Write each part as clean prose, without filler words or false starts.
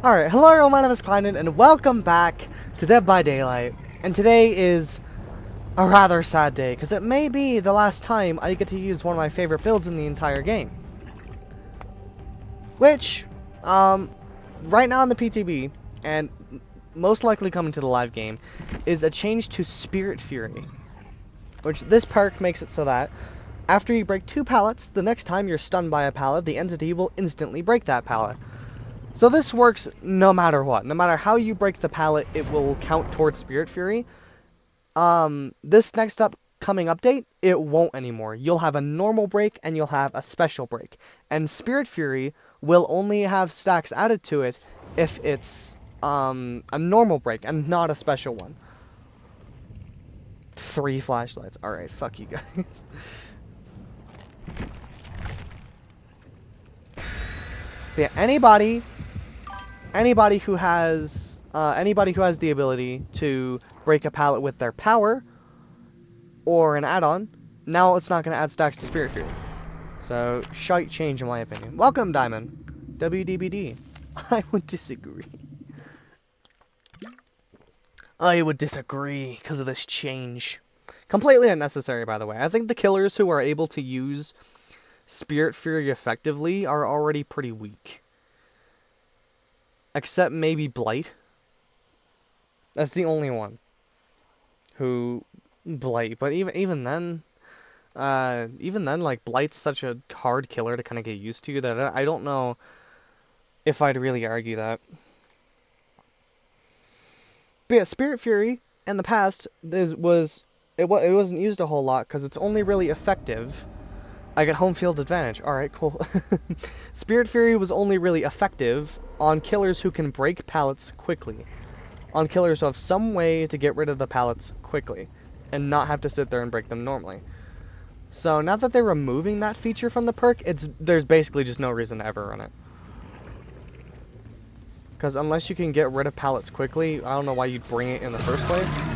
Alright, hello everyone, my name is Kleinen, and welcome back to Dead by Daylight. And today is a rather sad day, because it may be the last time I get to use one of my favorite builds in the entire game. Which, right now in the PTB, and most likely coming to the live game, is a change to Spirit Fury. Which, this perk makes it so that, after you break 2 pallets, the next time you're stunned by a pallet, the entity will instantly break that pallet. So this works no matter what. No matter how you break the pallet, it will count towards Spirit Fury. This next upcoming update, it won't anymore. You'll have a normal break and you'll have a special break. And Spirit Fury will only have stacks added to it if it's a normal break and not a special one. 3 flashlights. Alright, fuck you guys. But yeah, anybody who has the ability to break a pallet with their power or an add-on, now it's not going to add stacks to Spirit Fury. So, shite change in my opinion. Welcome, Diamond. WDBD. I would disagree. I would disagree because of this change. Completely unnecessary, by the way. I think the killers who are able to use Spirit Fury effectively are already pretty weak. Except maybe Blight. That's the only one who Blight. But even then, like Blight's such a hard killer to kind of get used to that I don't know if I'd really argue that. But yeah, Spirit Fury in the past it wasn't used a whole lot because it's only really effective. I get home field advantage. Alright, cool. Spirit Fury was only really effective on killers who can break pallets quickly. On killers who have some way to get rid of the pallets quickly. And not have to sit there and break them normally. So now that they're removing that feature from the perk, there's basically just no reason to ever run it. Because unless you can get rid of pallets quickly, I don't know why you'd bring it in the first place.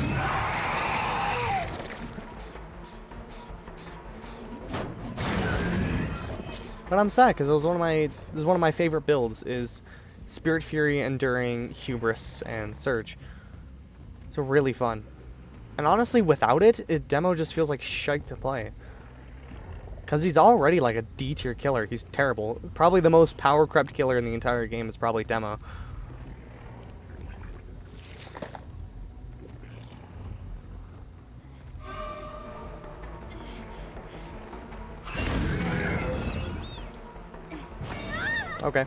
But I'm sad because it was one of my favorite builds is Spirit Fury, Enduring, Hubris, and Surge. It's really fun. And honestly, without it, Demo just feels like shite to play. Because he's already like a D tier killer. He's terrible. Probably the most power crept killer in the entire game is probably Demo. Okay.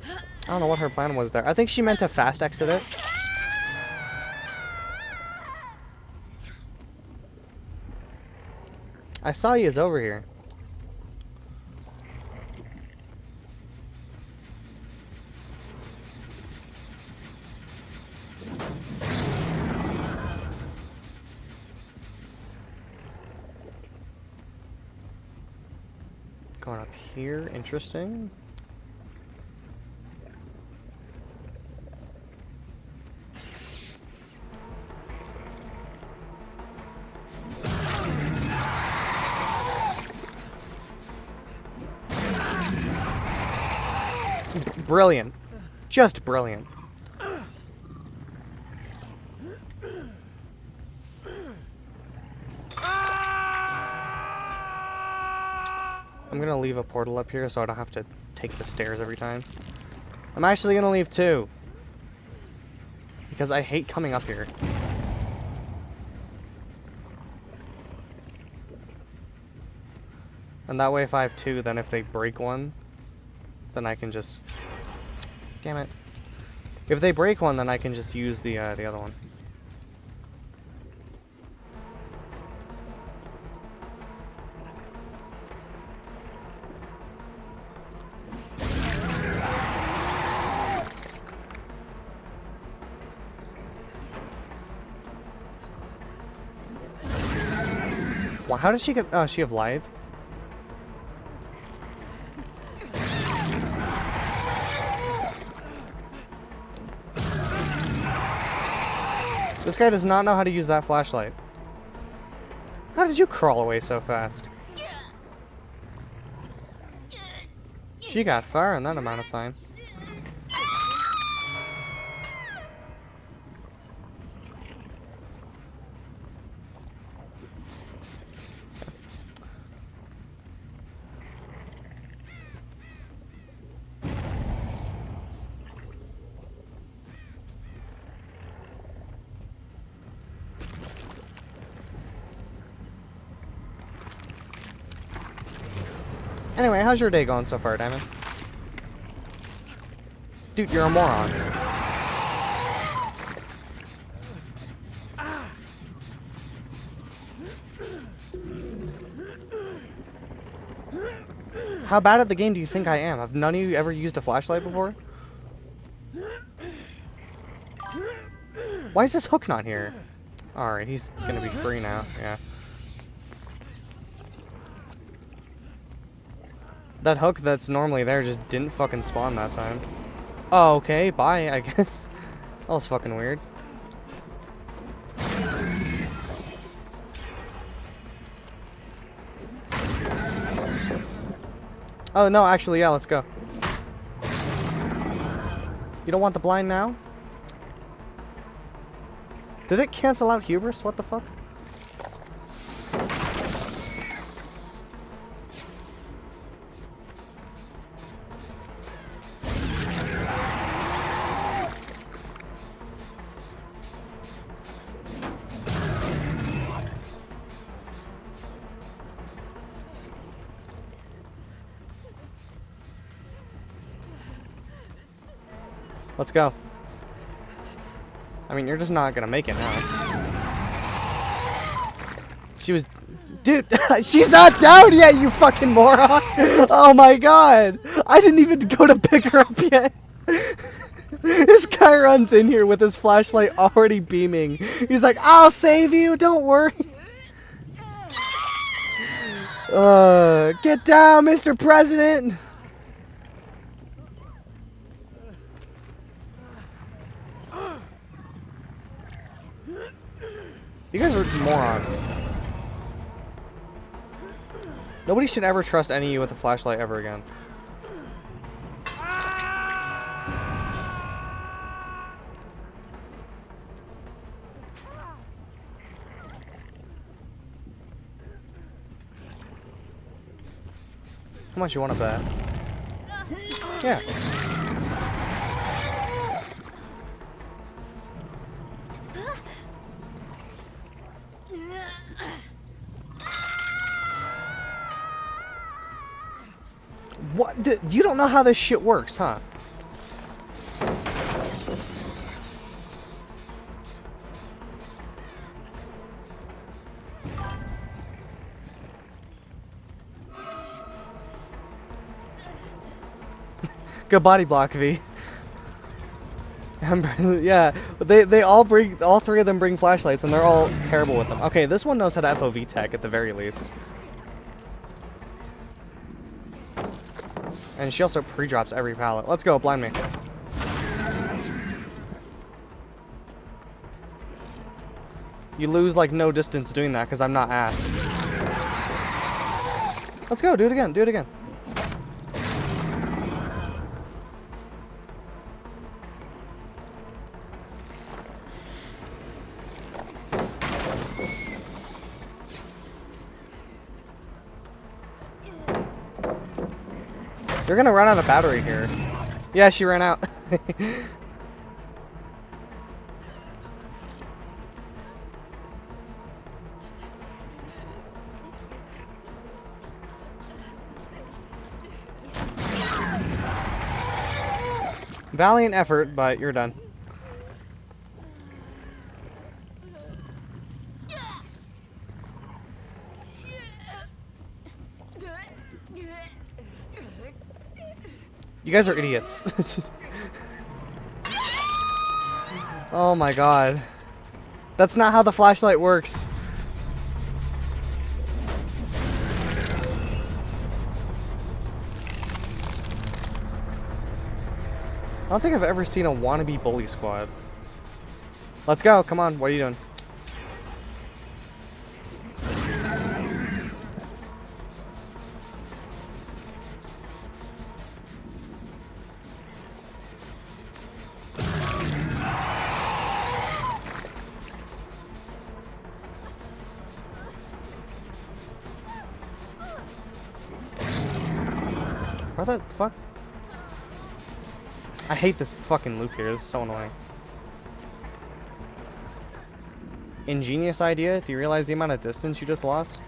I don't know what her plan was there. I think she meant to fast exit it. I saw he is over here. Going up here, interesting. Brilliant. Just brilliant. I'm gonna leave a portal up here so I don't have to take the stairs every time. I'm actually gonna leave 2. Because I hate coming up here. And that way if I have 2, then if they break one, then I can just... Damn it. If they break one, then I can just use the other one. Wow, how did she get... Oh, she have Lithe? This guy does not know how to use that flashlight. How did you crawl away so fast? She got far in that amount of time. Anyway, how's your day going so far, Diamond? Dude, you're a moron. How bad at the game do you think I am? Have none of you ever used a flashlight before? Why is this hook not here? Alright, he's gonna be free now, yeah. That hook that's normally there just didn't fucking spawn that time. Oh, okay, bye, I guess. That was fucking weird. Oh, no, actually, yeah, let's go. You don't want the blind now? Did it cancel out hubris? What the fuck? Let's go. I mean, you're just not gonna make it now. She was... Dude, she's not down yet, you fucking moron! Oh my god! I didn't even go to pick her up yet! This guy runs in here with his flashlight already beaming. He's like, I'll save you, don't worry! Get down, Mr. President! You guys are morons. Nobody should ever trust any of you with a flashlight ever again. How much you want to bet? Yeah. What? You don't know how this shit works, huh? Good body block, V. Yeah, they all three of them bring flashlights, and they're all terrible with them. Okay, this one knows how to FOV tech at the very least. And she also pre-drops every pallet. Let's go, blind me. You lose like no distance doing that because I'm not ass. Let's go, do it again, do it again. You're gonna run out of battery here. Yeah, she ran out. Valiant effort, but you're done. You guys are idiots. Oh my god. That's not how the flashlight works. I don't think I've ever seen a wannabe bully squad. Let's go, come on, what are you doing? I hate this fucking loop here. This is so annoying. Ingenious idea. Do you realize the amount of distance you just lost?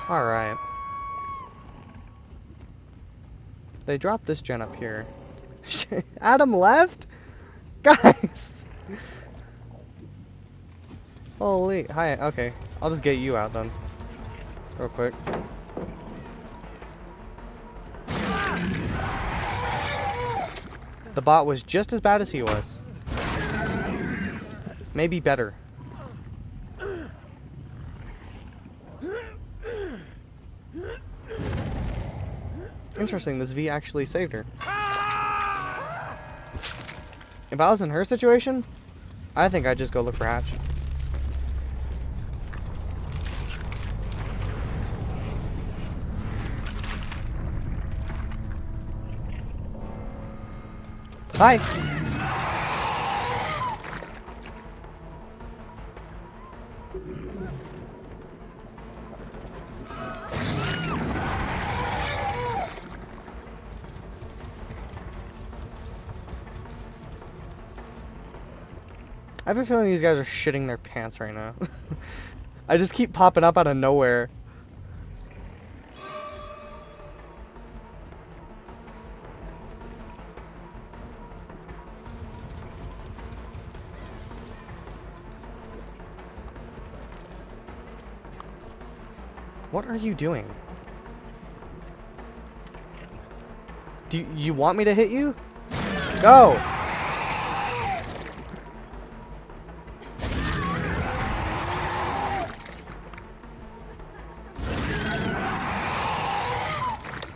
Alright. They dropped this gen up here. Adam left? Guys! Holy. Hi, okay. I'll just get you out then. Real quick. The bot was just as bad as he was. Maybe better. Interesting, this V actually saved her. If I was in her situation, I think I'd just go look for Hatch. Hi! I have a feeling these guys are shitting their pants right now. I just keep popping up out of nowhere. What are you doing? Do you want me to hit you? Go!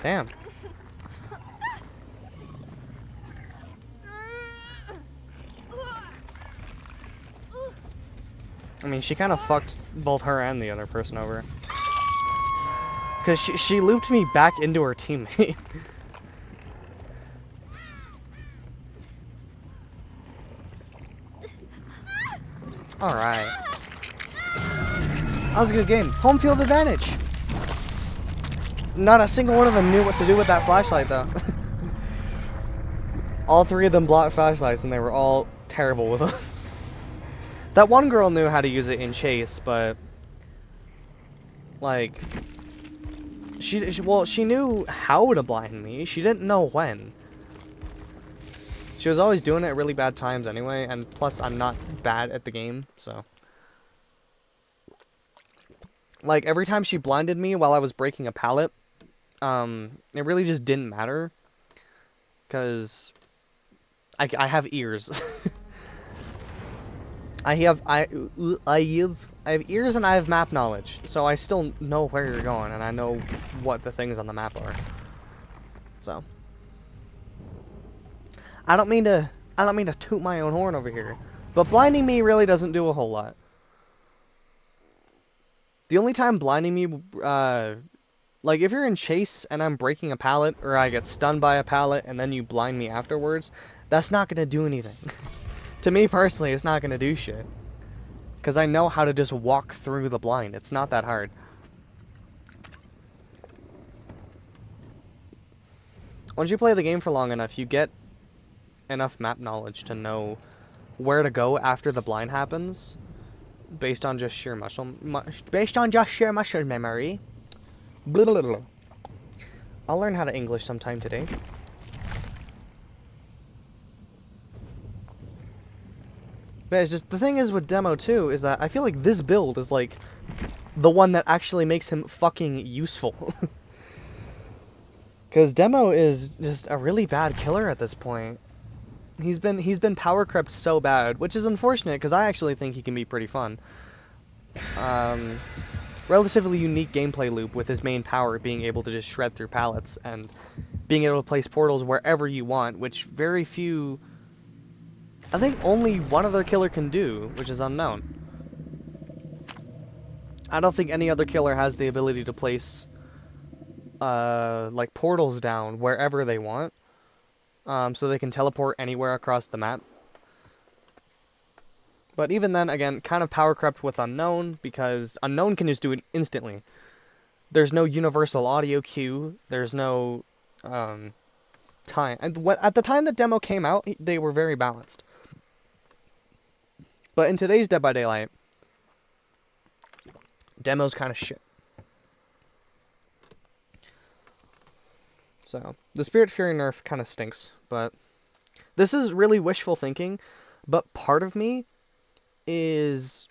Damn. I mean, she kind of fucked both her and the other person over. Because she looped me back into her teammate. Alright. That was a good game. Home field advantage. Not a single one of them knew what to do with that flashlight, though. All three of them blocked flashlights, and they were all terrible with them. That one girl knew how to use it in chase, but like she knew how to blind me. She didn't know when. She was always doing it at really bad times anyway, and plus I'm not bad at the game, so. Like every time she blinded me while I was breaking a pallet, it really just didn't matter, cause I have ears. I have ears and I have map knowledge, so I still know where you're going and I know what the things on the map are. So I don't mean to toot my own horn over here, but blinding me really doesn't do a whole lot. The only time blinding me, like if you're in chase and I'm breaking a pallet or I get stunned by a pallet and then you blind me afterwards, that's not gonna do anything. To me personally, it's not gonna do shit. Because I know how to just walk through the blind. It's not that hard. Once you play the game for long enough, you get enough map knowledge to know where to go after the blind happens, based on just sheer muscle memory. Blah, blah, blah. I'll learn how to English sometime today. But it's just, the thing is with Demo too, is that I feel like this build is like the one that actually makes him fucking useful. Because Demo is just a really bad killer at this point. He's been power crept so bad, which is unfortunate because I actually think he can be pretty fun. Relatively unique gameplay loop with his main power being able to just shred through pallets and being able to place portals wherever you want, which very few... I think only one other killer can do, which is unknown. I don't think any other killer has the ability to place, like, portals down wherever they want. so they can teleport anywhere across the map. But even then, again, kind of power crept with Unknown, because Unknown can just do it instantly. There's no universal audio cue. There's no time. And at the time the demo came out, they were very balanced. But in today's Dead by Daylight, demo's kind of shit. So, the Spirit Fury nerf kind of stinks, but this is really wishful thinking, but part of me is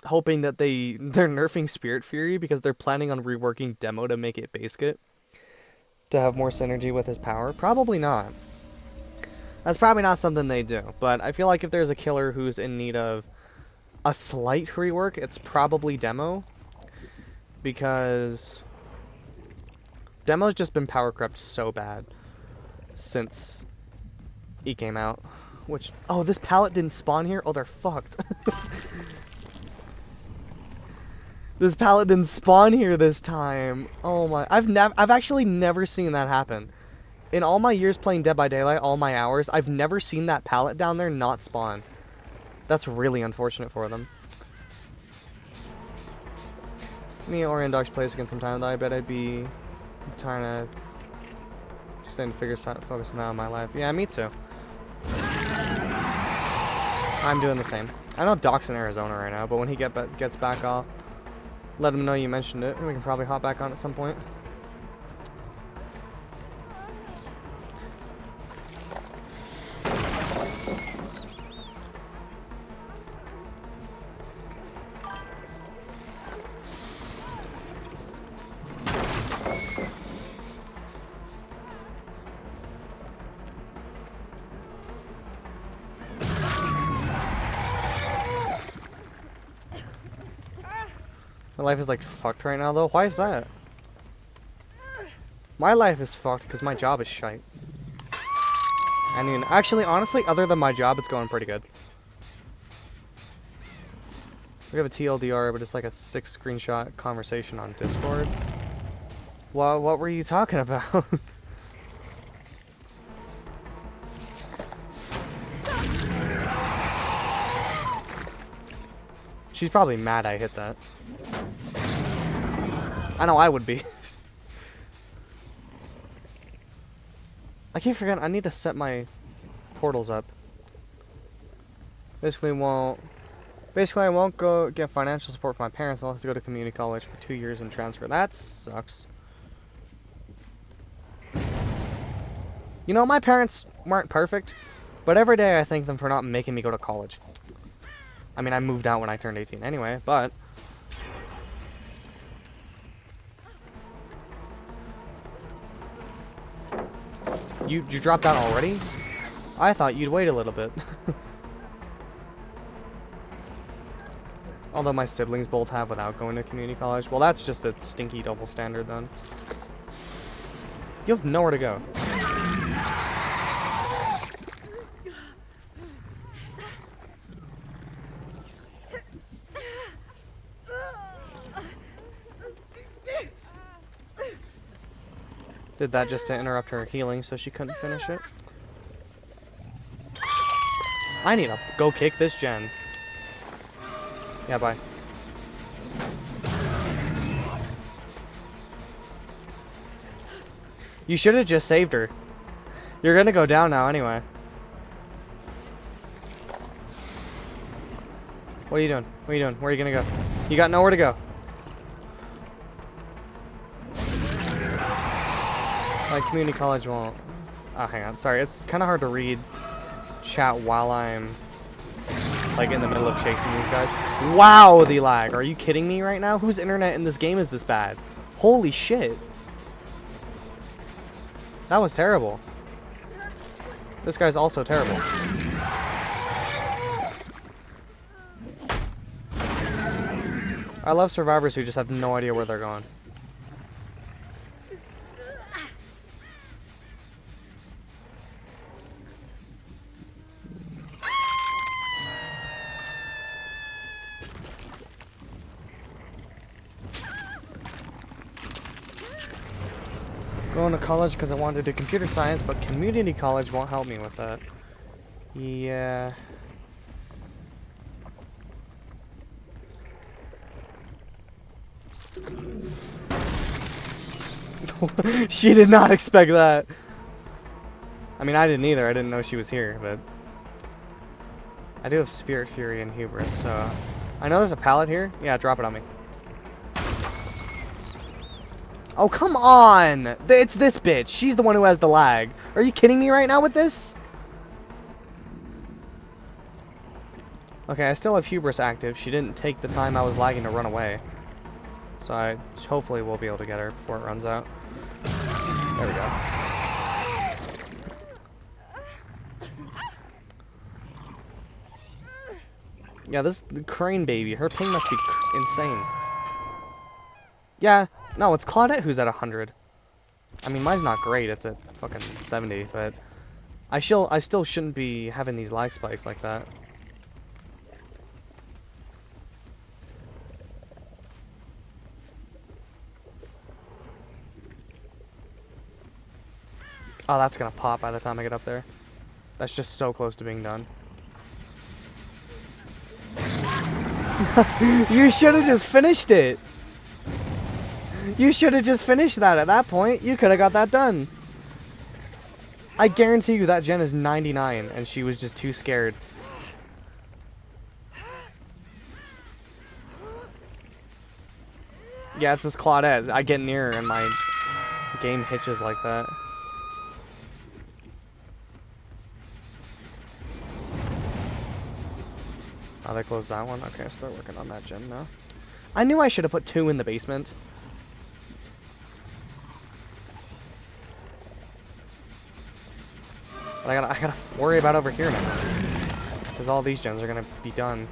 hoping that they're nerfing Spirit Fury because they're planning on reworking Demo to make it base kit to have more synergy with his power. Probably not. That's probably not something they do, but I feel like if there's a killer who's in need of a slight rework, it's probably Demo, because Demo's just been power crept so bad since he came out. Which, oh, this pallet didn't spawn here? Oh, they're fucked. This pallet didn't spawn here this time. Oh my, I've actually never seen that happen. In all my years playing Dead by Daylight, all my hours, I've never seen that pallet down there not spawn. That's really unfortunate for them. Me and Orion Dogs plays again sometime, though I bet I'd be trying to focus now on my life. Yeah, me too. I'm doing the same. I know Doc's in Arizona right now, but when he gets back, I'll let him know you mentioned it, and we can probably hop back on at some point. My life is like fucked right now though. Why is that? My life is fucked because my job is shite. I mean, actually, honestly, other than my job, it's going pretty good. We have a TLDR, but it's like a 6 screenshot conversation on Discord. Well, what were you talking about? She's probably mad I hit that. I know I would be. I keep forgetting I need to set my portals up. Basically I won't go get financial support from my parents. I'll have to go to community college for 2 years and transfer. That sucks. You know, my parents weren't perfect, but every day I thank them for not making me go to college. I mean, I moved out when I turned 18 anyway, but you dropped out already? I thought you'd wait a little bit. Although my siblings both have without going to community college. Well, that's just a stinky double standard then. You have nowhere to go. Did that just to interrupt her healing so she couldn't finish it. I need to go kick this gen. Yeah, bye. You should have just saved her. You're gonna go down now anyway. What are you doing? What are you doing? Where are you gonna go? You got nowhere to go. Like, community college won't... Oh, hang on. Sorry, it's kind of hard to read chat while I'm, like, in the middle of chasing these guys. Wow, the lag. Are you kidding me right now? Whose internet in this game is this bad? Holy shit. That was terrible. This guy's also terrible. I love survivors who just have no idea where they're going. going to college because I wanted to do computer science, but community college won't help me with that. Yeah. She did not expect that. I mean, I didn't either. I didn't know she was here, but I do have Spirit Fury and Hubris, so I know there's a pallet here. Yeah, drop it on me. Oh, come on! It's this bitch. She's the one who has the lag. Are you kidding me right now with this? Okay, I still have Hubris active. She didn't take the time I was lagging to run away. So I hopefully will be able to get her before it runs out. There we go. Yeah, this Crane baby, her ping must be insane. Yeah, no, it's Claudette who's at 100. I mean, mine's not great, it's at fucking 70, but I still shouldn't be having these lag spikes like that. Oh, that's gonna pop by the time I get up there. That's just so close to being done. You should have just finished it. You should have just finished that at that point. You could have got that done. I guarantee you that gen is 99 and she was just too scared. Yeah, it's this Claudette. I get near her and my game hitches like that. Oh, they closed that one? Okay, so they're working on that gen now. I knew I should have put 2 in the basement. But I gotta worry about over here now. Because all these gens are gonna be done.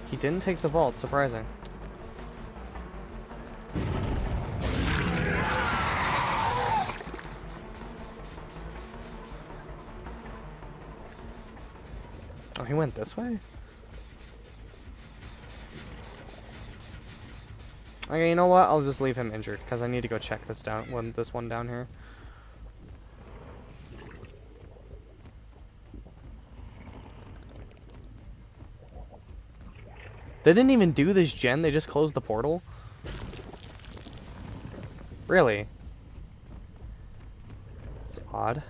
He didn't take the vault, surprising. Oh, he went this way? Okay, you know what? I'll just leave him injured, because I need to go check this one down here. They didn't even do this gen, they just closed the portal? Really? It's odd.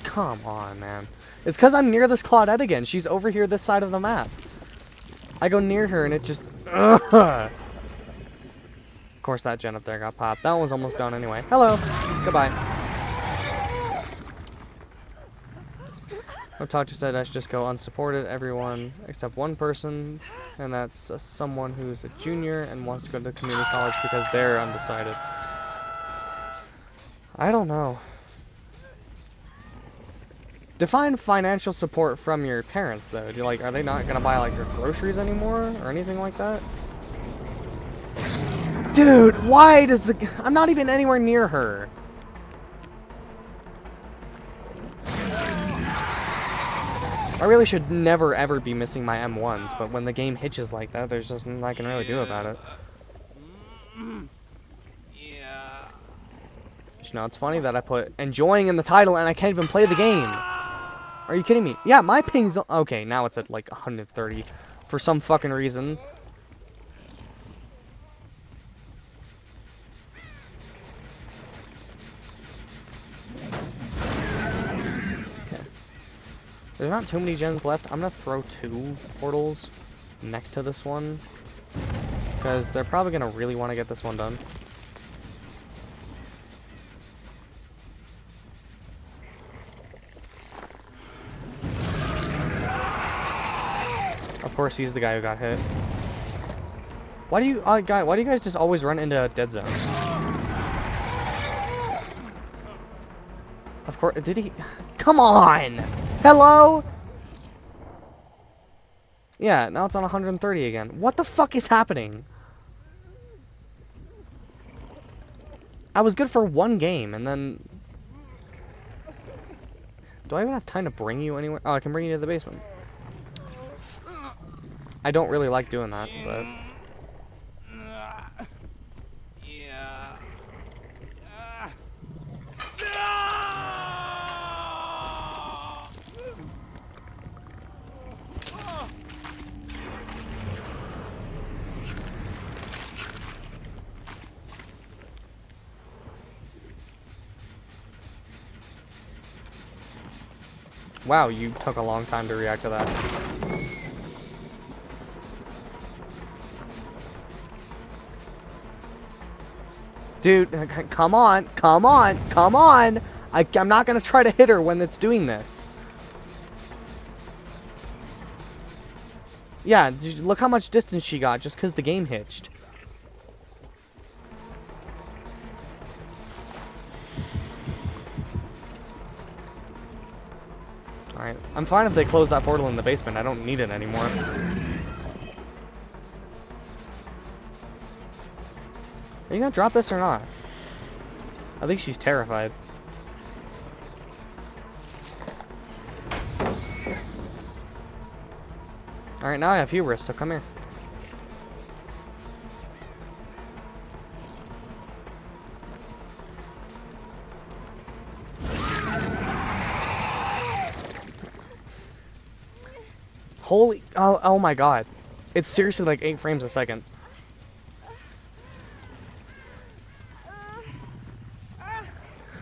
Come on, man. It's because I'm near this Claudette again. She's over here this side of the map. I go near her and it just... Ugh. Of course that gen up there got popped. That one was almost done anyway. Hello. Goodbye. Otaku said I should just go unsupported. Everyone except one person. And that's someone who's a junior and wants to go to community college because they're undecided. I don't know. Define financial support from your parents, though. Are they not gonna buy like your groceries anymore or anything like that? Dude, why does I'm not even anywhere near her. I really should never ever be missing my M1s, but when the game hitches like that, there's just nothing I can really do about it. Yeah. You know, it's funny that I put enjoying in the title and I can't even play the game. Are you kidding me? Yeah, my ping's... Okay, now it's at like 130 for some fucking reason. Okay. There's not too many gens left. I'm gonna throw 2 portals next to this one. Because they're probably gonna really want to get this one done. Of course, he's the guy who got hit. Why do you, why do you guys just always run into a dead zone? Of course, did he? Come on! Hello? Yeah, now it's on 130 again. What the fuck is happening? I was good for one game, and then... Do I even have time to bring you anywhere? Oh, I can bring you to the basement. I don't really like doing that, but... Wow, you took a long time to react to that. Dude, come on, come on, come on! I'm not gonna try to hit her when it's doing this. Yeah, look how much distance she got just because the game hitched. Alright, I'm fine if they close that portal in the basement. I don't need it anymore. Are you gonna drop this or not? I think she's terrified. Alright, now I have hubris, so come here. Holy, oh my god. It's seriously like 8 frames a second.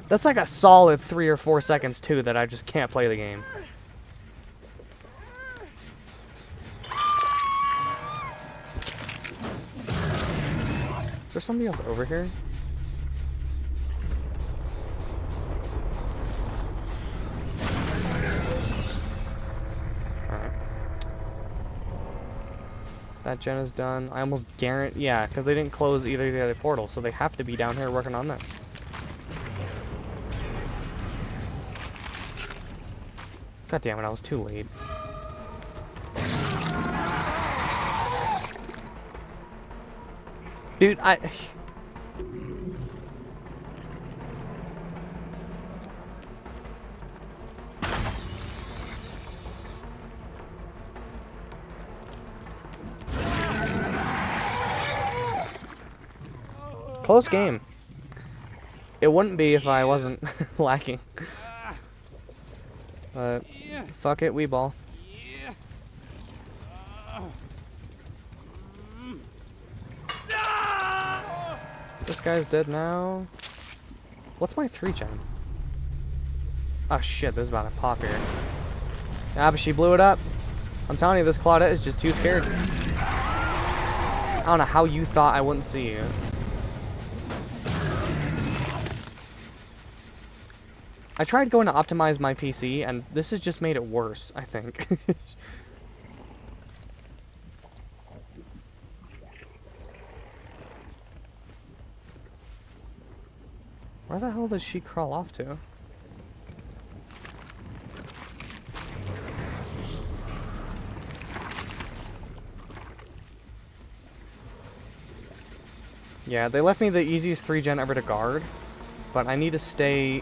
That's like a solid 3 or 4 seconds too that I just can't play the game. Is there somebody else over here? That gen is done. I almost guarantee, yeah, because they didn't close either of the other portals, so they have to be down here working on this. God damn it, I was too late. Dude, close game. It wouldn't be if I wasn't lacking. But fuck it, we ball. This guy's dead now. What's my 3-gen? Oh shit, this is about to pop here. Yeah, but she blew it up. I'm telling you, this Claudette is just too scared. I don't know how you thought I wouldn't see you. I tried going to optimize my PC, and this has just made it worse, I think. Where the hell does she crawl off to? Yeah, they left me the easiest 3-gen ever to guard, but I need to stay...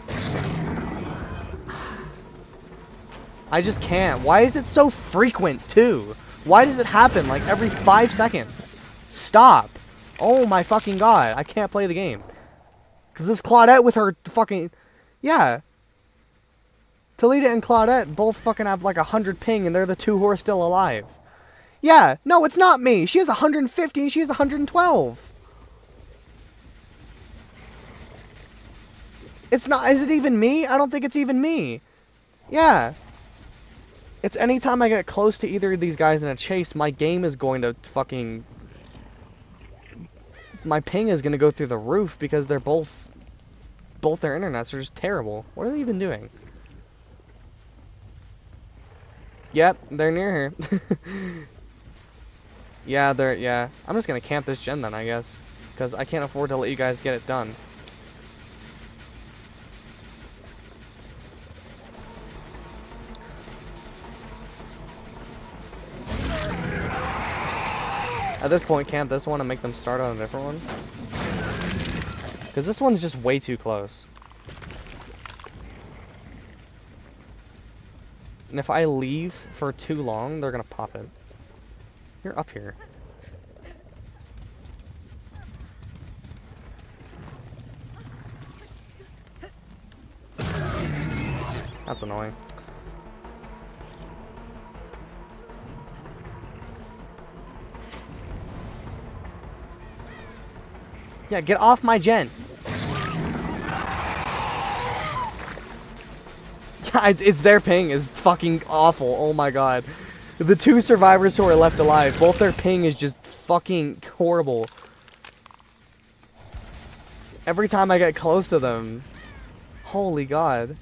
I just can't. Why is it so frequent, too? Why does it happen, like, every 5 seconds? Stop. Oh my fucking god. I can't play the game. Because this Claudette with her fucking... Yeah. Taliyah and Claudette both fucking have, like, 100 ping, and they're the 2 who are still alive. Yeah. No, it's not me. She has 150, and she has 112. It's not... Is it even me? I don't think it's even me. Yeah. It's anytime I get close to either of these guys in a chase, my game is going to fucking... My ping is going to go through the roof because they're both their internets are just terrible. What are they even doing? Yep, they're near here. Yeah, yeah. I'm just going to camp this gen then, I guess. Because I can't afford to let you guys get it done. At this point, camp this one and make them start on a different one. Because this one's just way too close. And if I leave for too long, they're gonna pop it. You're up here. That's annoying. Yeah, get off my gen. Yeah, it's their ping is fucking awful. Oh my god. The two survivors who are left alive, both their ping is just fucking horrible. Every time I get close to them. Holy god.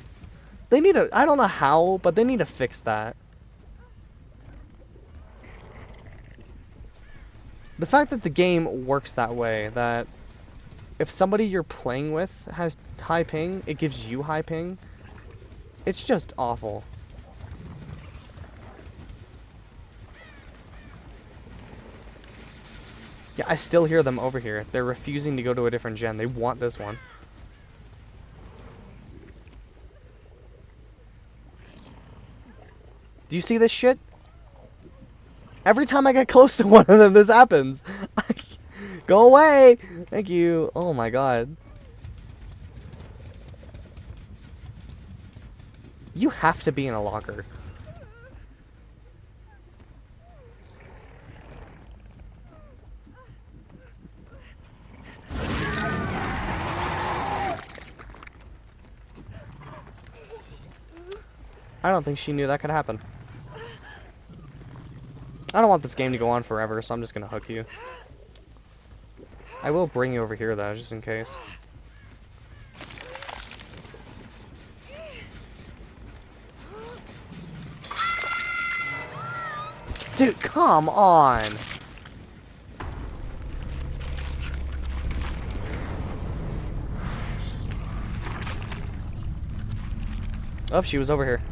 They need to, I don't know how, but they need to fix that. The fact that the game works that way, that if somebody you're playing with has high ping, it gives you high ping. It's just awful. Yeah, I still hear them over here. They're refusing to go to a different gen. They want this one. Do you see this shit? Every time I get close to one of them, this happens. Go away! Thank you. Oh my god. You have to be in a locker. I don't think she knew that could happen. I don't want this game to go on forever, so I'm just gonna hook you. I will bring you over here, though, just in case. Dude, come on! Oh, she was over here.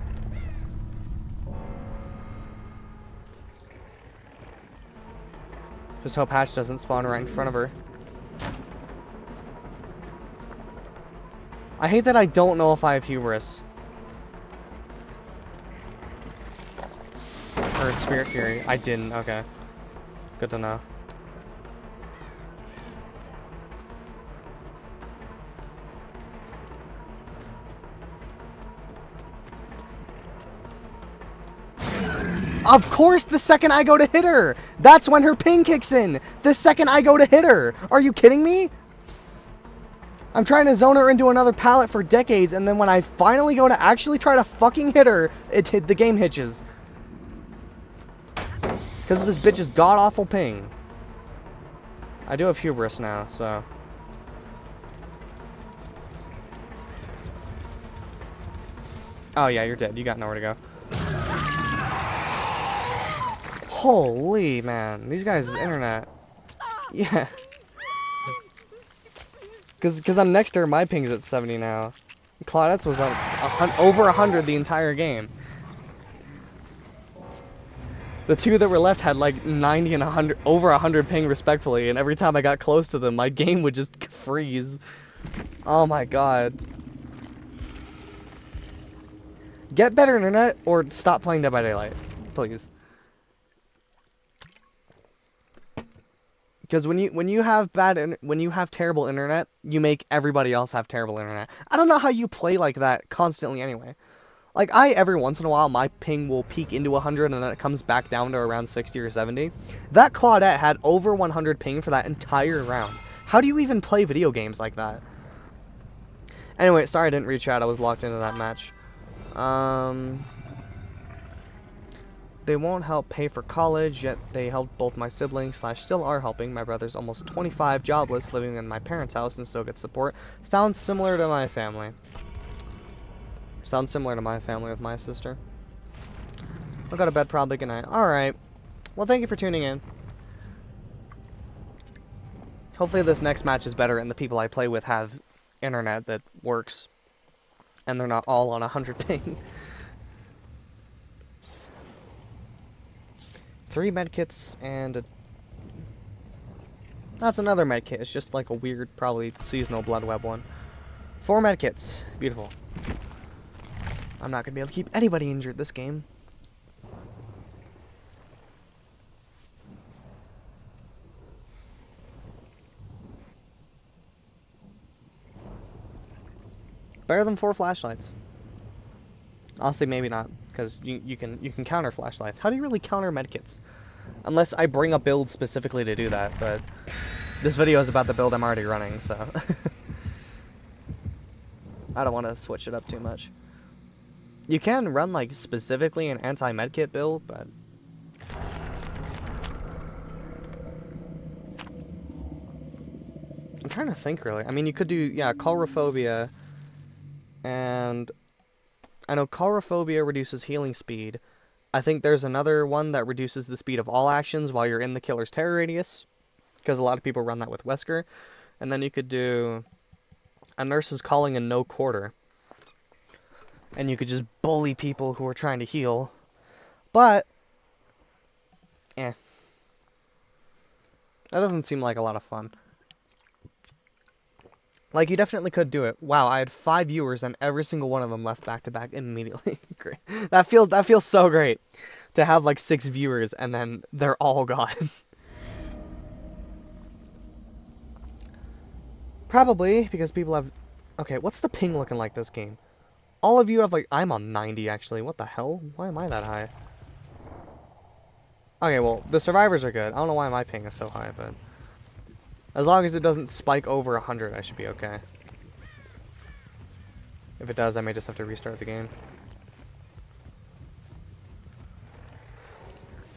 Just hope Hatch doesn't spawn right in front of her. I hate that I don't know if I have hubris. Or Spirit Fury. I didn't, okay. Good to know. Of course, the second I go to hit her! That's when her ping kicks in! The second I go to hit her! Are you kidding me? I'm trying to zone her into another pallet for decades, and then when I finally go to actually try to fucking hit her, the game hitches. Because of this bitch's god-awful ping. I do have hubris now, so... Oh yeah, you're dead. You got nowhere to go. Holy man, these guys' internet. Yeah. Cause I'm next to her, my ping's at 70 now. Claudette's was at over 100 the entire game. The two that were left had like 90 and 100, over 100 ping respectfully, and every time I got close to them, my game would just freeze. Oh my god. Get better internet, or stop playing Dead by Daylight, please. Because when you have terrible internet, you make everybody else have terrible internet. I don't know how you play like that constantly anyway. Like, every once in a while, my ping will peak into 100 and then it comes back down to around 60 or 70. That Claudette had over 100 ping for that entire round. How do you even play video games like that? Anyway, sorry I didn't reach out. I was locked into that match. They won't help pay for college, yet they helped both my siblings / still are helping. My brother's almost 25, jobless, living in my parents' house and still gets support. Sounds similar to my family. Sounds similar to my family with my sister. I'll go to bed probably. Good night. Alright. Well, thank you for tuning in. Hopefully this next match is better and the people I play with have internet that works. And they're not all on 100 ping. 3 medkits and a... That's another medkit. It's just like a weird, probably seasonal blood web one. 4 medkits. Beautiful. I'm not gonna be able to keep anybody injured this game. Better than 4 flashlights. Honestly, maybe not, because you can counter flashlights. How do you really counter medkits? Unless I bring a build specifically to do that, but this video is about the build I'm already running, so I don't want to switch it up too much. You can run like specifically an anti-medkit build, but I'm trying to think really. I mean, you could do, yeah, Coulrophobia, and I know Coulrophobia reduces healing speed. I think there's another one that reduces the speed of all actions while you're in the killer's terror radius, because a lot of people run that with Wesker. And then you could do a Nurse's Calling and No Quarter, and you could just bully people who are trying to heal. But, that doesn't seem like a lot of fun. Like, you definitely could do it. Wow, I had 5 viewers and every single one of them left back to back immediately. Great. That feels so great to have like 6 viewers and then they're all gone. Probably because people have. Okay, what's the ping looking like this game? All of you have like, I'm on 90 actually. What the hell? Why am I that high? Okay, well, the survivors are good. I don't know why my ping is so high, but as long as it doesn't spike over 100, I should be okay. If it does, I may just have to restart the game.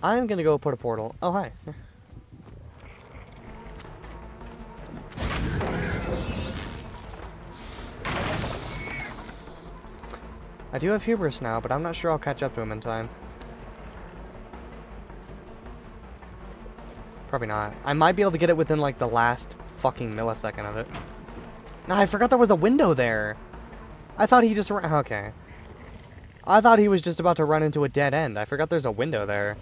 I'm gonna go put a portal. Oh, hi. I do have hubris now, but I'm not sure I'll catch up to him in time. Probably not. I might be able to get it within like the last fucking millisecond of it. No, I forgot there was a window there. I thought he just ran. Okay. I thought he was just about to run into a dead end. I forgot there's a window there.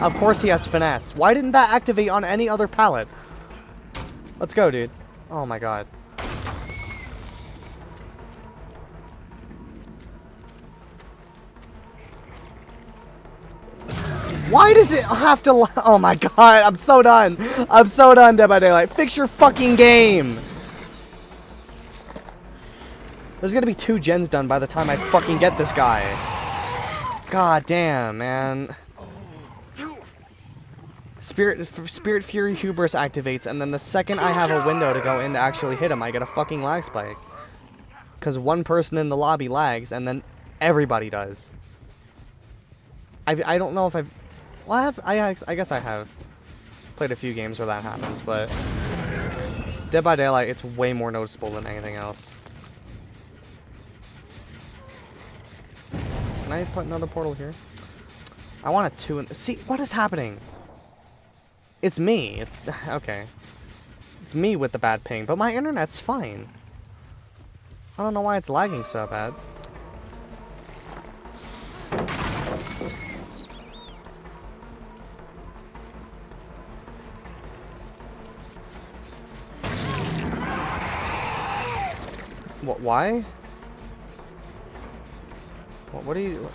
Of course he has finesse. Why didn't that activate on any other pallet? Let's go, dude. Oh my god. Why does it have to... Oh my god, I'm so done. I'm so done, Dead by Daylight. Fix your fucking game. There's gonna be 2 gens done by the time I fucking get this guy. God damn, man. Spirit Fury Hubris activates, and then the second I have a window to go in to actually hit him, I get a fucking lag spike. Because one person in the lobby lags, and then everybody does. I don't know if I've... Well, I guess I have played a few games where that happens, but Dead by Daylight, it's way more noticeable than anything else. Can I put another portal here? I want a 2 in... See, what is happening? It's me. It's... Okay. It's me with the bad ping, but my internet's fine. I don't know why it's lagging so bad. What? Why? What are you...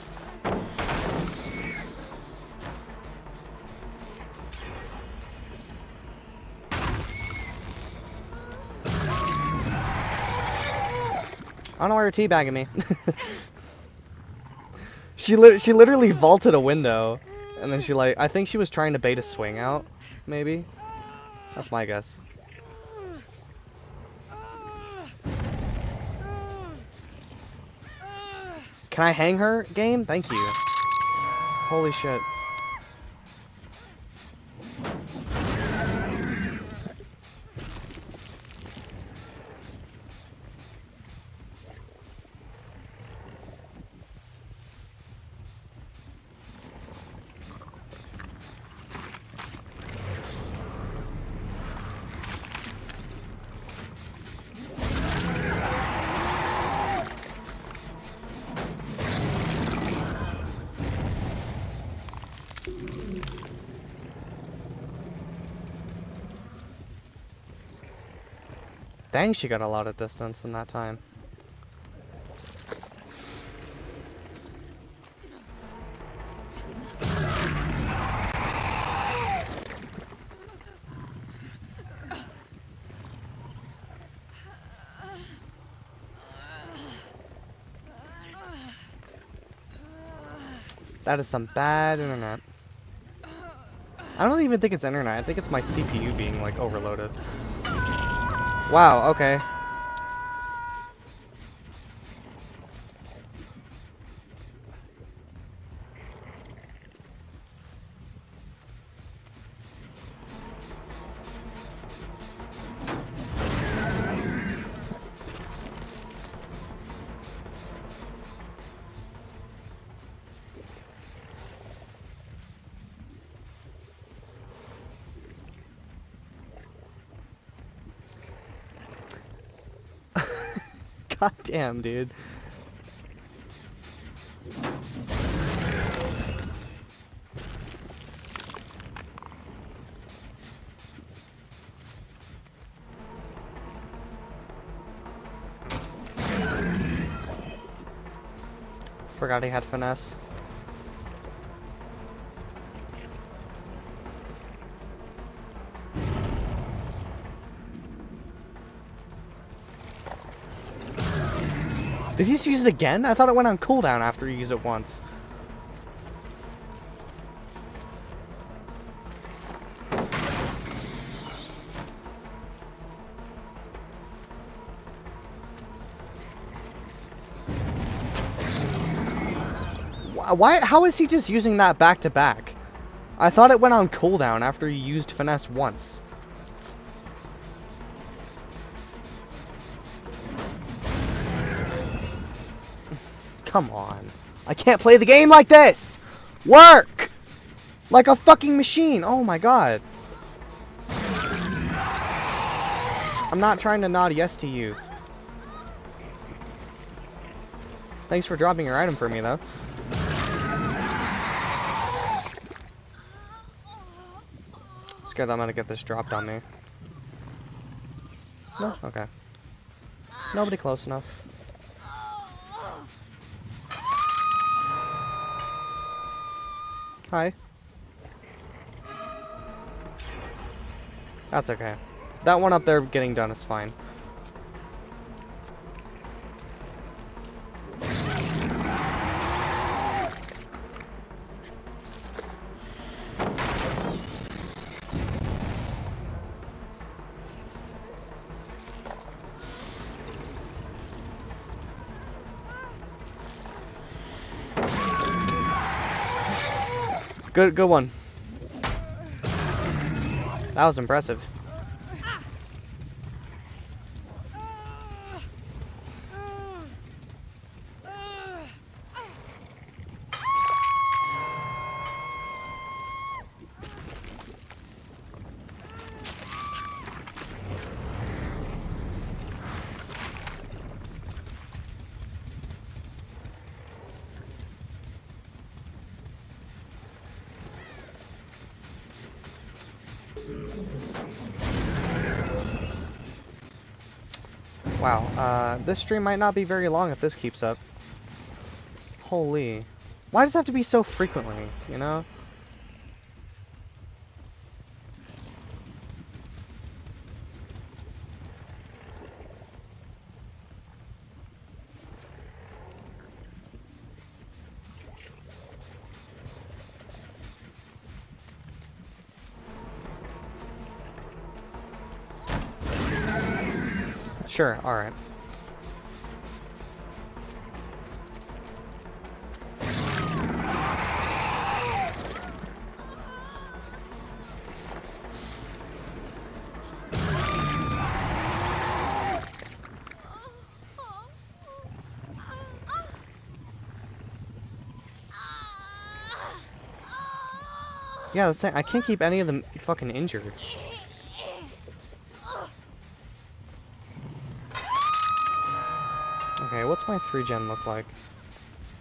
I don't know why you're teabagging me. She literally vaulted a window, and then she like, I think she was trying to bait a swing out, maybe. That's my guess. Can I hang her, game? Thank you. Holy shit. Dang, she got a lot of distance in that time. That is some bad internet. I don't even think it's internet. I think it's my CPU being, like, overloaded. Wow, okay. God damn, dude. Forgot he had finesse. Did he just use it again? I thought it went on cooldown after you use it once. Why? How is he just using that back to back? I thought it went on cooldown after you used finesse once. Come on. I can't play the game like this! Work! Like a fucking machine! Oh my god. I'm not trying to nod yes to you. Thanks for dropping your item for me, though. Scared that I'm gonna get this dropped on me. No? Okay. Nobody close enough. Hi. That's okay. That one up there getting done is fine. Good one. That was impressive. Wow, this stream might not be very long if this keeps up. Holy. Why does it have to be so frequently, you know? Sure, alright. Yeah, that's the thing. I can't keep any of them fucking injured. Okay, what's my 3-gen look like?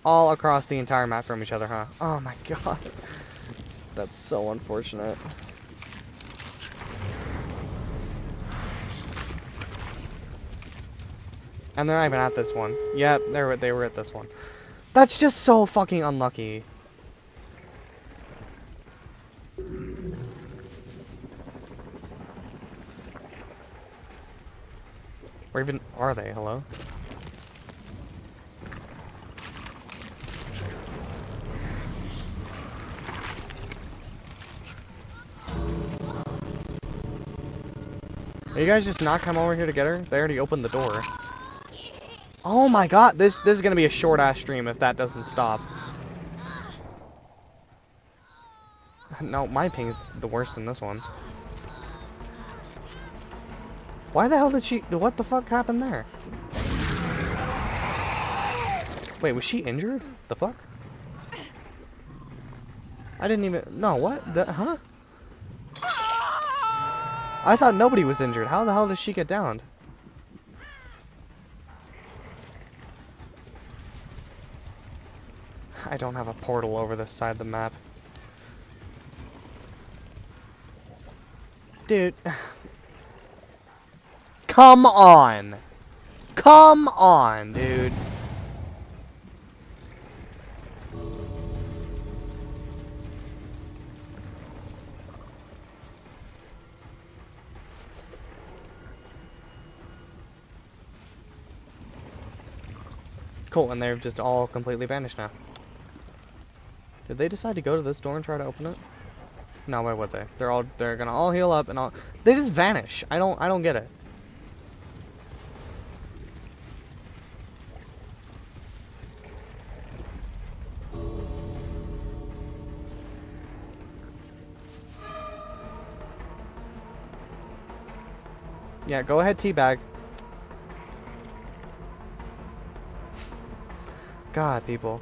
All across the entire map from each other, huh? Oh my god. That's so unfortunate. And they're not even at this one. Yep, they were at this one. That's just so fucking unlucky. Where even are they? Hello? Are you guys just not come over here to get her? They already opened the door. Oh my god, this is gonna be a short ass stream if that doesn't stop. No, my ping's the worst in this one. Why the hell did she... What the fuck happened there? Wait, was she injured? The fuck? I didn't even... No, what? Huh? I thought nobody was injured. How the hell did she get downed? I don't have a portal over this side of the map. Dude. Come on! Come on, dude. Cool, and they're just all completely vanished now. Did they decide to go to this door and try to open it? No, why would they? They're gonna all heal up and all... They just vanish. I don't get it. Yeah, go ahead, teabag. God, people.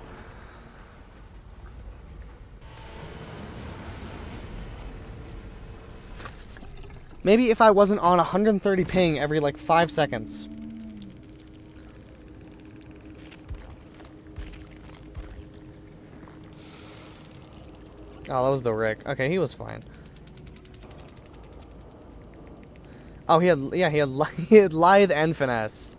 Maybe if I wasn't on 130 ping every like 5 seconds. Oh, that was the Rick. Okay, he was fine. Oh, he had he had Lithe and Finesse.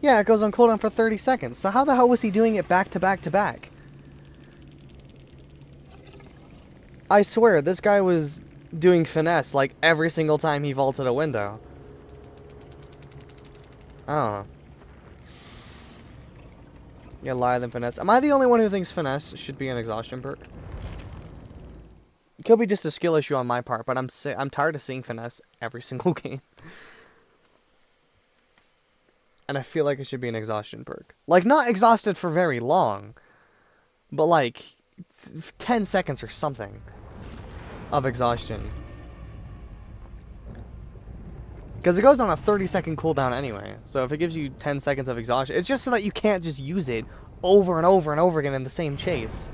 Yeah, it goes on cooldown for 30 seconds. So how the hell was he doing it back to back to back? I swear, this guy was doing Finesse like every single time he vaulted a window. Oh. Yeah, Lithe and Finesse. Am I the only one who thinks Finesse should be an exhaustion perk? It could be just a skill issue on my part, but I'm tired of seeing Finesse every single game. And I feel like it should be an exhaustion perk. Like, not exhausted for very long, but like 10 seconds or something of exhaustion. Because it goes on a 30-second cooldown anyway, so if it gives you 10 seconds of exhaustion, it's just so that you can't just use it over and over and over again in the same chase.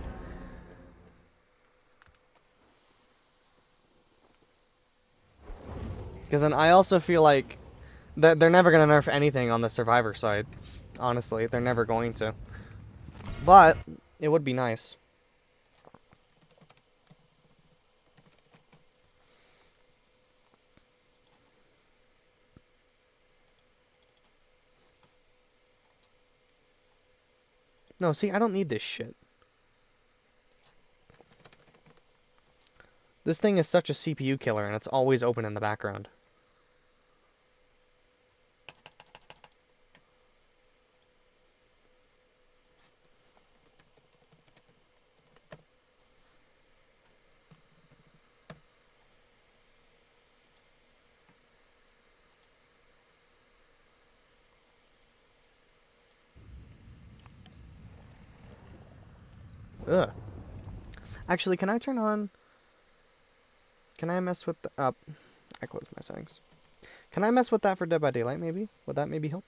Because then I also feel like that they're never going to nerf anything on the survivor side. Honestly, they're never going to. But it would be nice. No, see, I don't need this shit. This thing is such a CPU killer, and it's always open in the background. Ugh. Actually, can I turn on... Can I mess with the... I closed my settings. Can I mess with that for Dead by Daylight, maybe? Would that maybe help?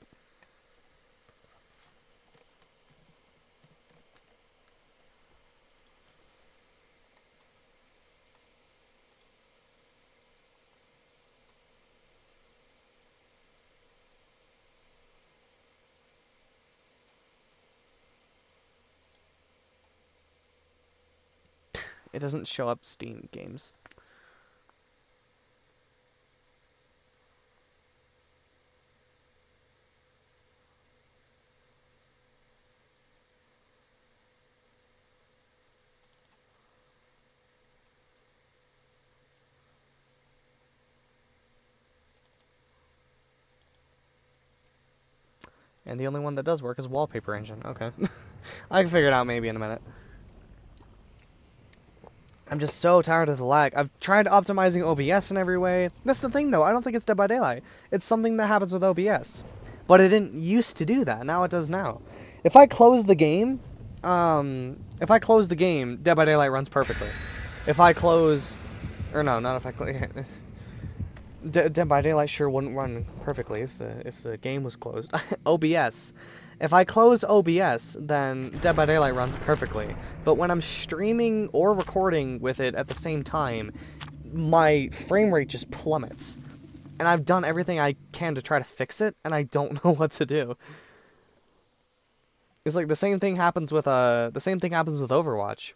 It doesn't show up Steam games. And the only one that does work is Wallpaper Engine. Okay. I can figure it out maybe in a minute. I'm just so tired of the lag. I've tried optimizing OBS in every way. That's the thing though, I don't think it's Dead by Daylight. It's something that happens with OBS. But it didn't used to do that, now it does now. If I close the game, Dead by Daylight runs perfectly. If I close, or no, not if I close, Dead by Daylight sure wouldn't run perfectly if the game was closed. OBS. If I close OBS, then Dead by Daylight runs perfectly. But when I'm streaming or recording with it at the same time, my frame rate just plummets. And I've done everything I can to try to fix it, and I don't know what to do. It's like the same thing happens with Overwatch.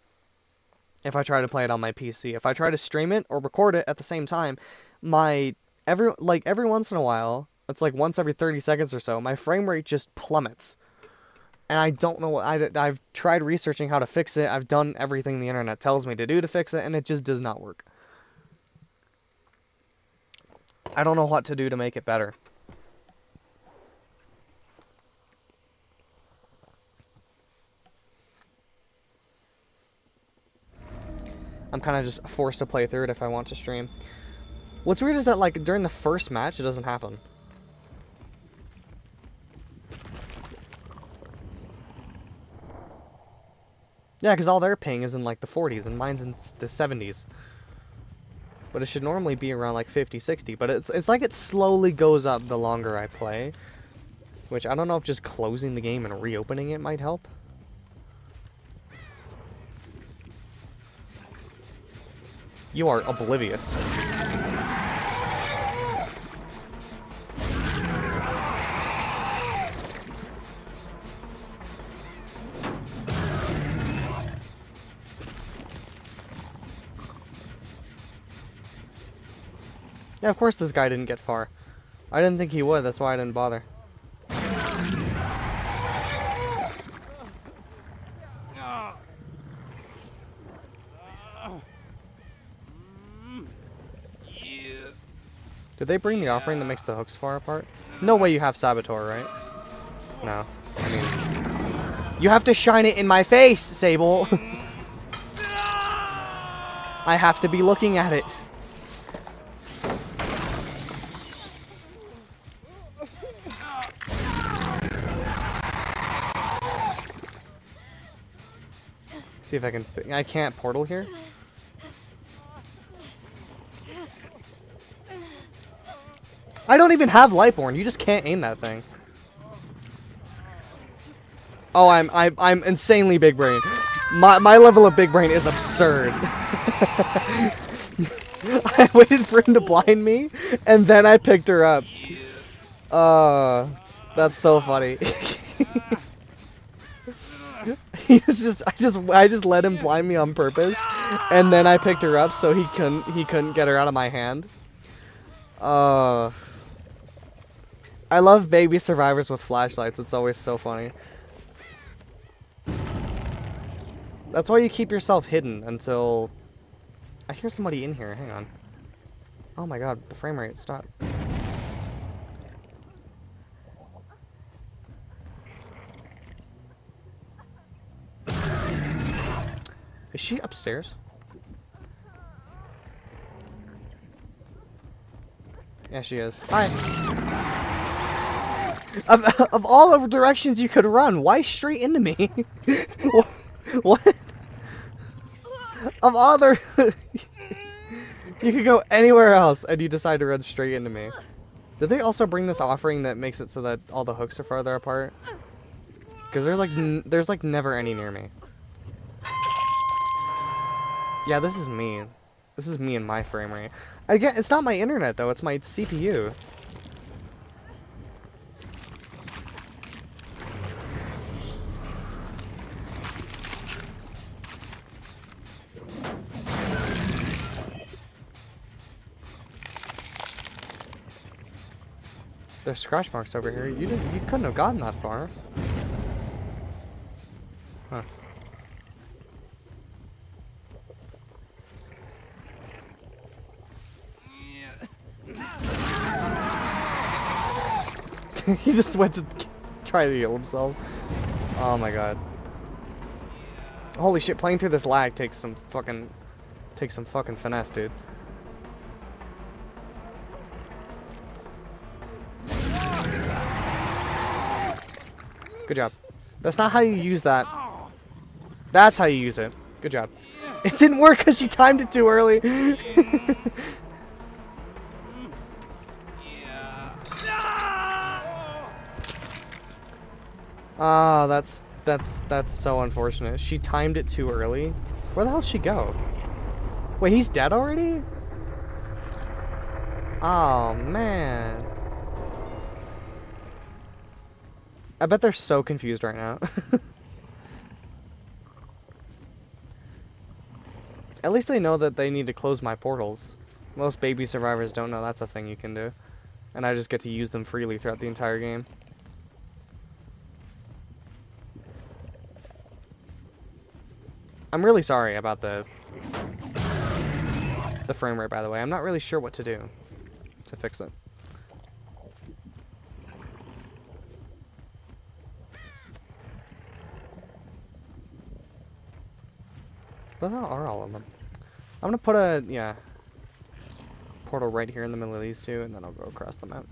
If I try to play it on my PC, if I try to stream it or record it at the same time, every once in a while, it's like once every 30 seconds or so, my frame rate just plummets. And I don't know what I've tried researching how to fix it. I've done everything the internet tells me to do to fix it, and it just does not work. I don't know what to do to make it better. I'm kind of just forced to play through it if I want to stream. What's weird is that, like, during the first match, it doesn't happen. Yeah, because all their ping is in, like, the 40s, and mine's in the 70s. But it should normally be around, like, 50, 60. But it's like it slowly goes up the longer I play. Which, I don't know if just closing the game and reopening it might help. You are oblivious. Yeah, of course this guy didn't get far. I didn't think he would, that's why I didn't bother. Did they bring the offering that makes the hooks far apart? No way you have Saboteur, right? No. I mean... You have to shine it in my face, Sable! I have to be looking at it. See if I can... I can't portal here? I don't even have Lightborn. You just can't aim that thing. Oh, I'm insanely big brain. My level of big brain is absurd. I waited for him to blind me, and then I picked her up. That's so funny. I just let him blind me on purpose, and then I picked her up so he couldn't get her out of my hand. I love baby survivors with flashlights. It's always so funny. That's why you keep yourself hidden until... I hear somebody in here. Hang on. Oh my god, the frame rate. Stop. Is she upstairs? Yeah, she is. Hi. Of all the directions you could run, why straight into me? What? Of all the... You could go anywhere else, and you decide to run straight into me. Did they also bring this offering that makes it so that all the hooks are farther apart? Because there's like never any near me. Yeah, this is me. This is me and my frame rate. Again, it's not my internet though, it's my CPU. There's scratch marks over here. You couldn't have gotten that far. Huh. He just went to trying to heal himself. Oh my god. Holy shit, playing through this lag takes some fucking finesse, dude. Good job. That's not how you use that. That's how you use it. Good job. It didn't work because you timed it too early. Ah, that's so unfortunate. She timed it too early. Where the hell did she go? Wait, he's dead already? Oh man. I bet they're so confused right now. At least they know that they need to close my portals. Most baby survivors don't know that's a thing you can do. And I just get to use them freely throughout the entire game. I'm really sorry about the frame rate, by the way. I'm not really sure what to do to fix it. What are all of them? I'm gonna put a, yeah, portal right here in the middle of these two, and then I'll go across the map.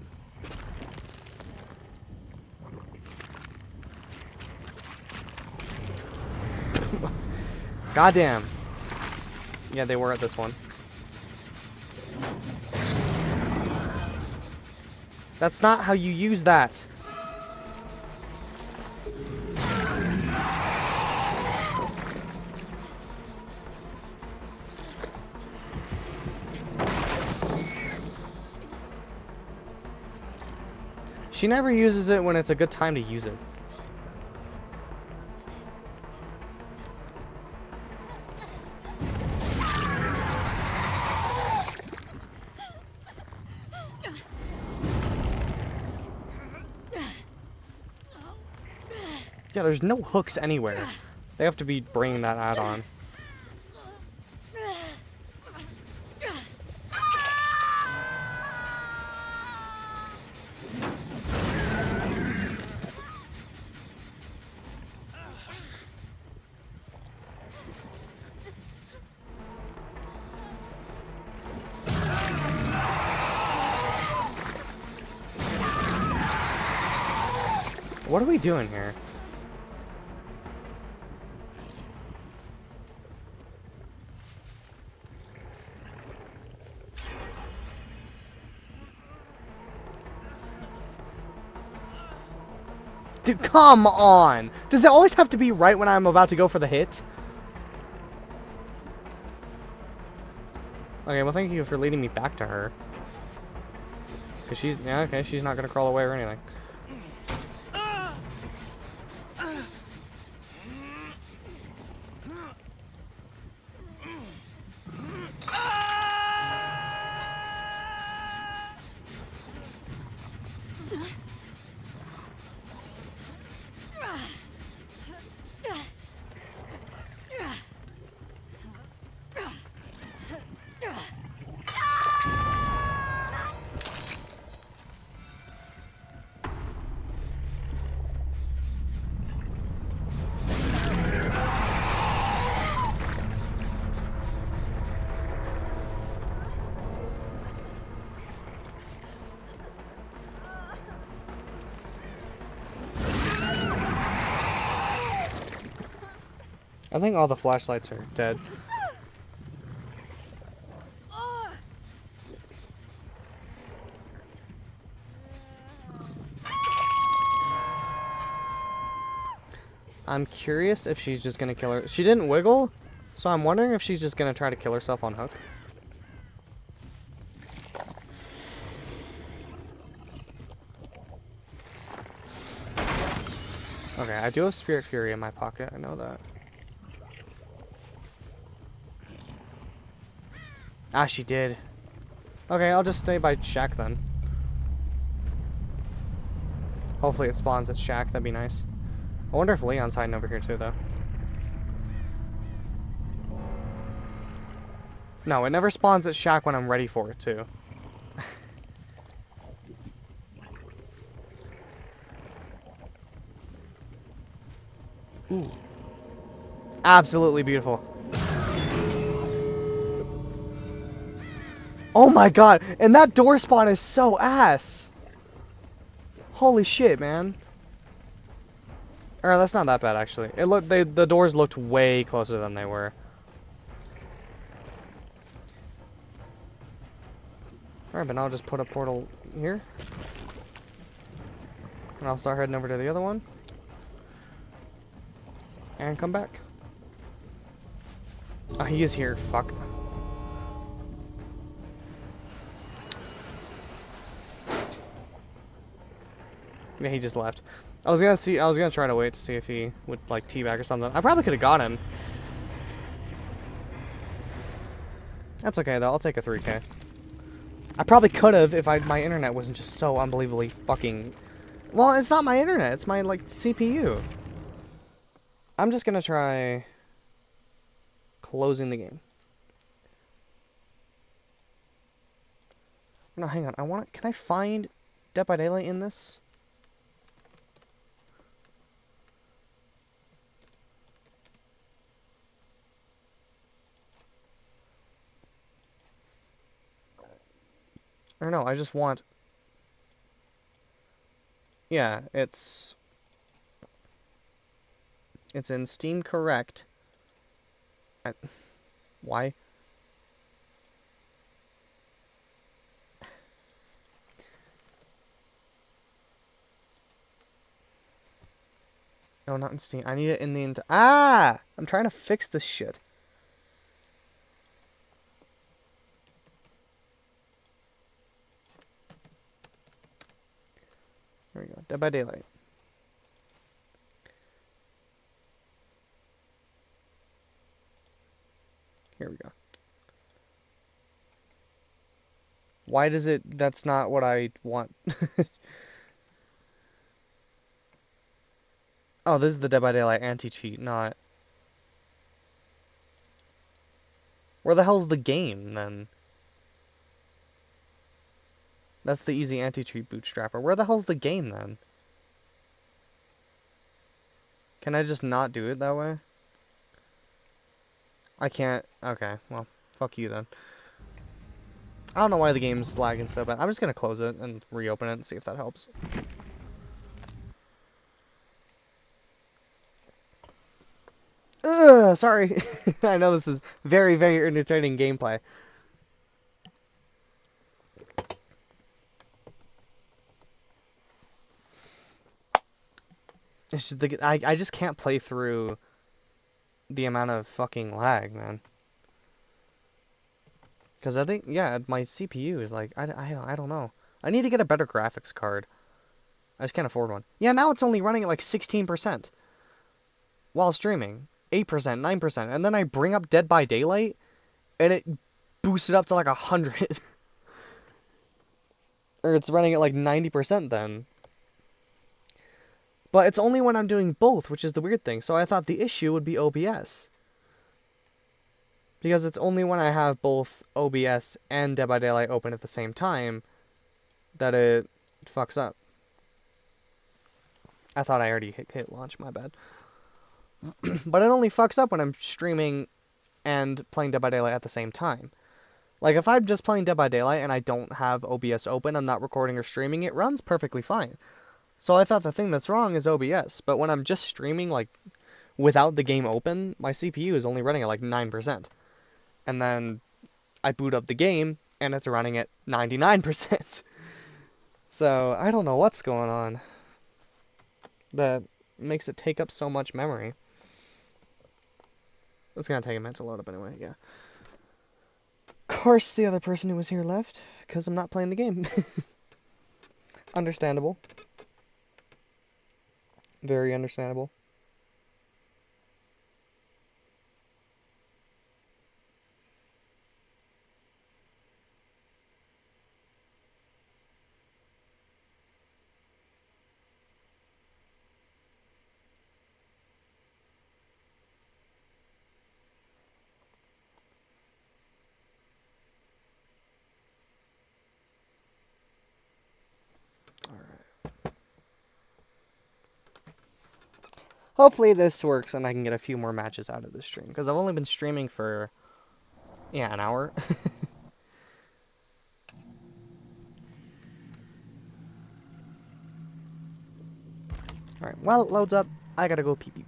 Goddamn. Yeah, they were at this one. That's not how you use that. She never uses it when it's a good time to use it. Yeah, there's no hooks anywhere. They have to be bringing that add-on. What are we doing here? Dude, come on! Does it always have to be right when I'm about to go for the hit? Okay, well thank you for leading me back to her. Cause she's, yeah, okay, she's not gonna crawl away or anything. I think all the flashlights are dead. I'm curious if she's just gonna kill her. She didn't wiggle, so I'm wondering if she's just gonna try to kill herself on hook. Okay, I do have Spirit Fury in my pocket, I know that. Ah, she did. Okay, I'll just stay by Shack then. Hopefully it spawns at Shack, that'd be nice. I wonder if Leon's hiding over here too, though. No, it never spawns at Shack when I'm ready for it, too. Ooh. Absolutely beautiful. Oh my god, and that door spawn is so ass. Holy shit, man. Alright, that's not that bad actually. It looked the doors looked way closer than they were. Alright, but now I'll just put a portal here. And I'll start heading over to the other one. And come back. Oh, he is here, fuck. Yeah, he just left. I was gonna try to wait to see if he would like teabag or something. I probably could have got him. That's okay though, I'll take a 3K. I probably could have if my internet wasn't just so unbelievably fucking... Well, it's not my internet, it's my like CPU. I'm just gonna try closing the game. No, hang on. Can I find Dead by Daylight in this? Or no, I just want... Yeah, it's in Steam Correct. Why? No, not in Steam. I need it in the... Ah! I'm trying to fix this shit. There we go. Dead by Daylight. Here we go. Why does it... That's not what I want. Oh, this is the Dead by Daylight anti-cheat, not... Where the hell's the game, then? That's the easy anti-cheat bootstrapper. Where the hell's the game, then? Can I just not do it that way? I can't... Okay, well, fuck you, then. I don't know why the game's lagging so bad. I'm just gonna close it and reopen it and see if that helps. Ugh, sorry. I know this is very, very entertaining gameplay. It's just I just can't play through the amount of fucking lag, man. Because I think, yeah, my CPU is like, I don't know. I need to get a better graphics card. I just can't afford one. Yeah, now it's only running at like 16% while streaming. 8%, 9%. And then I bring up Dead by Daylight, and it boosts it up to like 100. Or it's running at like 90% then. But it's only when I'm doing both, which is the weird thing. So I thought the issue would be OBS. Because it's only when I have both OBS and Dead by Daylight open at the same time that it fucks up. I thought I already hit launch, my bad. But it only fucks up when I'm streaming and playing Dead by Daylight at the same time. Like, if I'm just playing Dead by Daylight and I don't have OBS open, I'm not recording or streaming, it runs perfectly fine. So I thought the thing that's wrong is OBS, but when I'm just streaming, like, without the game open, my CPU is only running at, like, 9%. And then I boot up the game, and it's running at 99%. So, I don't know what's going on. That makes it take up so much memory. It's gonna take a minute to load up anyway, yeah. Of course, the other person who was here left, because I'm not playing the game. Understandable. Very understandable. hopefully this works and I can get a few more matches out of this stream. Because I've only been streaming for, yeah, an hour. Alright, while it loads up, I gotta go pee-pee.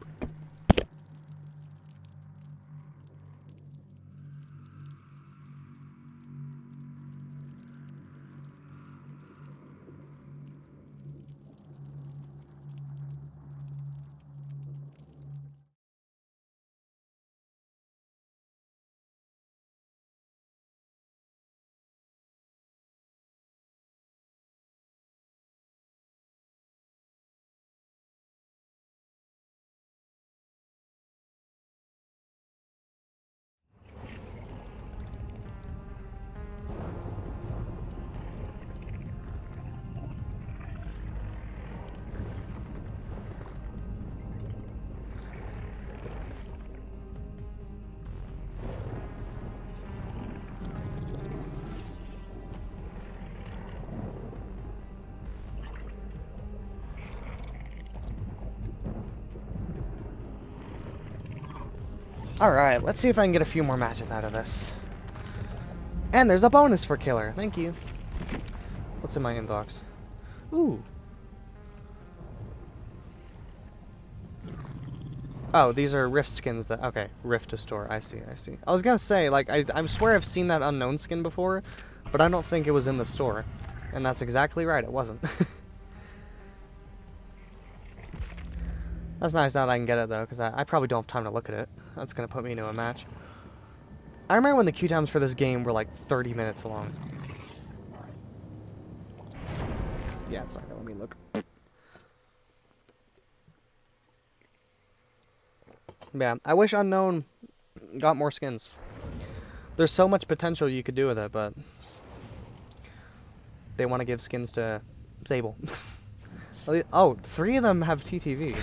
Alright, let's see if I can get a few more matches out of this. And there's a bonus for killer. Thank you. What's in my inbox? Ooh. Oh, these are Rift skins that... Okay, Rift to store. I see, I see. I was gonna say, like, I swear I've seen that unknown skin before, but I don't think it was in the store. And that's exactly right, it wasn't. That's nice that I can get it, though, because I probably don't have time to look at it. That's going to put me into a match. I remember when the queue times for this game were like 30 minutes long. Yeah, it's not going to let me look. Yeah, I wish Unknown got more skins. There's so much potential you could do with it, but they want to give skins to Sable. Oh, 3 of them have TTV.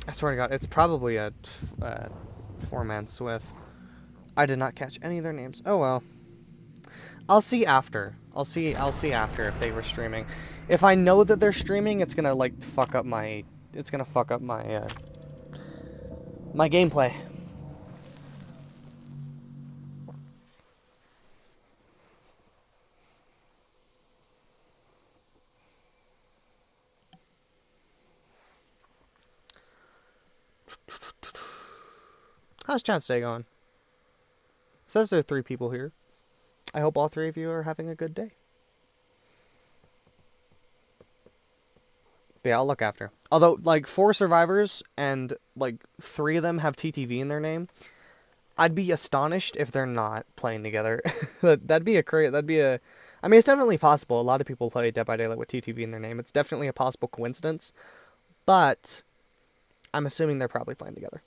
I swear to God, it's probably a 4-man Swift. I did not catch any of their names. Oh well. I'll see after. I'll see after if they were streaming. If I know that they're streaming, it's gonna like fuck up my. It's gonna fuck up my my gameplay. How's Chance Day going? Says there are 3 people here. I hope all 3 of you are having a good day. But yeah, I'll look after. Although, like, 4 survivors and, like, 3 of them have TTV in their name, I'd be astonished if they're not playing together. That'd be a... I mean, it's definitely possible. A lot of people play Dead by Daylight with TTV in their name. It's definitely a possible coincidence. But I'm assuming they're probably playing together.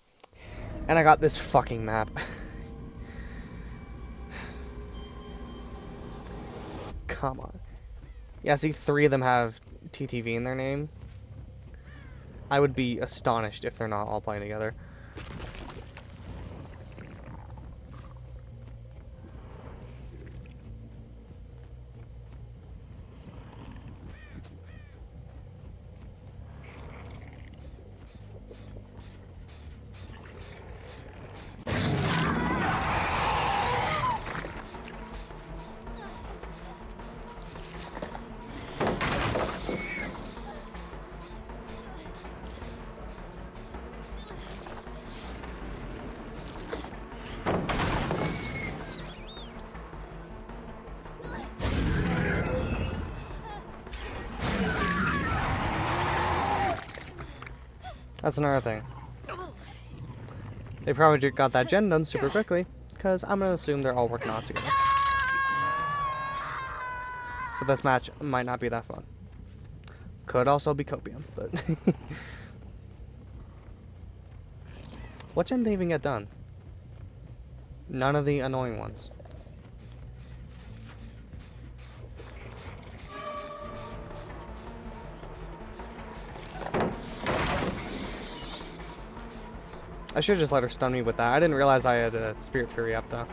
And I got this fucking map. Come on. Yeah, see, 3 of them have TTV in their name. I would be astonished if they're not all playing together. That's another thing. They probably got that gen done super quickly, because I'm going to assume they're all working on it together. So this match might not be that fun. Could also be copium, but... What gen did they even get done? None of the annoying ones. I should have just let her stun me with that. I didn't realize I had a Spirit Fury up, though.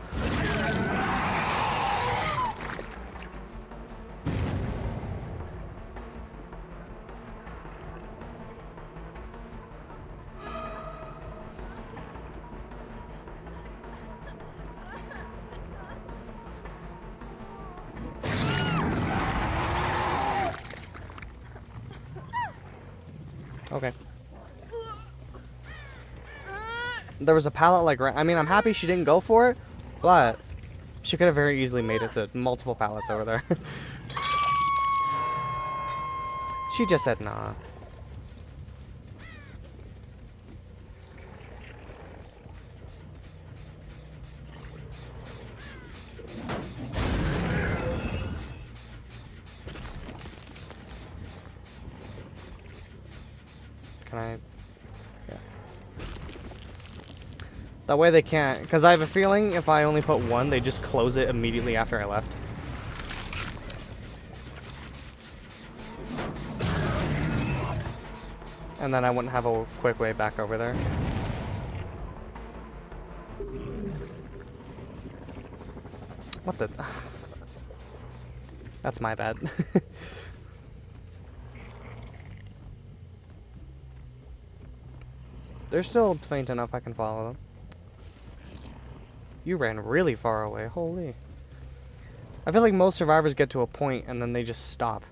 Okay. There was a pallet like I mean, I'm happy she didn't go for it, but she could have very easily made it to multiple pallets over there. She just said nah. Can I? Yeah. That way they can't, because I have a feeling if I only put one, they just close it immediately after I left. And then I wouldn't have a quick way back over there. What the? That's my bad. They're still faint enough I can follow them. You ran really far away, holy. I feel like most survivors get to a point and then they just stop.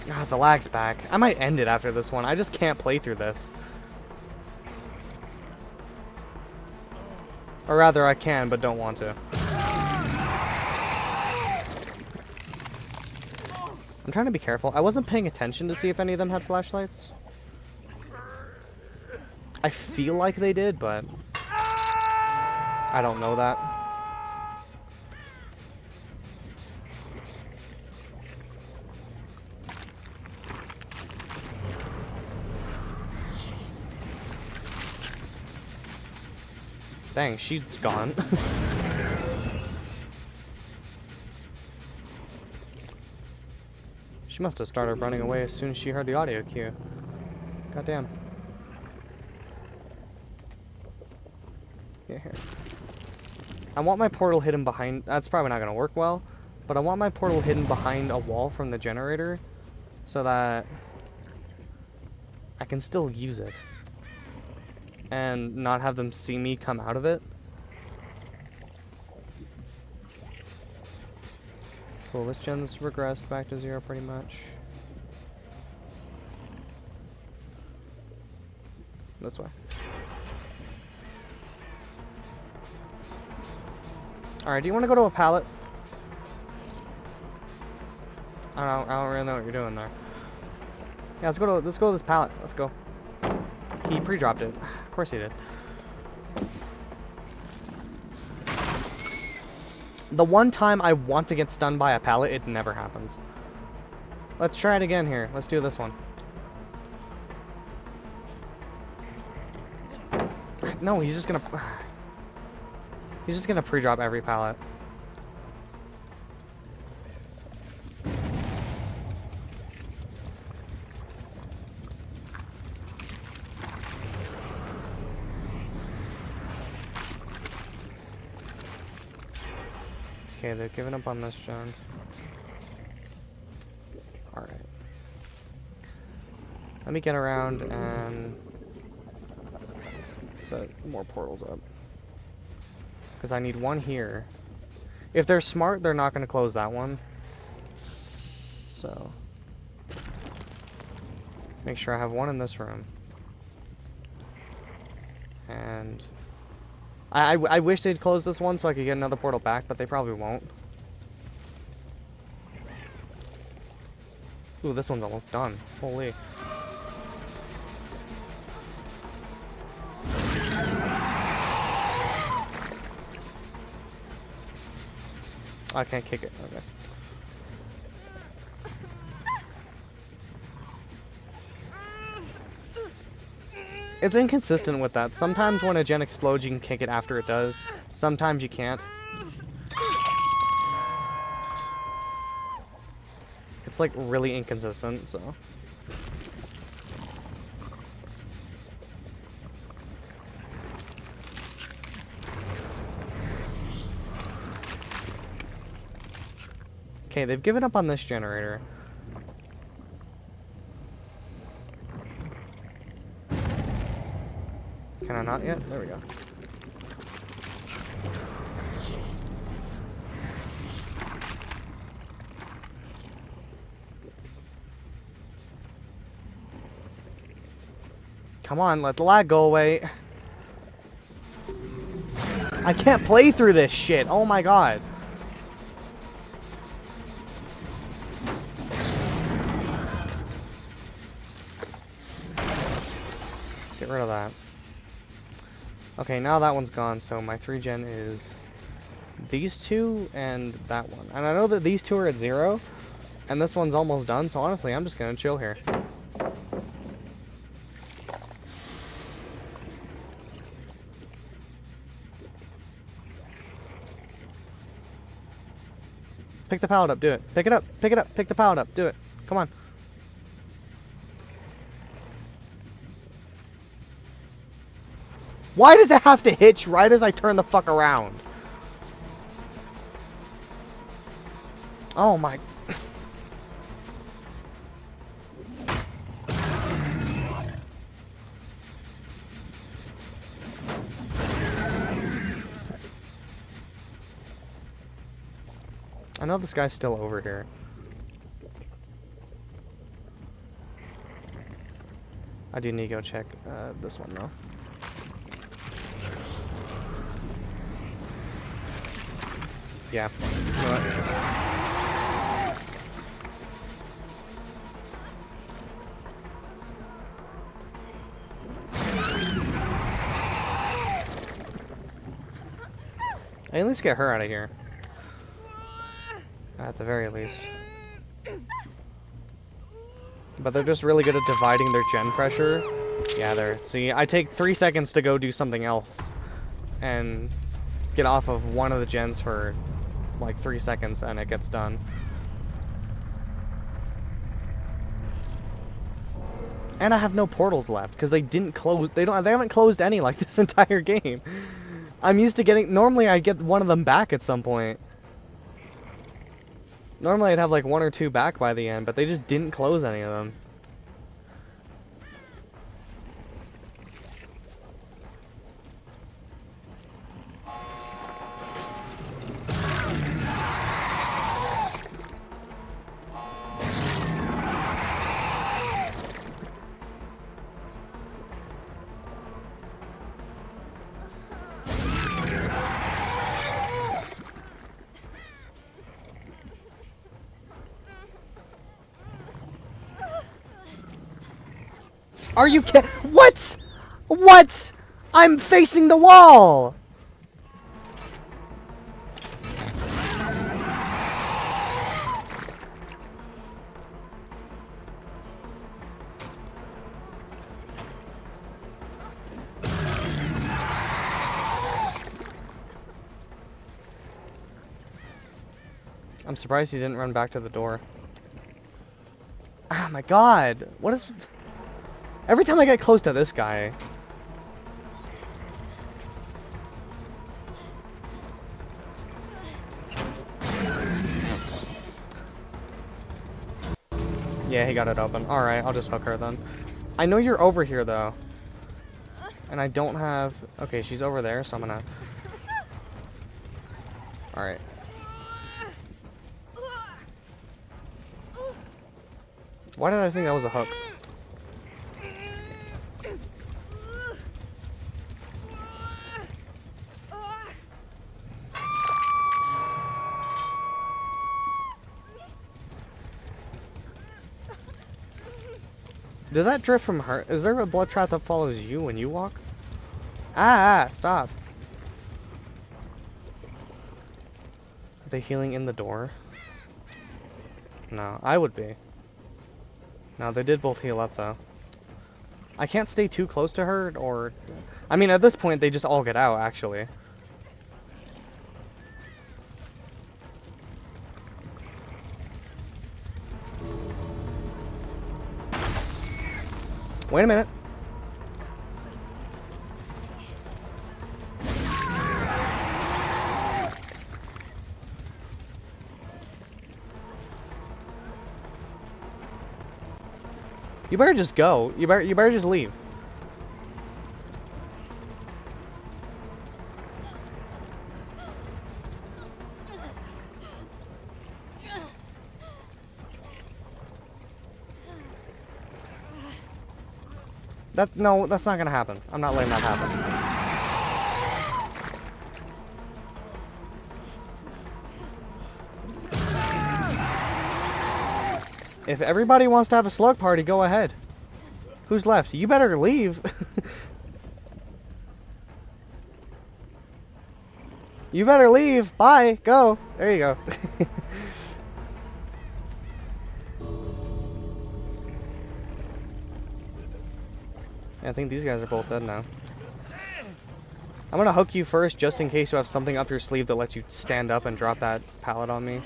Ah, the lag's back. I might end it after this one. I just can't play through this. Or rather, I can, but don't want to. I'm trying to be careful. I wasn't paying attention to see if any of them had flashlights. I feel like they did, but I don't know that. Dang, she's gone. She must have started running away as soon as she heard the audio cue. Goddamn. Yeah, here. I want my portal hidden behind... That's probably not going to work well, but I want my portal hidden behind a wall from the generator so that I can still use it and not have them see me come out of it. Cool, this gen's regressed back to 0 pretty much. This way. Alright, do you want to go to a pallet? I don't really know what you're doing there. Yeah, let's go to this pallet. Let's go. He pre-dropped it. Of course he did. The one time I want to get stunned by a pallet, it never happens. Let's try it again here. Let's do this one. No, he's just gonna pre-drop every pallet. Okay, they've given up on this gen. Alright. Let me get around and set more portals up. Because I need one here. If they're smart, they're not going to close that one. So. Make sure I have one in this room. And I wish they'd close this one so I could get another portal back, but they probably won't. Ooh, this one's almost done. Holy. I can't kick it. Okay. It's inconsistent with that. Sometimes when a gen explodes, you can kick it after it does. Sometimes you can't. It's like really inconsistent, so. Okay, they've given up on this generator. Can I not yet? There we go. Come on, let the lag go away. I can't play through this shit. Oh my god. Get rid of that. Okay, now that one's gone, so my 3-gen is these two and that one. And I know that these two are at 0, and this one's almost done, so honestly, I'm just gonna chill here. Pick the pallet up, do it. Pick it up, pick it up, pick the pallet up, do it. Come on. Why does it have to hitch right as I turn the fuck around? Oh my... I know this guy's still over here. I do need to go check this one though. Yeah. You know what? At least get her out of here. At the very least. But they're just really good at dividing their gen pressure. Yeah, there. See, I take 3 seconds to go do something else. And get off of one of the gens for like 3 seconds and it gets done. And I have no portals left because they didn't close. They haven't closed any like this entire game. I'm used to getting. Normally, I get one of them back at some point. Normally, I'd have like 1 or 2 back by the end, but they just didn't close any of them. Are you kidding? What? What? I'm facing the wall! I'm surprised he didn't run back to the door. Oh my god! What is... Every time I get close to this guy... Yeah, he got it open. Alright, I'll just hook her then. I know you're over here, though. And I don't have... Okay, she's over there, so I'm gonna... Alright. Why did I think that was a hook? Did that drift from her? Is there a blood trap that follows you when you walk? Ah, stop. Are they healing in the door? No, I would be. No, they did both heal up though. I can't stay too close to her or... I mean, at this point, they just all get out, actually. Wait a minute. You better just go. You better just leave. No, that's not gonna happen. I'm not letting that happen. If everybody wants to have a slug party, go ahead. Who's left? You better leave. You better leave. Bye. Go. There you go. I think these guys are both dead now. I'm gonna hook you first, just in case you have something up your sleeve that lets you stand up and drop that pallet on me.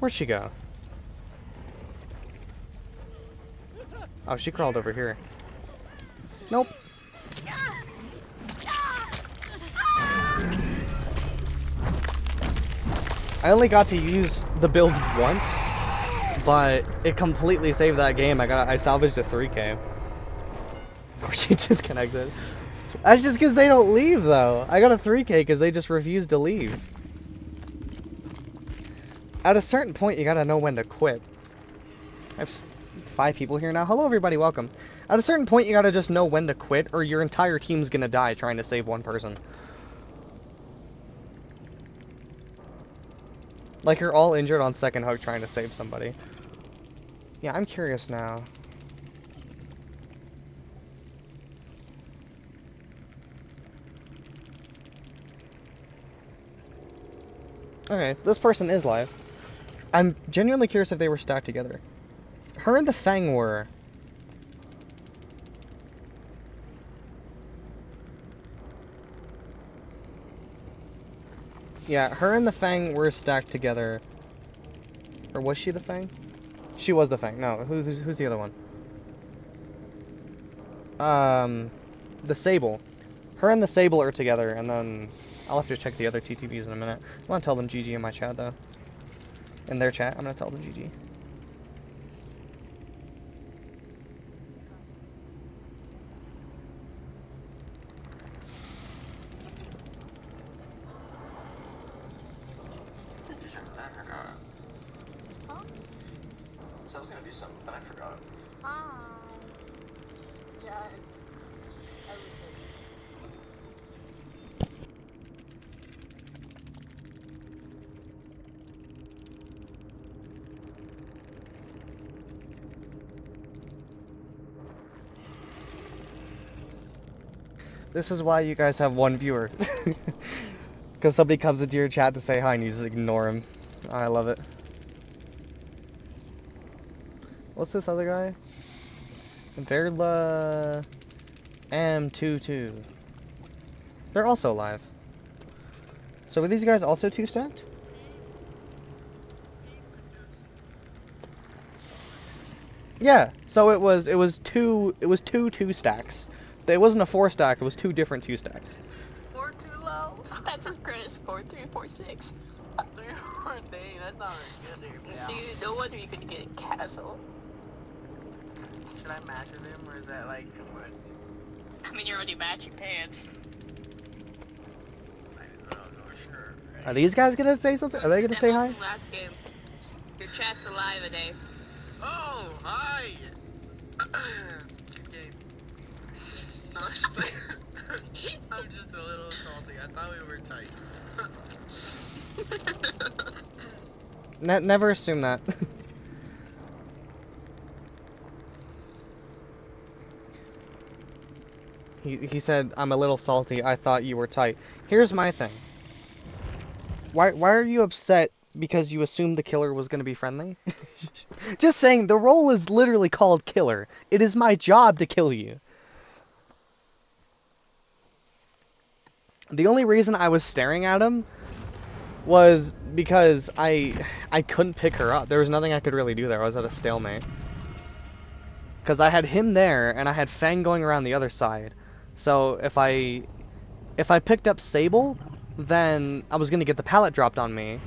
Where'd she go? Oh, she crawled over here. Nope. I only got to use the build once, but it completely saved that game. I salvaged a 3K. She disconnected. That's just because they don't leave, though. I got a 3K because they just refused to leave. At a certain point, you gotta know when to quit. I have 5 people here now. Hello, everybody. Welcome. At a certain point, you gotta just know when to quit, or your entire team's gonna die trying to save one person. Like, you're all injured on second hook trying to save somebody. Yeah, I'm curious now. Okay, this person is live. I'm genuinely curious if they were stacked together. Her and the Fang were. Yeah, her and the Fang were stacked together. Or was she the Fang? She was the Fang. No, who's the other one? The Sable. Her and the Sable are together, and then I'll have to check the other TTVs in a minute. I'm gonna tell them GG in my chat, though. In their chat, I'm gonna tell them GG. So I was gonna do something, but I forgot. Yeah. This is why you guys have one viewer. Because somebody comes into your chat to say hi and you just ignore him. I love it. What's this other guy? Verla M22. They're also alive. So were these guys also 2-stacked? Yeah, so it was two 2-stacks. It wasn't a 4-stack, it was 2 different 2-stacks. 4 too low? That's his credit score, 346. 3-4, dang, that's not good. Dude, no wonder you could get Castle. Should I match with him, or is that like too much? I mean, you're already matching pants. I don't know, sure. Right? Are these guys gonna say something? Are they gonna say hi? Last game. Your chat's alive today. Oh, hi! I'm just a little salty. I thought we were tight. Never assume that. He said, I'm a little salty. I thought you were tight. Here's my thing. Why are you upset because you assumed the killer was going to be friendly? Just saying, the role is literally called killer. It is my job to kill you. The only reason I was staring at him was because I couldn't pick her up. There was nothing I could really do there. I was at a stalemate. Because I had him there, and I had Fang going around the other side. So if I picked up Sable, then I was going to get the pallet dropped on me.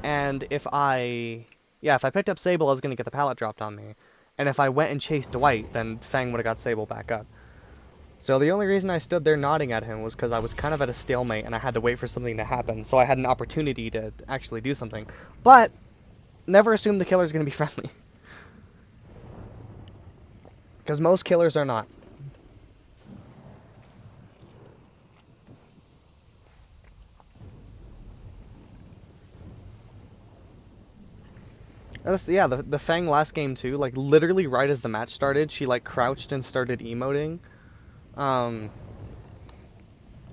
And if I picked up Sable, I was going to get the pallet dropped on me. And if I went and chased Dwight, then Fang would have got Sable back up. So the only reason I stood there nodding at him was because I was kind of at a stalemate and I had to wait for something to happen, so I had an opportunity to actually do something. But never assume the killer's going to be friendly. Because most killers are not. Yeah, the Fang last game too, like literally right as the match started, she like crouched and started emoting.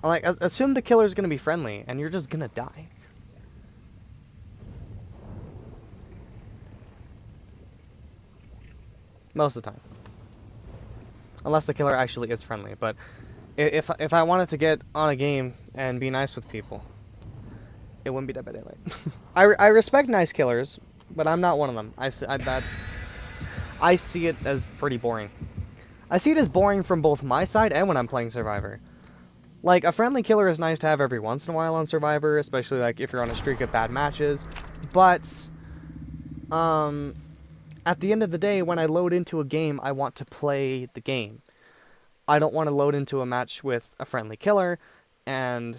Like, assume the killer's gonna be friendly, and you're just gonna die. Most of the time. Unless the killer actually is friendly, but if I wanted to get on a game and be nice with people, it wouldn't be Dead by Daylight. I respect nice killers, but I'm not one of them. I see it as pretty boring. I see it as boring from both my side and when I'm playing Survivor. Like, a friendly killer is nice to have every once in a while on Survivor, especially like if you're on a streak of bad matches. But at the end of the day, when I load into a game, I want to play the game. I don't want to load into a match with a friendly killer and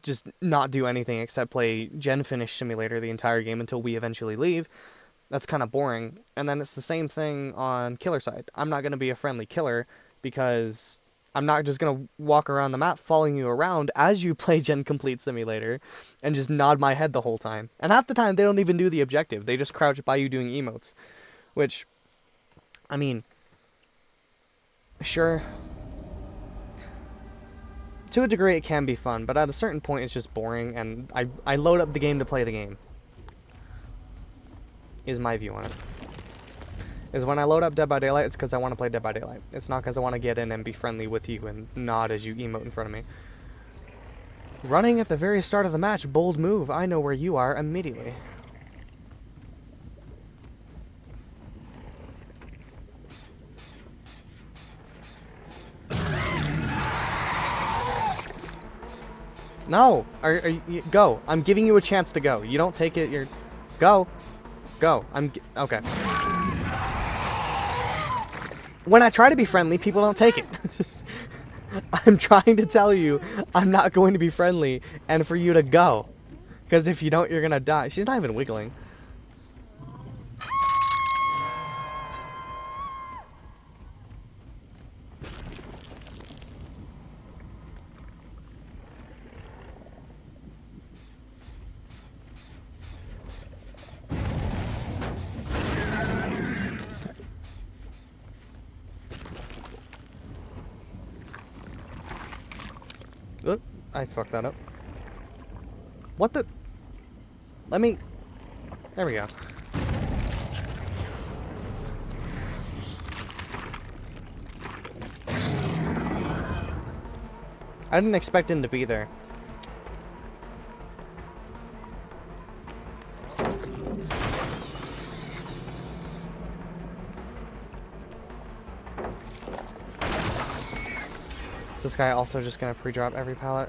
just not do anything except play Gen Finish Simulator the entire game until we eventually leave. That's kind of boring. And then it's the same thing on killer side. I'm not going to be a friendly killer because I'm not just going to walk around the map following you around as you play Gen Complete Simulator and just nod my head the whole time. And half the time, they don't even do the objective. They just crouch by you doing emotes. Which, I mean, sure, to a degree it can be fun, but at a certain point it's just boring, and I load up the game to play the game. Is my view on it. Is when I load up Dead by Daylight, it's because I want to play Dead by Daylight. It's not because I want to get in and be friendly with you and nod as you emote in front of me. Running at the very start of the match, bold move. I know where you are immediately. No! Go. I'm giving you a chance to go. You don't take it, you're... Go. Go. Okay. When I try to be friendly, people don't take it. I'm trying to tell you, I'm not going to be friendly, and for you to go. Because if you don't, you're gonna die. She's not even wiggling. Oop, I fucked that up. What the? Let me... There we go. I didn't expect him to be there. Is this guy also just gonna pre-drop every pallet?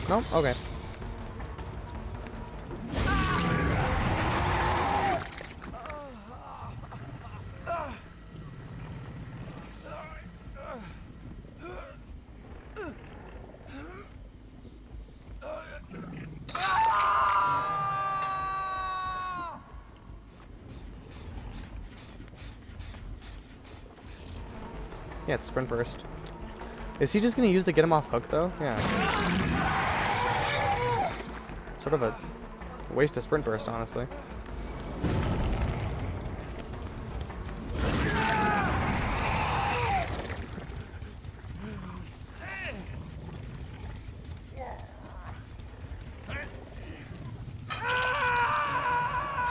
No? Okay. Yeah, it's sprint burst. Is he just gonna use the get him off hook though? Yeah. Sort of a waste of sprint burst, honestly.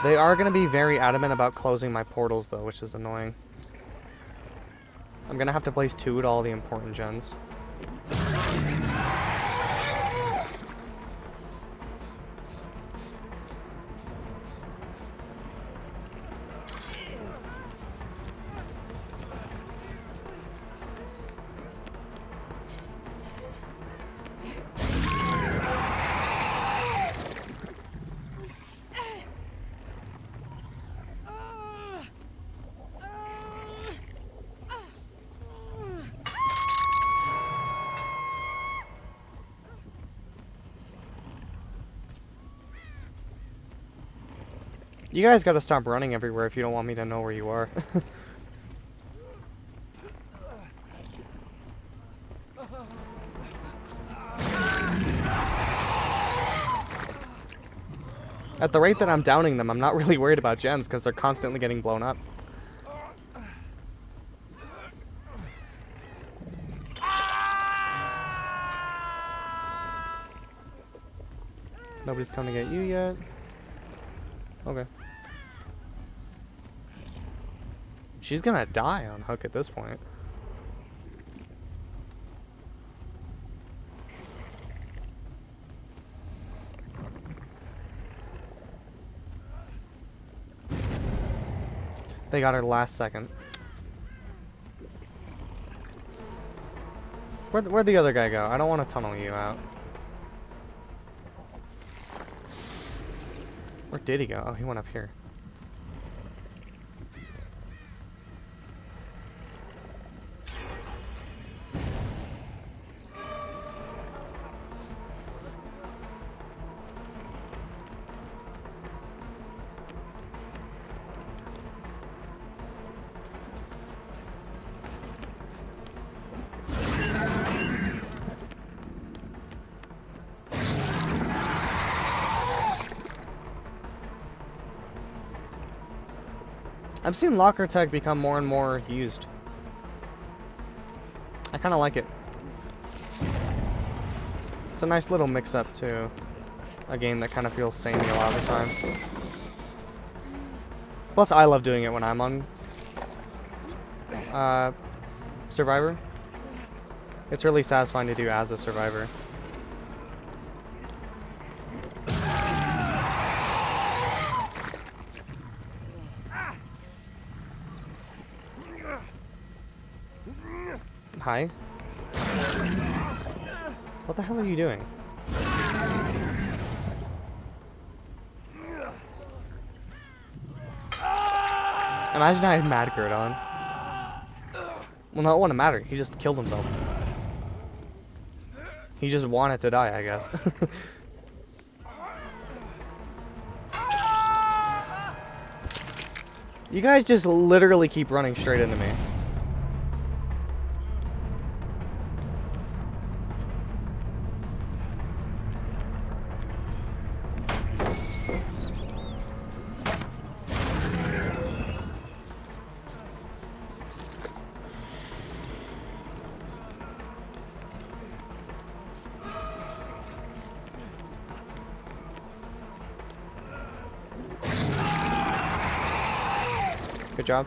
They are gonna be very adamant about closing my portals though, which is annoying. I'm gonna have to place 2 to all the important gens. You guys gotta stop running everywhere if you don't want me to know where you are. At the rate that I'm downing them, I'm not really worried about gens because they're constantly getting blown up. Nobody's coming to get you yet. Okay. She's gonna die on Hook at this point. They got her last second. Where'd the other guy go? I don't want to tunnel you out. Where did he go? Oh, he went up here. I've seen locker tech become more and more used. I kind of like it. It's a nice little mix-up to a game that kind of feels samey a lot of the time. Plus, I love doing it when I'm on Survivor. It's really satisfying to do as a Survivor. Hi. What the hell are you doing? Imagine I had Madgurt on. Well, no, it wouldn't matter. He just killed himself. He just wanted to die, I guess. You guys just literally keep running straight into me. Good job.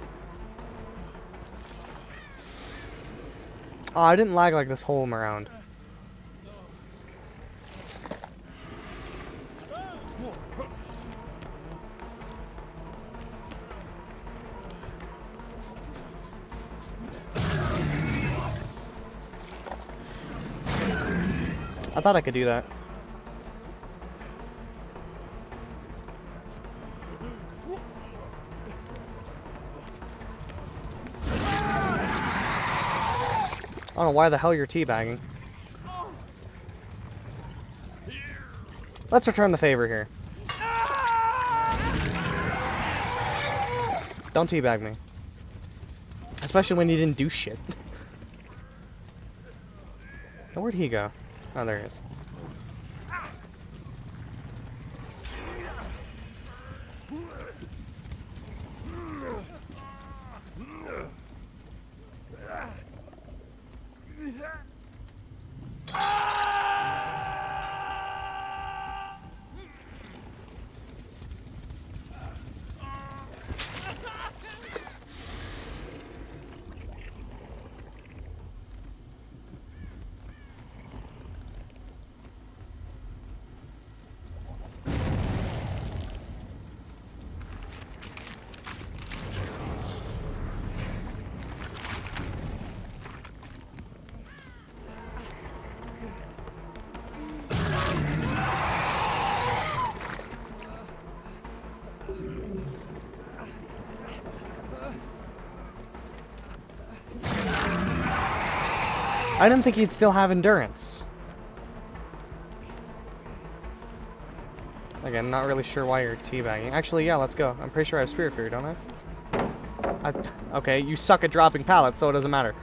Oh, I didn't lag like this whole around. I thought I could do that. I don't know why the hell you're teabagging. Let's return the favor here. Don't teabag me. Especially when you didn't do shit. Now, where'd he go? Oh, there he is. I didn't think he'd still have endurance. Again, not really sure why you're teabagging. Actually, yeah, let's go. I'm pretty sure I have Spirit Fury, don't I? Okay, you suck at dropping pallets, so it doesn't matter.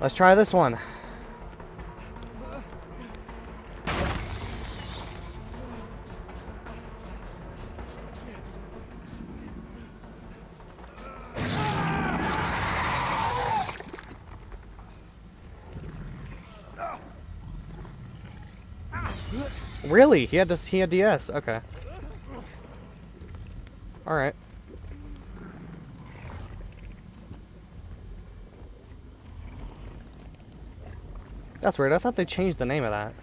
Let's try this one. Really? He had DS. Okay. All right. That's weird. I thought they changed the name of that.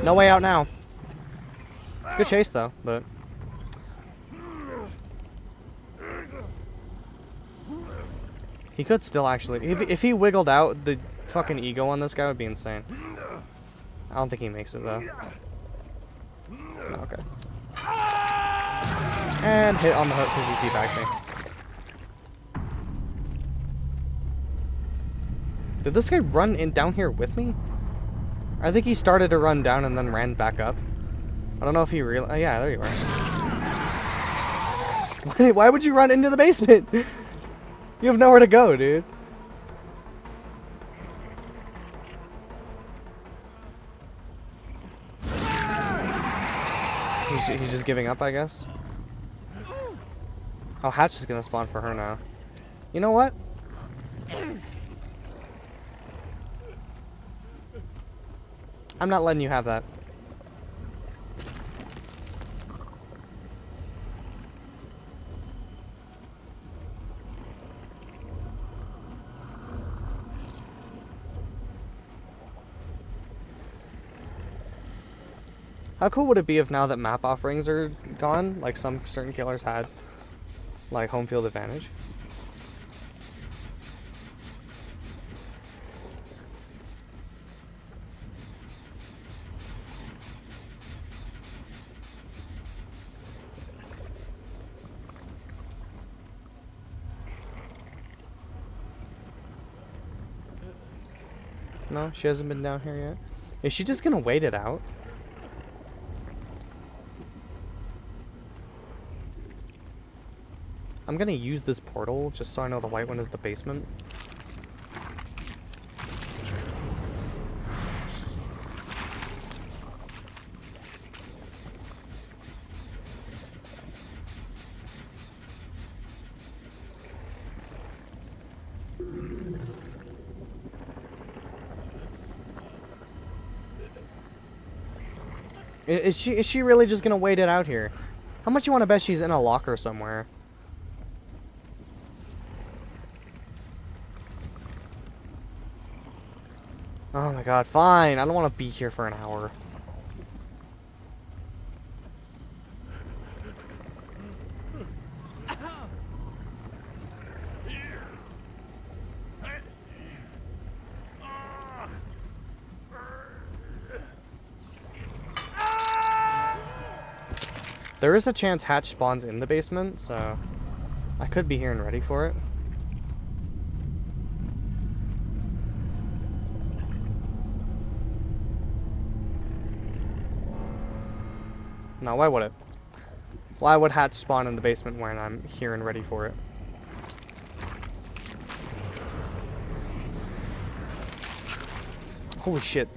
No way out now. Good chase though, but he could still actually. If he wiggled out, the fucking ego on this guy would be insane. I don't think he makes it though. No, okay. And hit on the hook because he teabagged me. Did this guy run down here with me? I think he started to run down and then ran back up. I don't know if he realized. Oh, yeah, there you are. Why would you run into the basement? You have nowhere to go, dude. He's just giving up, I guess. Oh, Hatch is gonna spawn for her now. You know what? I'm not letting you have that. How cool would it be if now that map offerings are gone, like some certain killers had, like home field advantage? No, she hasn't been down here yet. Is she just gonna wait it out? I'm gonna use this portal just so I know the white one is the basement. Is she really just gonna wait it out here? How much you want to bet she's in a locker somewhere? Oh my god, fine. I don't want to be here for an hour. There is a chance Hatch spawns in the basement, so I could be here and ready for it. No, why would it? Why would Hatch spawn in the basement when I'm here and ready for it? Holy shit.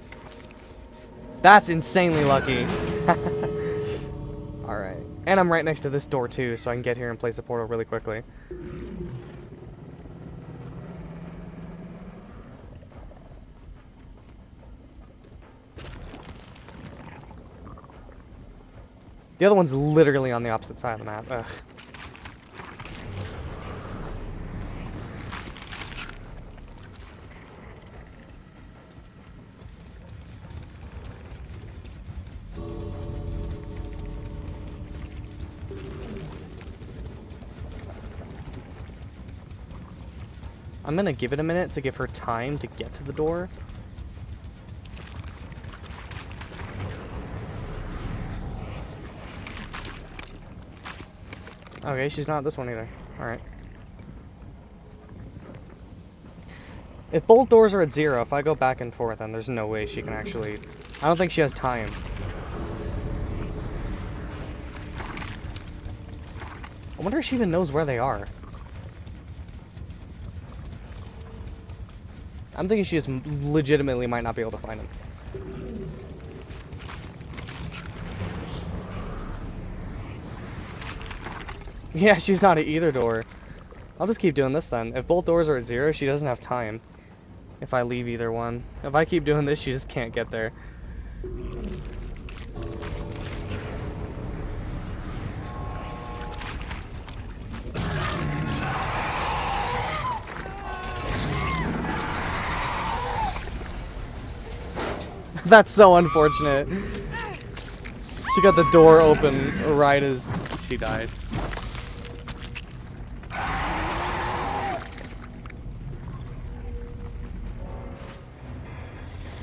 That's insanely lucky. Alright. And I'm right next to this door too, so I can get here and place a portal really quickly. The other one's literally on the opposite side of the map. Ugh. I'm gonna give it a minute to give her time to get to the door. Okay, she's not this one either. Alright. If both doors are at 0, if I go back and forth, then there's no way she can actually... I don't think she has time. I wonder if she even knows where they are. I'm thinking she just legitimately might not be able to find them. Yeah, she's not at either door. I'll just keep doing this then. If both doors are at 0, she doesn't have time. If I leave either one. If I keep doing this, she just can't get there. That's so unfortunate. She got the door open right as she died.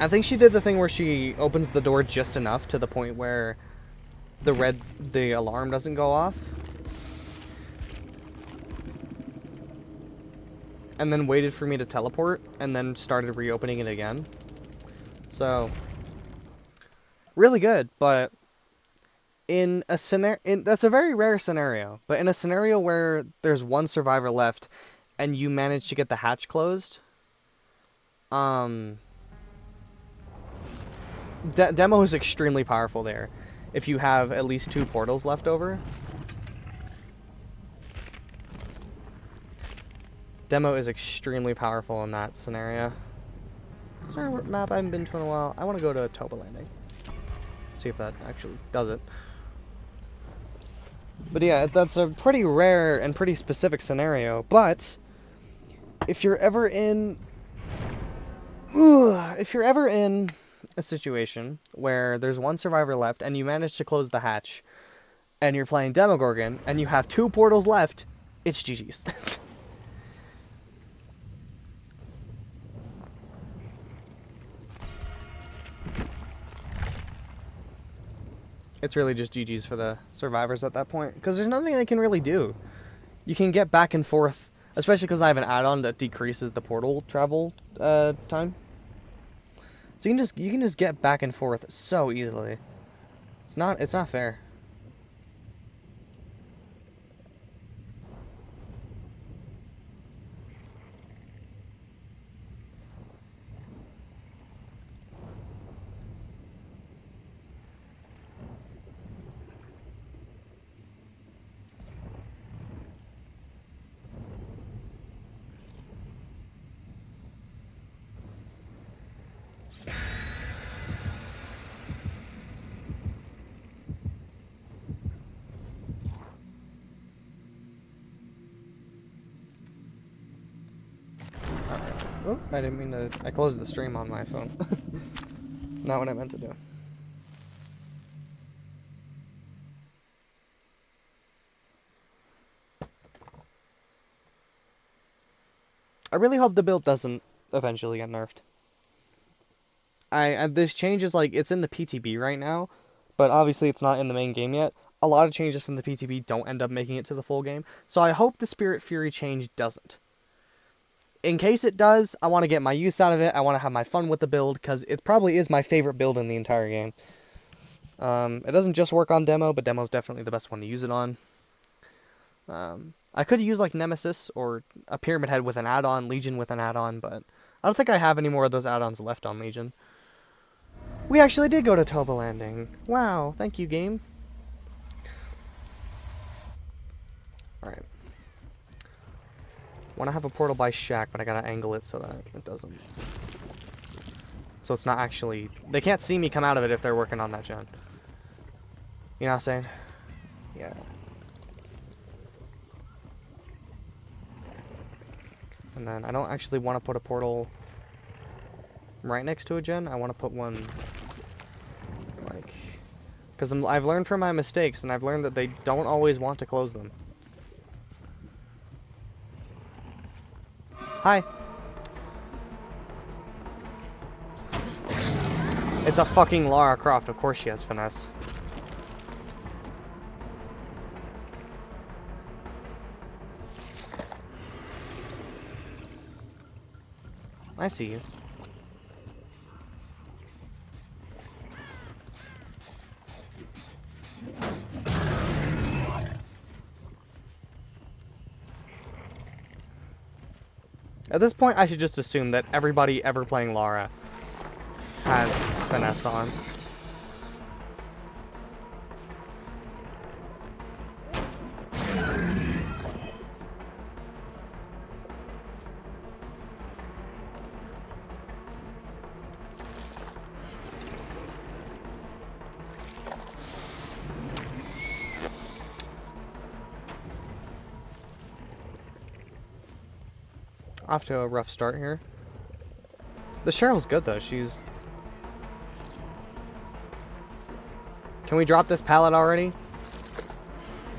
I think she did the thing where she opens the door just enough to the point where the alarm doesn't go off. And then waited for me to teleport and then started reopening it again. So, really good, but in a that's a very rare scenario, but in a scenario where there's one survivor left and you manage to get the hatch closed, demo is extremely powerful there if you have at least 2 portals left over. Demo is extremely powerful in that scenario. Sorry, what map I haven't been to in a while. I want to go to Toba Landing. See if that actually does it. But yeah, that's a pretty rare and pretty specific scenario. But if you're ever in a situation where there's one survivor left and you manage to close the hatch and you're playing Demogorgon and you have 2 portals left, it's GG's. It's really just GG's for the survivors at that point, because there's nothing they can really do. You can get back and forth, especially because I have an add-on that decreases the portal travel time. So you can just get back and forth so easily. It's not fair. Oh, I didn't mean to... I closed the stream on my phone. Not what I meant to do. I really hope the build doesn't eventually get nerfed. This change is like, it's in the PTB right now, but obviously it's not in the main game yet. A lot of changes from the PTB don't end up making it to the full game, so I hope the Spirit Fury change doesn't. In case it does, I want to get my use out of it. I want to have my fun with the build, because it probably is my favorite build in the entire game. It doesn't just work on demo, but demo's definitely the best one to use it on. I could use like Nemesis or a Pyramid Head with an add-on, Legion with an add-on, but I don't think I have any more of those add-ons left on Legion. We actually did go to Toba Landing. Wow, thank you, game. Alright. Want to have a portal by Shack, but I gotta angle it so that it doesn't... So it's not actually... They can't see me come out of it if they're working on that gen. You know what I'm saying? Yeah. And then I don't actually want to put a portal right next to a gen. I want to put one like... Because I've learned from my mistakes, and I've learned that they don't always want to close them. Hi. It's a fucking Lara Croft. Of course she has finesse. I see you. At this point, I should just assume that everybody ever playing Lara has finesse on. Off to a rough start here. The Cheryl's good though, she's... Can we drop this pallet already?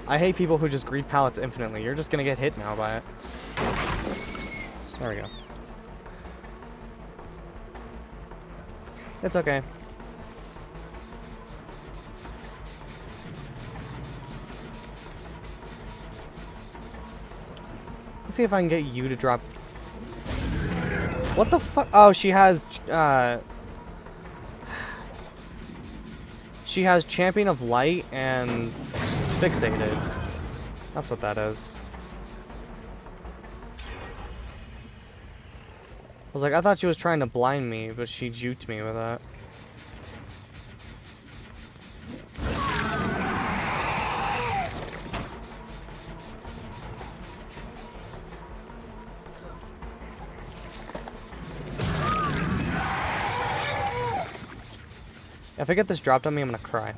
I hate people who just greed pallets infinitely. You're just gonna get hit now by it. There we go. It's okay. Let's see if I can get you to drop... What the fuck? Oh, she has Champion of Light and Fixated. That's what that is. I was like, I thought she was trying to blind me, but she juked me with that. If I get this dropped on me, I'm gonna cry.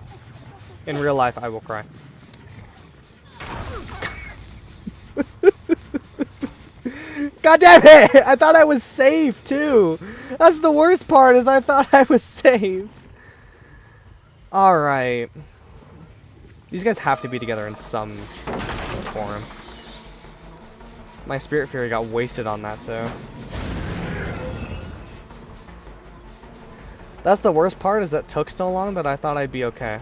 In real life, I will cry. God damn it! I thought I was safe, too! That's the worst part, is I thought I was safe. Alright. These guys have to be together in some form. My Spirit Fury got wasted on that, so... That's the worst part, is that took so long that I thought I'd be okay.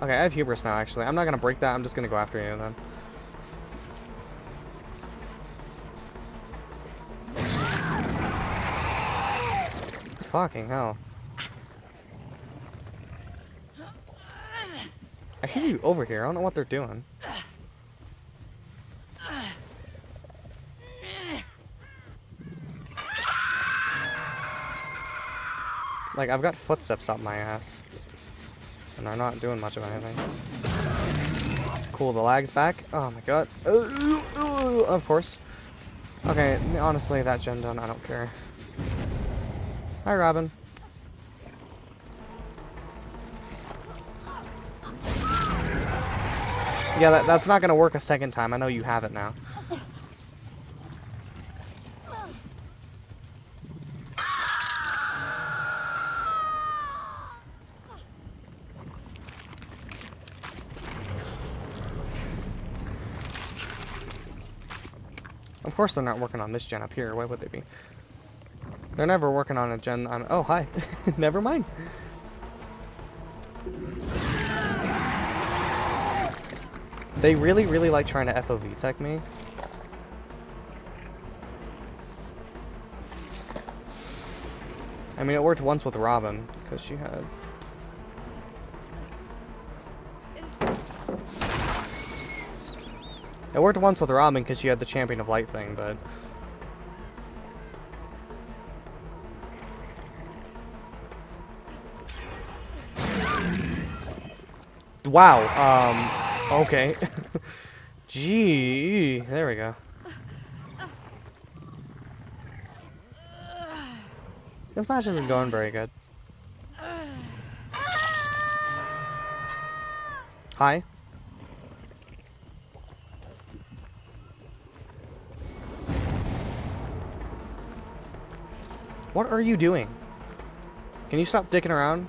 Okay, I have Hubris now, actually. I'm not gonna break that, I'm just gonna go after you, then. Fucking hell. I hear you over here, I don't know what they're doing. Like, I've got footsteps up my ass. And they're not doing much of anything. Cool, the lag's back. Oh my god. Of course. Okay, honestly, that gen done, I don't care. Hi, Robin. Yeah, that's not gonna work a second time. I know you have it now. Of course they're not working on this gen up here. Why would they be? They're never working on a gen on... Oh, hi. Never mind. They really, really like trying to FOV tech me. I mean, it worked once with Robin, because she had... It worked once with Robin because she had the Champion of Light thing, but... Wow, okay. Gee, there we go. This match isn't going very good. Hi. What are you doing? Can you stop dicking around?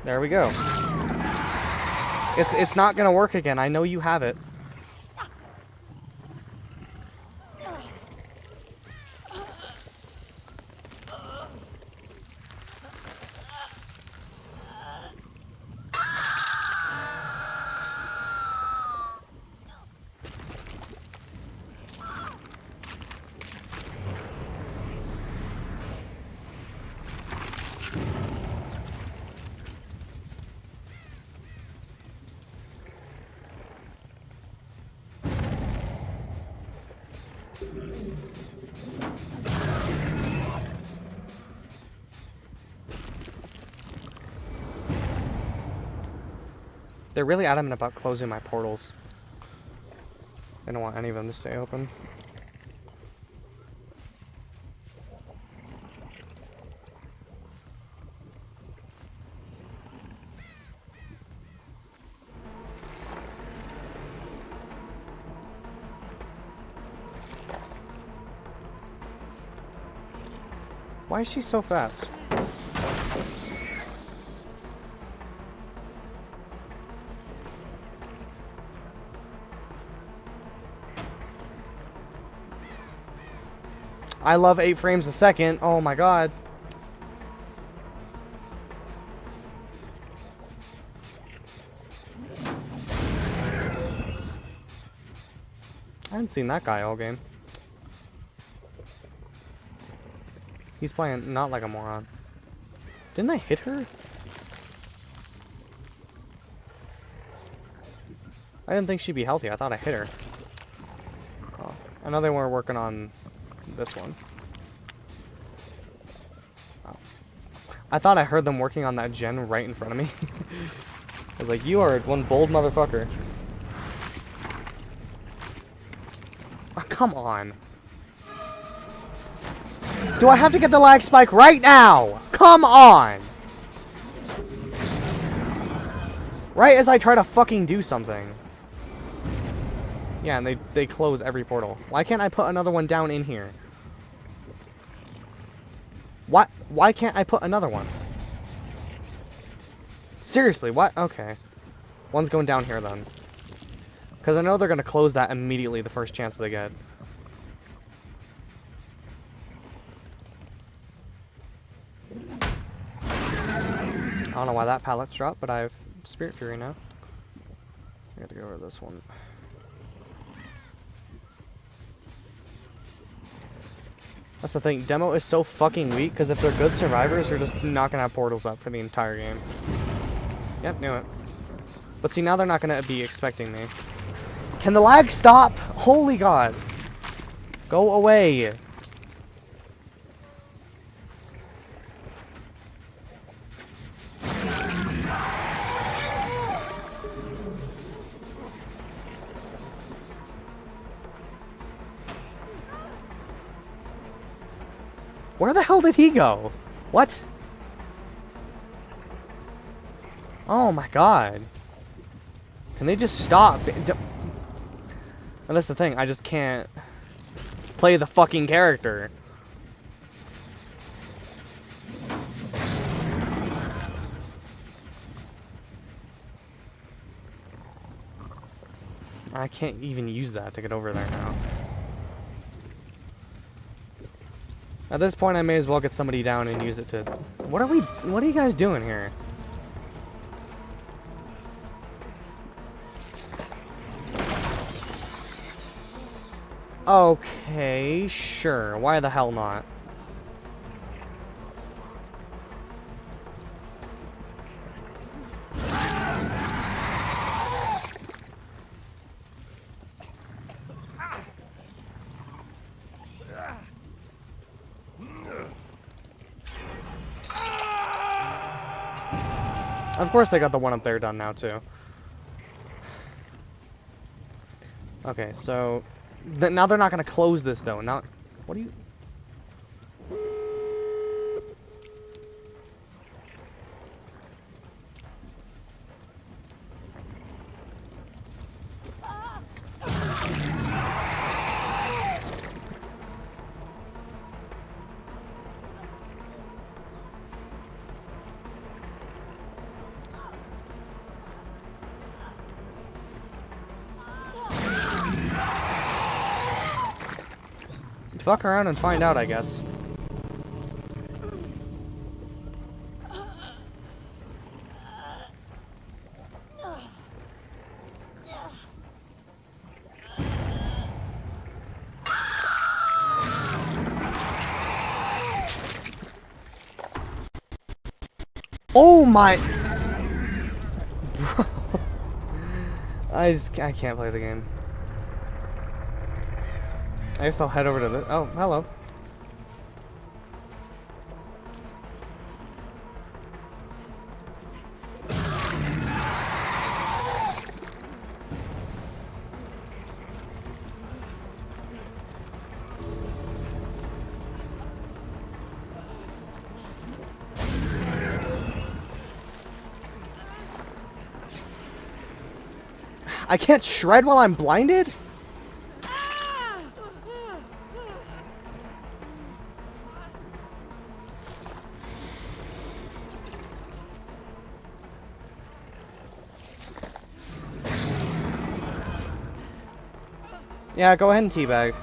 There we go. It's not gonna work again. I know you have it. They're really adamant about closing my portals. I don't want any of them to stay open. Why is she so fast? I love 8 frames a second. Oh my god. I hadn't seen that guy all game. He's playing not like a moron. Didn't I hit her? I didn't think she'd be healthy. I thought I hit her. Oh, I know they weren't working on this one. Oh. I thought I heard them working on that gen right in front of me. I was like, you are one bold motherfucker. Oh, come on. Do I have to get the lag spike right now? Come on! Right as I try to fucking do something. Yeah, and they close every portal. Why can't I put another one down in here? What? Why can't I put another one? Seriously, what? Okay. One's going down here then. Because I know they're going to close that immediately the first chance they get. I don't know why that pallet's dropped, but I have Spirit Fury now. I got to go over this one. That's the thing, demo is so fucking weak, because if they're good survivors, they're just not going to have portals up for the entire game. Yep, knew it. But see, now they're not going to be expecting me. Can the lag stop? Holy god. Go away. Where the hell did he go? What? Oh my god. Can they just stop? And that's the thing, I just can't play the fucking character. I can't even use that to get over there now. At this point, I may as well get somebody down and use it to... What are you guys doing here? Okay, sure. Why the hell not? Of course they got the one up there done now, too. Okay, so... now they're not going to close this, though. Now... What do you... Fuck around and find out, I guess. Oh my... Bro. I can't play the game. I guess I'll head over to the... Oh, hello. I can't shred while I'm blinded? Yeah, go ahead and teabag.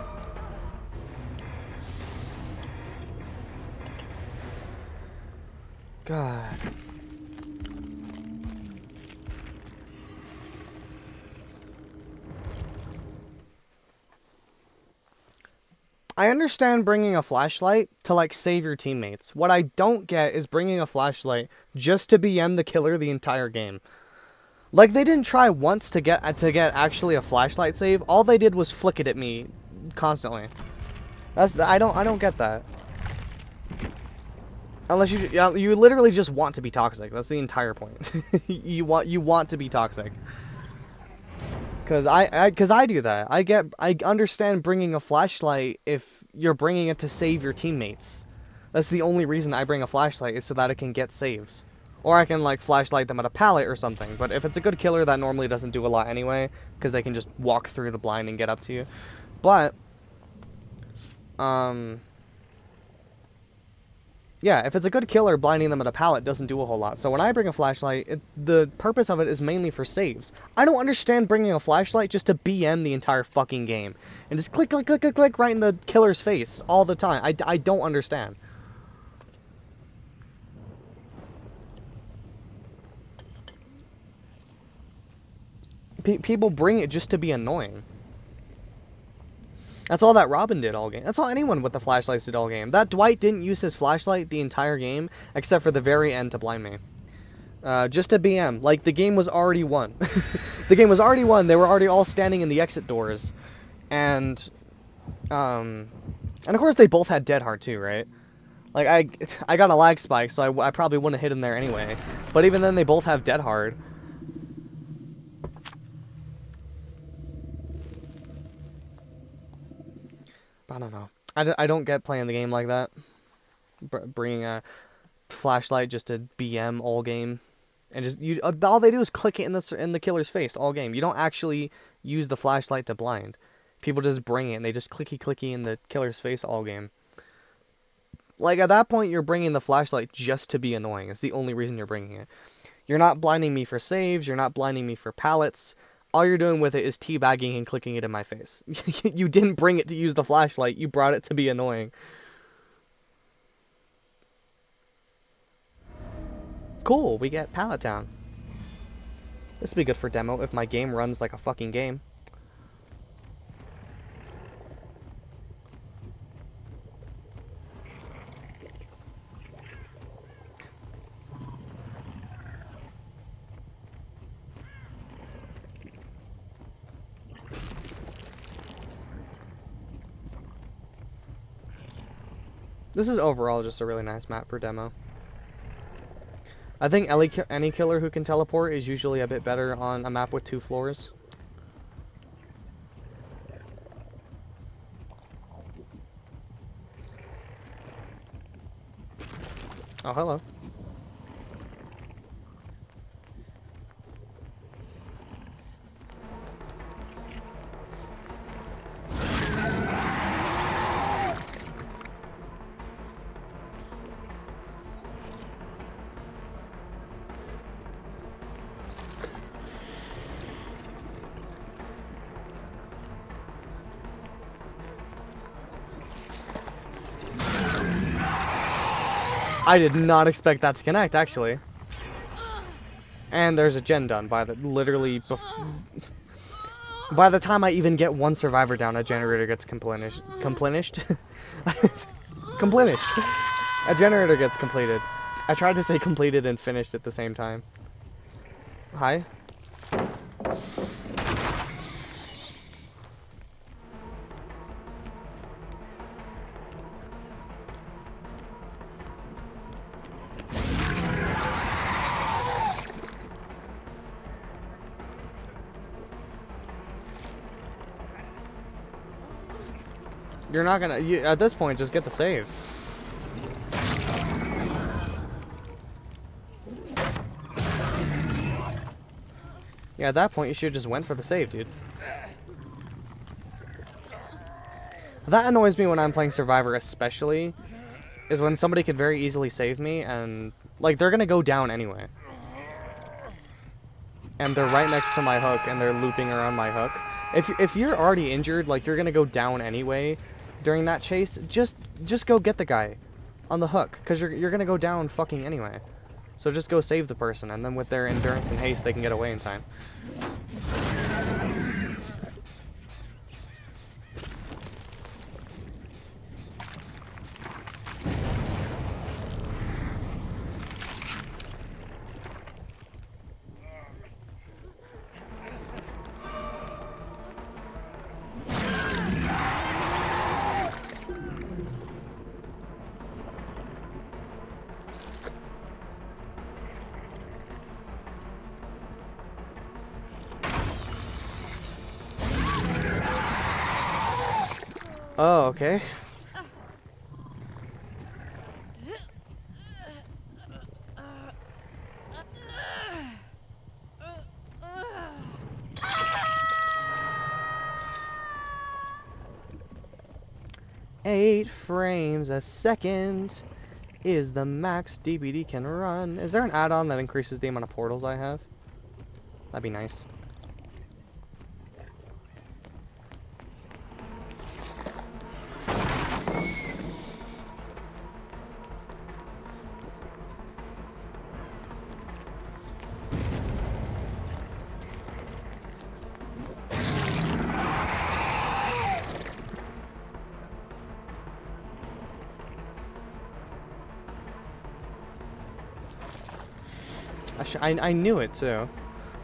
God. I understand bringing a flashlight to, like, save your teammates. What I don't get is bringing a flashlight just to BM the killer the entire game. Like, they didn't try once to get actually a flashlight save. All they did was flick it at me constantly. I don't get that. Unless you literally just want to be toxic. That's the entire point. you want to be toxic. Cause I do that. I understand bringing a flashlight if you're bringing it to save your teammates. That's the only reason I bring a flashlight, is so that it can get saves. Or I can, like, flashlight them at a pallet or something. But if it's a good killer, that normally doesn't do a lot anyway, because they can just walk through the blind and get up to you. But yeah, if it's a good killer, blinding them at a pallet doesn't do a whole lot. So when I bring a flashlight, the purpose of it is mainly for saves. I don't understand bringing a flashlight just to BM the entire fucking game. And just click, click, click, click, click right in the killer's face all the time. I don't understand. People bring it just to be annoying. That's all that Robin did all game. That's all anyone with the flashlights did all game. That Dwight didn't use his flashlight the entire game, except for the very end to blind me. Just to BM. Like, the game was already won. The game was already won. They were already all standing in the exit doors. And of course they both had Dead Hard too, right? Like, I got a lag spike, so I probably wouldn't have hit him there anyway. But even then, they both have Dead Hard. I don't know. I don't get playing the game like that. Bringing a flashlight just to BM all game, and just all they do is click it in the killer's face all game. You don't actually use the flashlight to blind. People just bring it and they just clicky in the killer's face all game. Like, at that point, you're bringing the flashlight just to be annoying. It's the only reason you're bringing it. You're not blinding me for saves. You're not blinding me for pallets. All you're doing with it is teabagging and clicking it in my face. You didn't bring it to use the flashlight. You brought it to be annoying. Cool, we get Pallet Town. This would be good for demo if my game runs like a fucking game. This is overall just a really nice map for demo. I think any killer who can teleport is usually a bit better on a map with 2 floors. Oh, hello. I did not expect that to connect, actually. And there's a gen done by the by the time I even get 1 survivor down, a generator gets complenished. A generator gets completed. I tried to say completed and finished at the same time. Hi. You're not gonna, at this point, just get the save. Yeah, at that point, you should have just went for the save, dude. That annoys me when I'm playing Survivor especially, is when somebody could very easily save me, and, like, they're gonna go down anyway. And they're right next to my hook, and they're looping around my hook. If you're already injured, like, you're gonna go down anyway during that chase, just go get the guy on the hook, because you're gonna go down fucking anyway. So just go save the person, and then with their endurance and haste, they can get away in time. Oh, okay. Eight frames a second is the max DBD can run. Is there an add-on that increases the amount of portals I have? That'd be nice. I knew it too.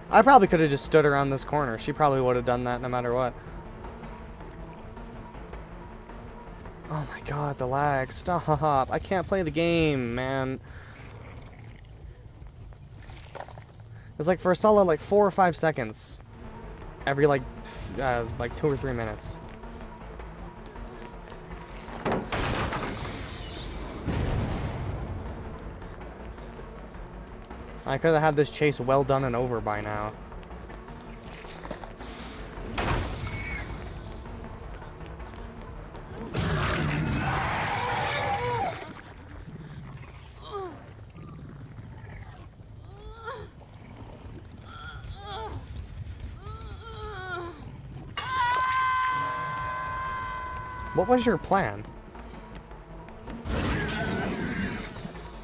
I probably could have just stood around this corner. She probably would have done that no matter what. Oh my god, the lag. Stop. I can't play the game, man. It's like for a solid like 4 or 5 seconds. Every like 2 or 3 minutes. I could have had this chase well done and over by now. What was your plan?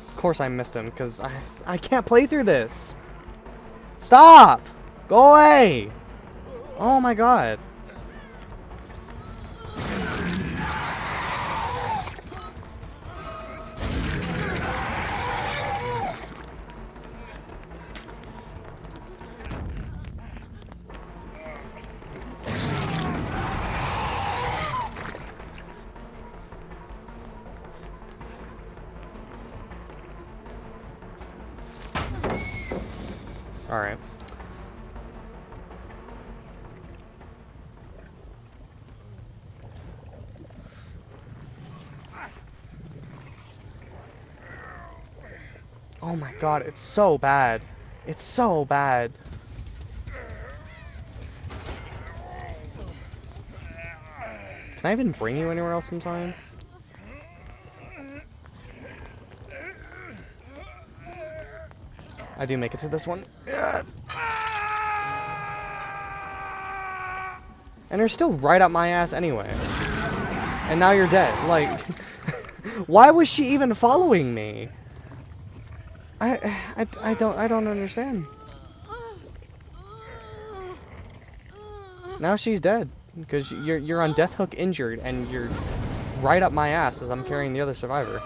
Of course I missed him, because I can't play through this! Stop! Go away! Oh my god. Alright. Oh my god, it's so bad. It's so bad. Can I even bring you anywhere else in time? I do make it to this one. And you're still right up my ass anyway. And now you're dead. Like, why was she even following me? I don't understand. Now she's dead because you're on death hook injured and you're right up my ass as I'm carrying the other survivor.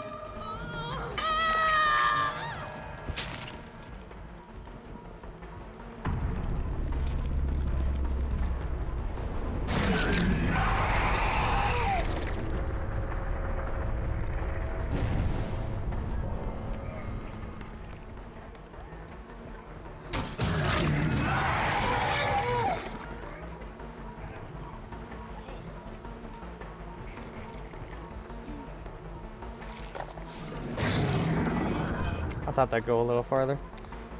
I thought that'd go a little farther.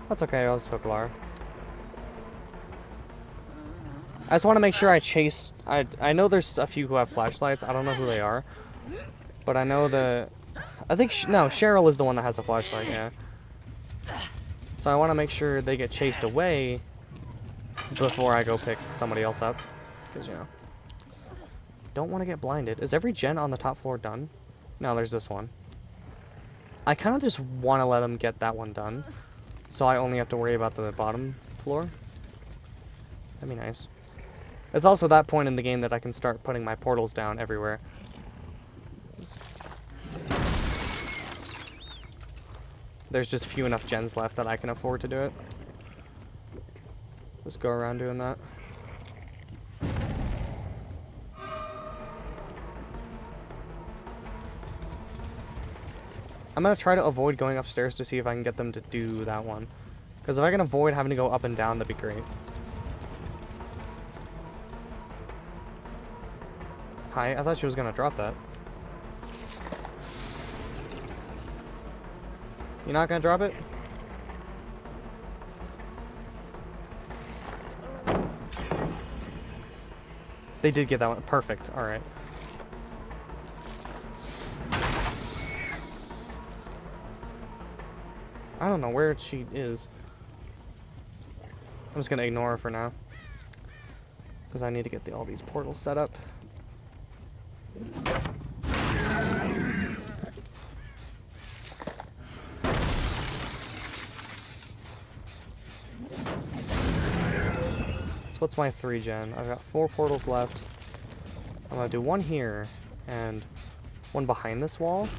That's okay, I'll just hook Lara. I just want to make sure I chase. I know there's a few who have flashlights. I don't know who they are, but I know the. I think no, Cheryl is the one that has a flashlight. Yeah. So I want to make sure they get chased away before I go pick somebody else up, because you know. Don't want to get blinded. Is every gen on the top floor done? No, there's this one. I kind of just want to let them get that one done, so I only have to worry about the bottom floor. That'd be nice. It's also that point in the game that I can start putting my portals down everywhere. There's just few enough gens left that I can afford to do it. Just go around doing that. I'm gonna try to avoid going upstairs to see if I can get them to do that one. Because if I can avoid having to go up and down, that'd be great. Hi, I thought she was gonna drop that. You're not gonna drop it? They did get that one. Perfect. Alright. I don't know where she is. I'm just gonna ignore her for now. Because I need to get all these portals set up. So what's my 3 gen? I've got 4 portals left. I'm gonna do one here and one behind this wall.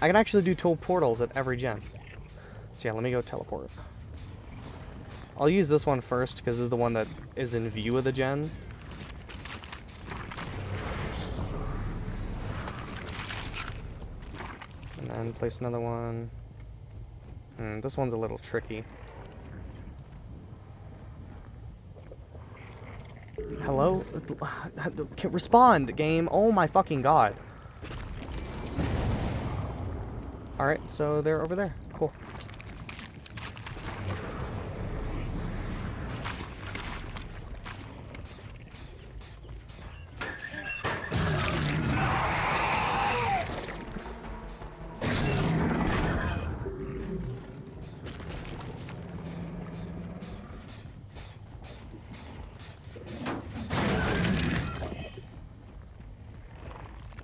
I can actually do 2 portals at every gen. So yeah, let me go teleport. I'll use this one first because this is the one that is in view of the gen. And then place another one. This one's a little tricky. Hello? Respond, game. Oh my fucking god. Alright, so they're over there. Cool.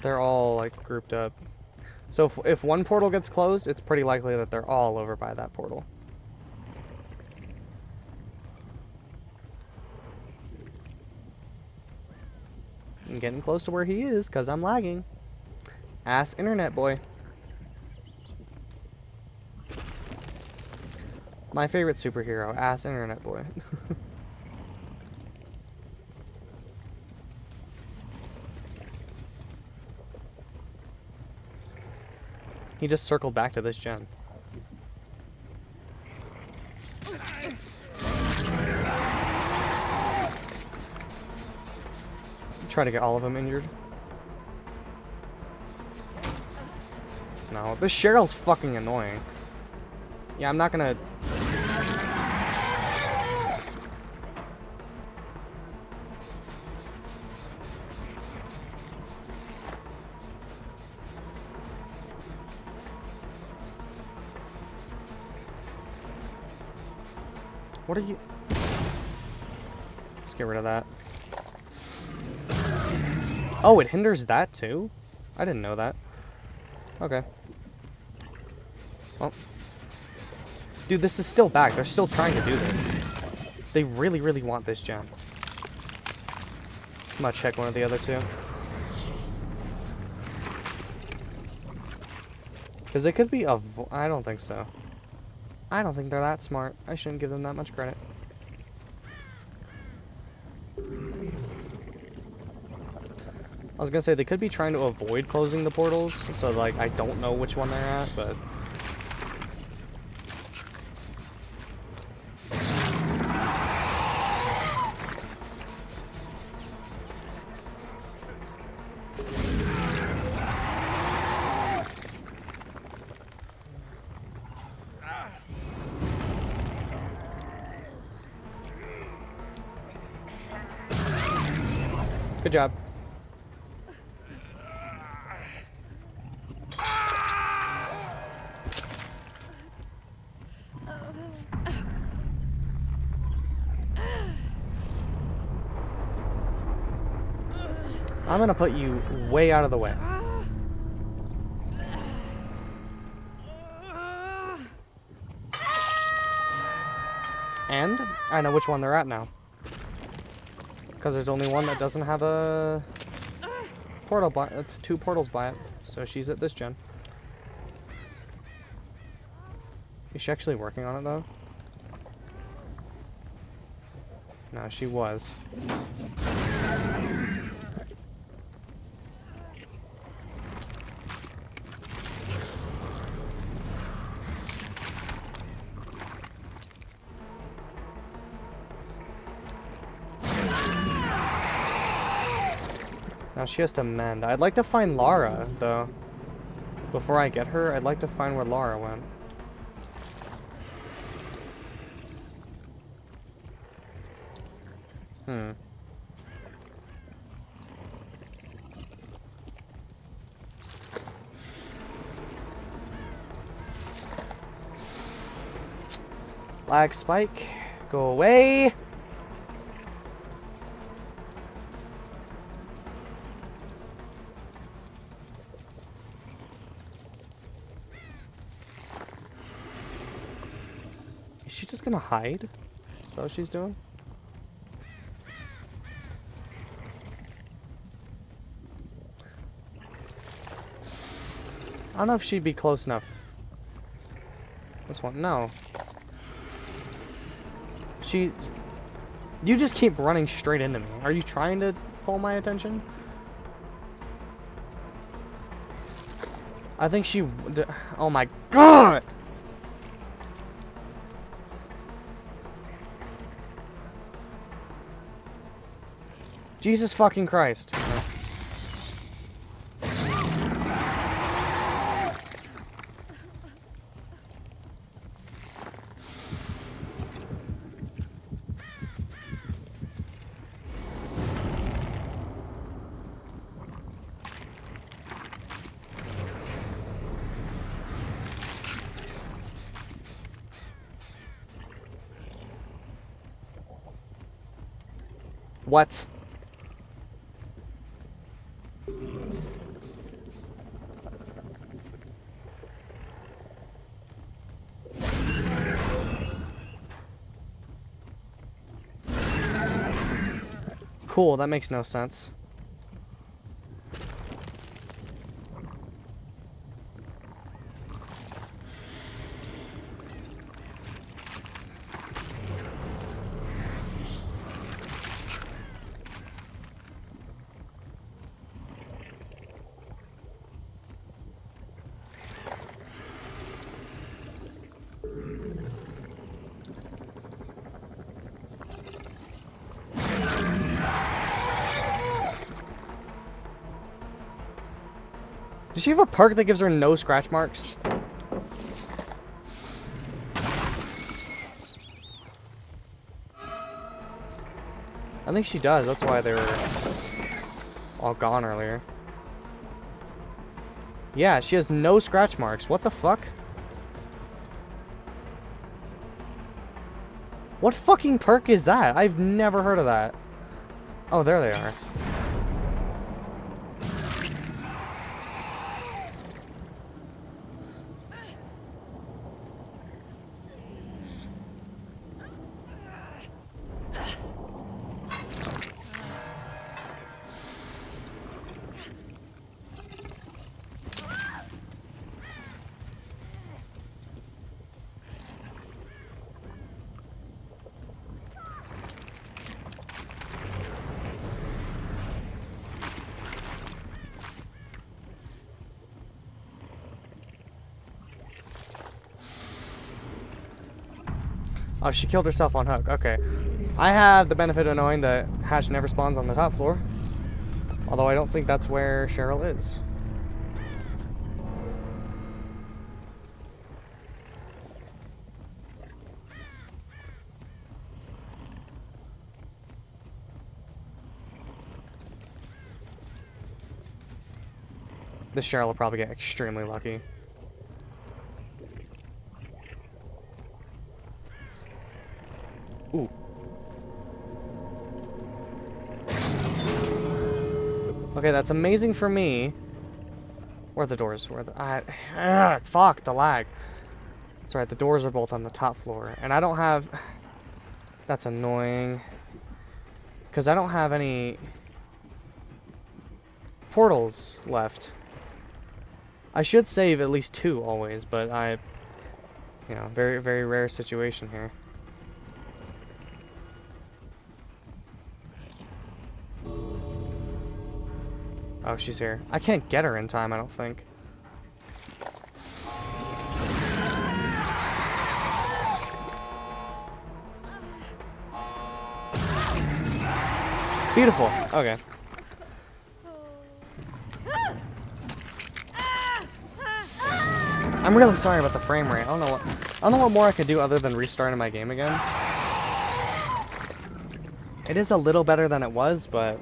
They're all like grouped up. So if one portal gets closed, it's pretty likely that they're all over by that portal. I'm getting close to where he is because I'm lagging. Ass internet boy. My favorite superhero, ass internet boy. He just circled back to this gen. Try to get all of them injured. No, this Cheryl's fucking annoying. Yeah, I'm not gonna... What are you... Let's get rid of that. Oh, it hinders that too? I didn't know that. Okay. Well. Dude, this is still back. They're still trying to do this. They really, really want this gem. I'm gonna check one of the other 2. Because it could be a... I don't think so. I don't think they're that smart. I shouldn't give them that much credit. I was gonna say, they could be trying to avoid closing the portals, so like, I don't know which one they're at, but... Good job. I'm gonna put you way out of the way. And I know which one they're at now. Because there's only one that doesn't have a portal by it. 2 portals by it. So she's at this gen. Is she actually working on it though? No, she was. Now she has to mend. I'd like to find Lara, though. Before I get her, I'd like to find where Lara went. Lag spike, go away. Is she just gonna hide? Is that what she's doing? I don't know if she'd be close enough. This one, no. You just keep running straight into me. Are you trying to pull my attention? I think she... Oh my god! Jesus fucking Christ. What? Cool, that makes no sense. Does she have a perk that gives her no scratch marks? I think she does, that's why they were all gone earlier. Yeah, she has no scratch marks. What the fuck? What fucking perk is that? I've never heard of that. Oh, there they are. Oh, she killed herself on hook. Okay. I have the benefit of knowing that Hatch never spawns on the top floor. Although I don't think that's where Cheryl is. This Cheryl will probably get extremely lucky. Ooh. Okay, that's amazing for me. Where are the doors? Fuck, the lag. That's right, the doors are both on the top floor. And I don't have... That's annoying. Because I don't have any portals left. I should save at least 2 always, but you know, very, very rare situation here. Oh, she's here. I can't get her in time, I don't think. Beautiful. Okay. I'm really sorry about the frame rate. I don't know what more I could do other than restarting my game again. It is a little better than it was, but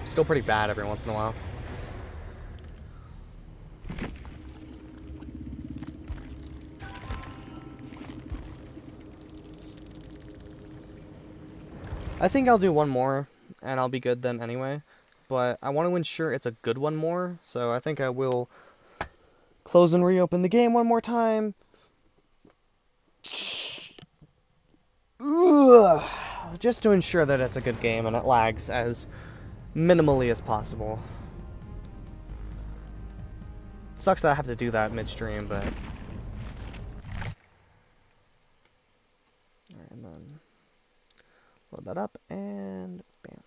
still pretty bad every once in a while. I think I'll do one more, and I'll be good then anyway. But I want to ensure it's a good one more, so I think I will close and reopen the game one more time. Ugh. Just to ensure that it's a good game and it lags as minimally as possible. Sucks that I have to do that midstream, but... Alright, and then load that up, and bam.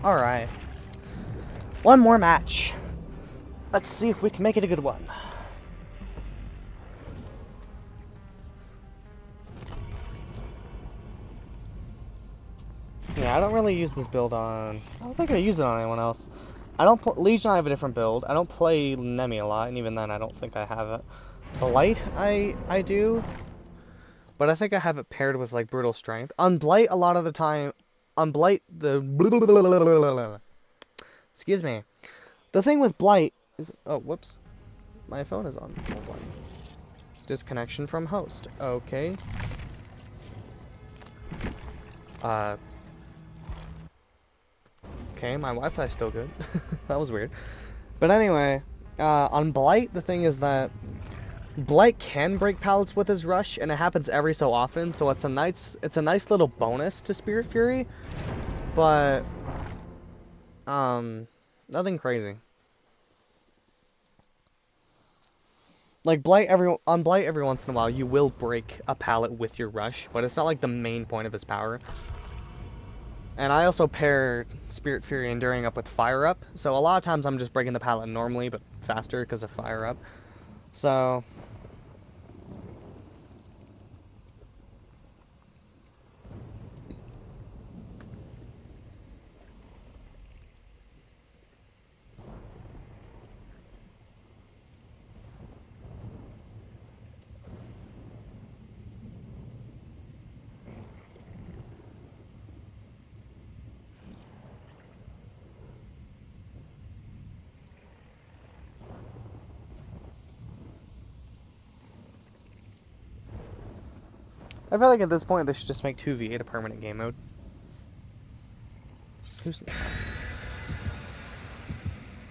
Alright. One more match. Let's see if we can make it a good one. Yeah, I don't really use this build on... I don't think I use it on anyone else. I don't Legion, I have a different build. I don't play Nemi a lot, and even then I don't think I have it. Blight, I do. But I think I have it paired with, like, Brutal Strength. On Blight, a lot of the time... On Blight, the... Excuse me. The thing with Blight is... Oh, whoops. My phone is on full blight. Disconnection from host. Okay. Okay, my Wi-Fi's still good. That was weird. But anyway, on Blight, the thing is that Blight can break pallets with his rush, and it happens every so often, so it's a nice little bonus to Spirit Fury, but nothing crazy. Like on Blight every once in a while you will break a pallet with your rush, but it's not like the main point of his power. And I also pair Spirit Fury Enduring up with Fire Up, so a lot of times I'm just breaking the pallet normally, but faster because of Fire Up. So... I feel like at this point they should just make 2v8 a permanent game mode.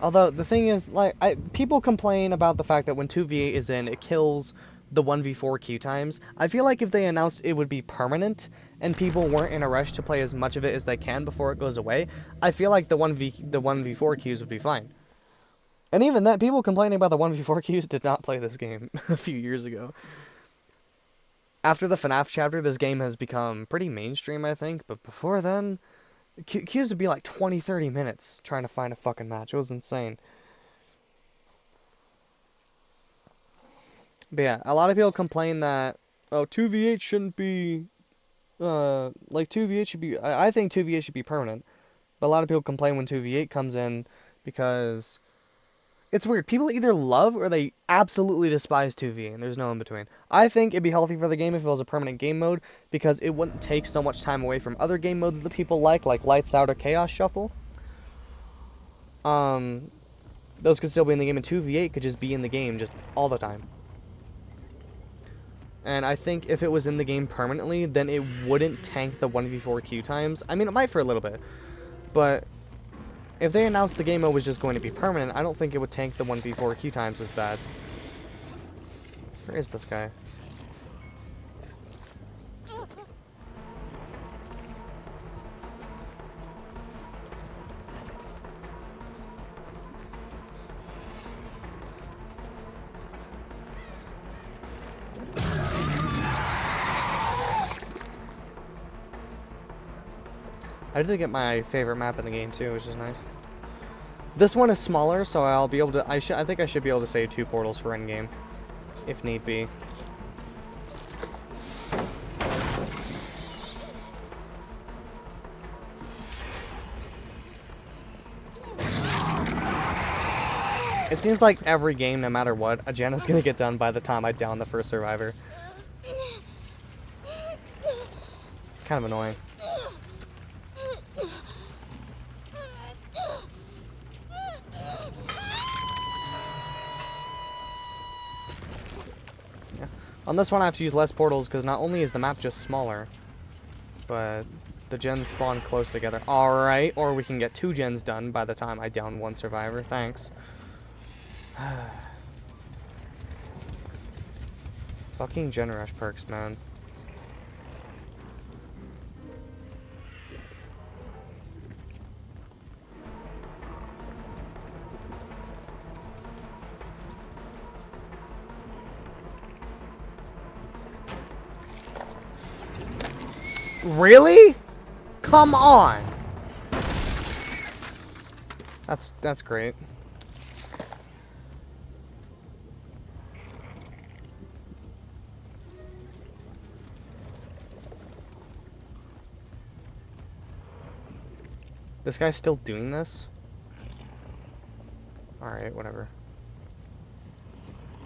Although the thing is, like, people complain about the fact that when 2v8 is in, it kills the 1v4 queue times. I feel like if they announced it would be permanent and people weren't in a rush to play as much of it as they can before it goes away, I feel like the 1v4 queues would be fine. And even that, people complaining about the 1v4 queues did not play this game a few years ago. After the FNAF chapter, this game has become pretty mainstream, I think, but before then, queues would be like 20-30 minutes trying to find a fucking match. It was insane. But yeah, a lot of people complain that, oh, 2v8 shouldn't be, like 2v8 should be, I think 2v8 should be permanent. But a lot of people complain when 2v8 comes in because it's weird. People either love or they absolutely despise 2v8, and there's no in between. I think it'd be healthy for the game if it was a permanent game mode because it wouldn't take so much time away from other game modes that people like Lights Out or Chaos Shuffle. Those could still be in the game, and 2v8 could just be in the game just all the time. And I think if it was in the game permanently, then it wouldn't tank the 1v4 queue times. I mean, it might for a little bit, but if they announced the game mode was just going to be permanent, I don't think it would tank the 1v4 queue times as bad. Where is this guy? I did get my favorite map in the game too, which is nice. This one is smaller, so I'll be able to. I think I should be able to save 2 portals for endgame, if need be. It seems like every game, no matter what, a gen is gonna get done by the time I down the first survivor. Kind of annoying. On this one I have to use less portals because not only is the map just smaller, but the gens spawn close together. Alright, or we can get 2 gens done by the time I down 1 survivor. Thanks. Fucking gen rush perks, man. Really? Come on! That's great. This guy's still doing this? Alright, whatever.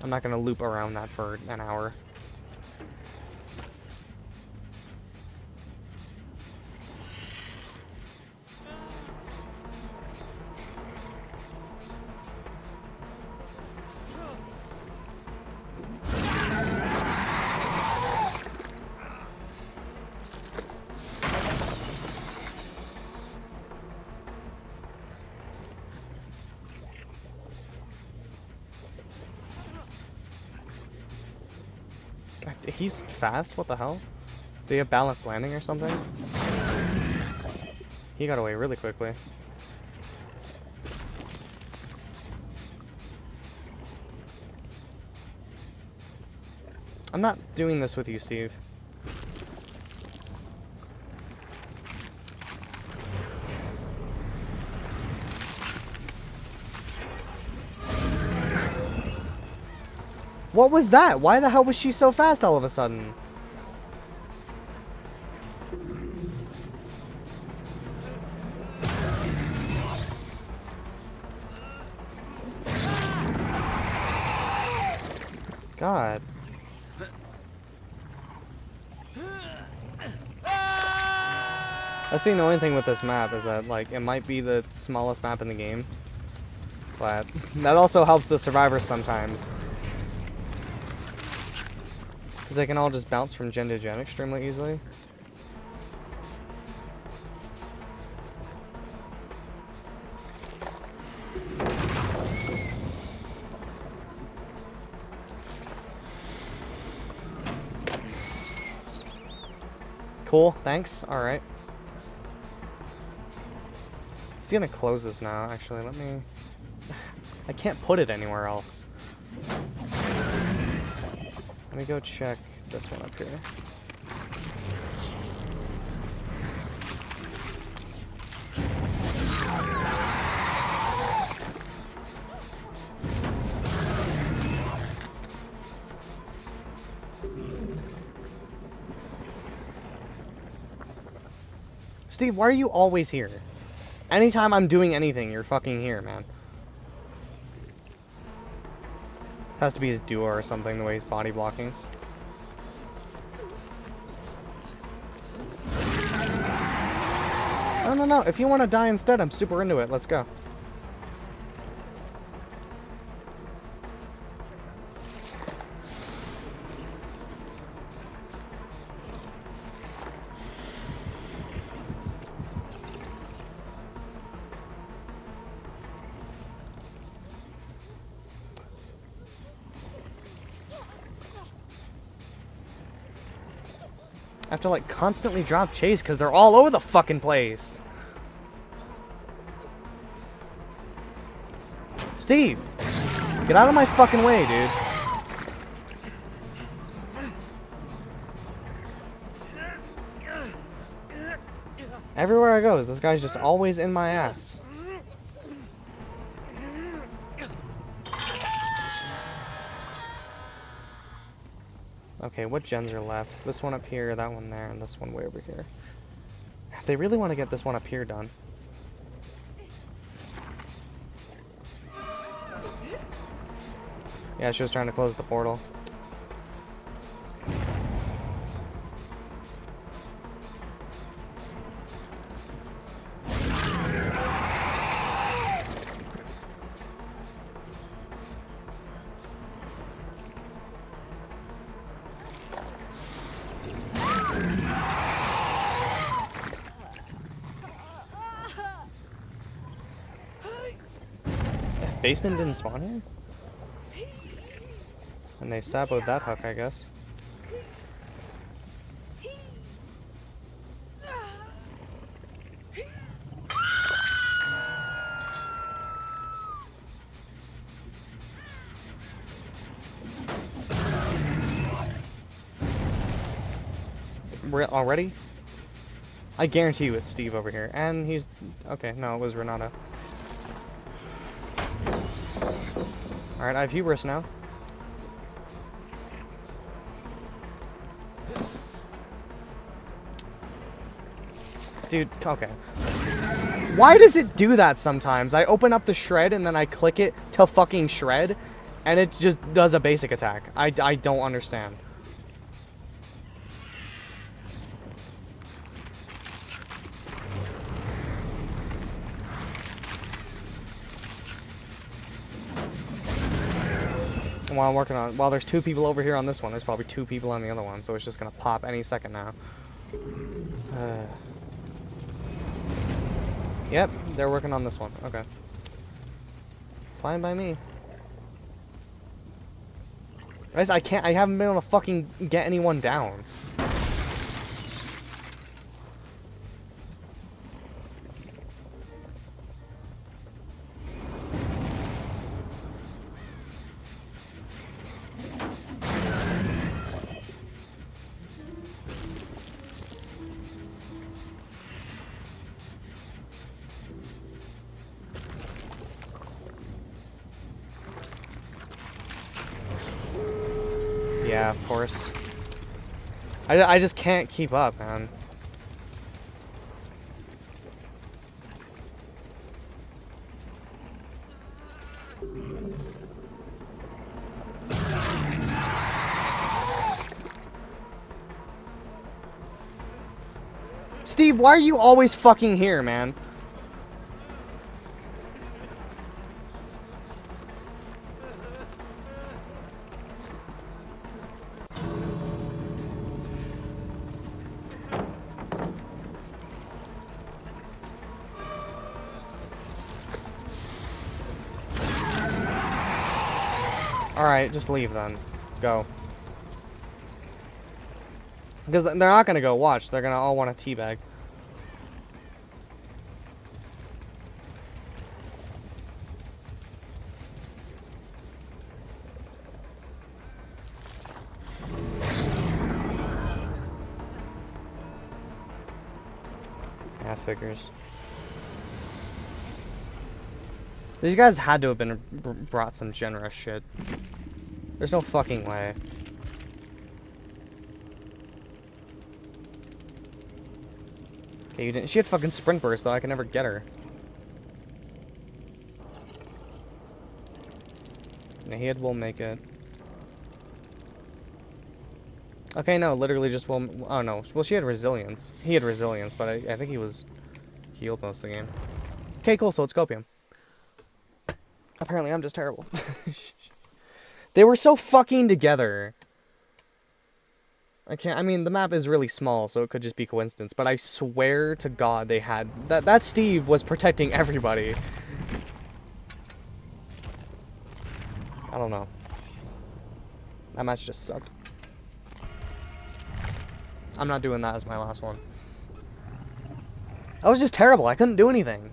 I'm not gonna loop around that for an hour. He's fast? What the hell? Do you have balanced landing or something? He got away really quickly. I'm not doing this with you, Steve. What was that? Why the hell was she so fast all of a sudden? God. That's the annoying thing with this map is that, like, it might be the smallest map in the game, but that also helps the survivors sometimes. Because they can all just bounce from gen to gen extremely easily. Cool, thanks. Alright. He's gonna close this now, actually. Let me... I can't put it anywhere else. Let me go check this one up here. Steve, why are you always here? Anytime I'm doing anything, you're fucking here, man. It has to be his duo or something, the way he's body blocking. No. If you want to die instead, I'm super into it. Let's go. I have to, like, constantly drop chase because they're all over the fucking place. Steve! Get out of my fucking way, dude. Everywhere I go, this guy's just always in my ass. Okay, what gens are left? This one up here, that one there, and this one way over here. They really want to get this one up here done. Yeah, she was trying to close the portal. Basement didn't spawn here? And they saboed that hook, I guess. Already? I guarantee you it's Steve over here. And he's... Okay, no, it was Renata. Alright, I have hubris now. Dude, okay. Why does it do that sometimes? I open up the shred and then I click it to fucking shred, and it just does a basic attack. I don't understand. While I'm working on, while there's 2 people over here on this one, there's probably 2 people on the other one, so it's just gonna pop any second now. Yep, they're working on this one. Okay. Fine by me. Guys, I haven't been able to fucking get anyone down. Yeah, of course. I just can't keep up, man. Steve, why are you always fucking here, man? Alright, just leave then. Go. Because they're not gonna go watch, they're gonna all want a teabag. Yeah, figures. These guys had to have been brought some generous shit. There's no fucking way. Okay, you didn't. She had fucking sprint burst though. I can never get her. Nahid will make it. Okay, no, literally just will. Oh no. Well, she had resilience. He had resilience, but I think he was healed most of the game. Okay, cool. So it's Copium. Apparently, I'm just terrible. They were so fucking together. I mean, the map is really small, so it could just be coincidence, but I swear to God they had... That Steve was protecting everybody. I don't know. That match just sucked. I'm not doing that as my last one. That was just terrible. I couldn't do anything.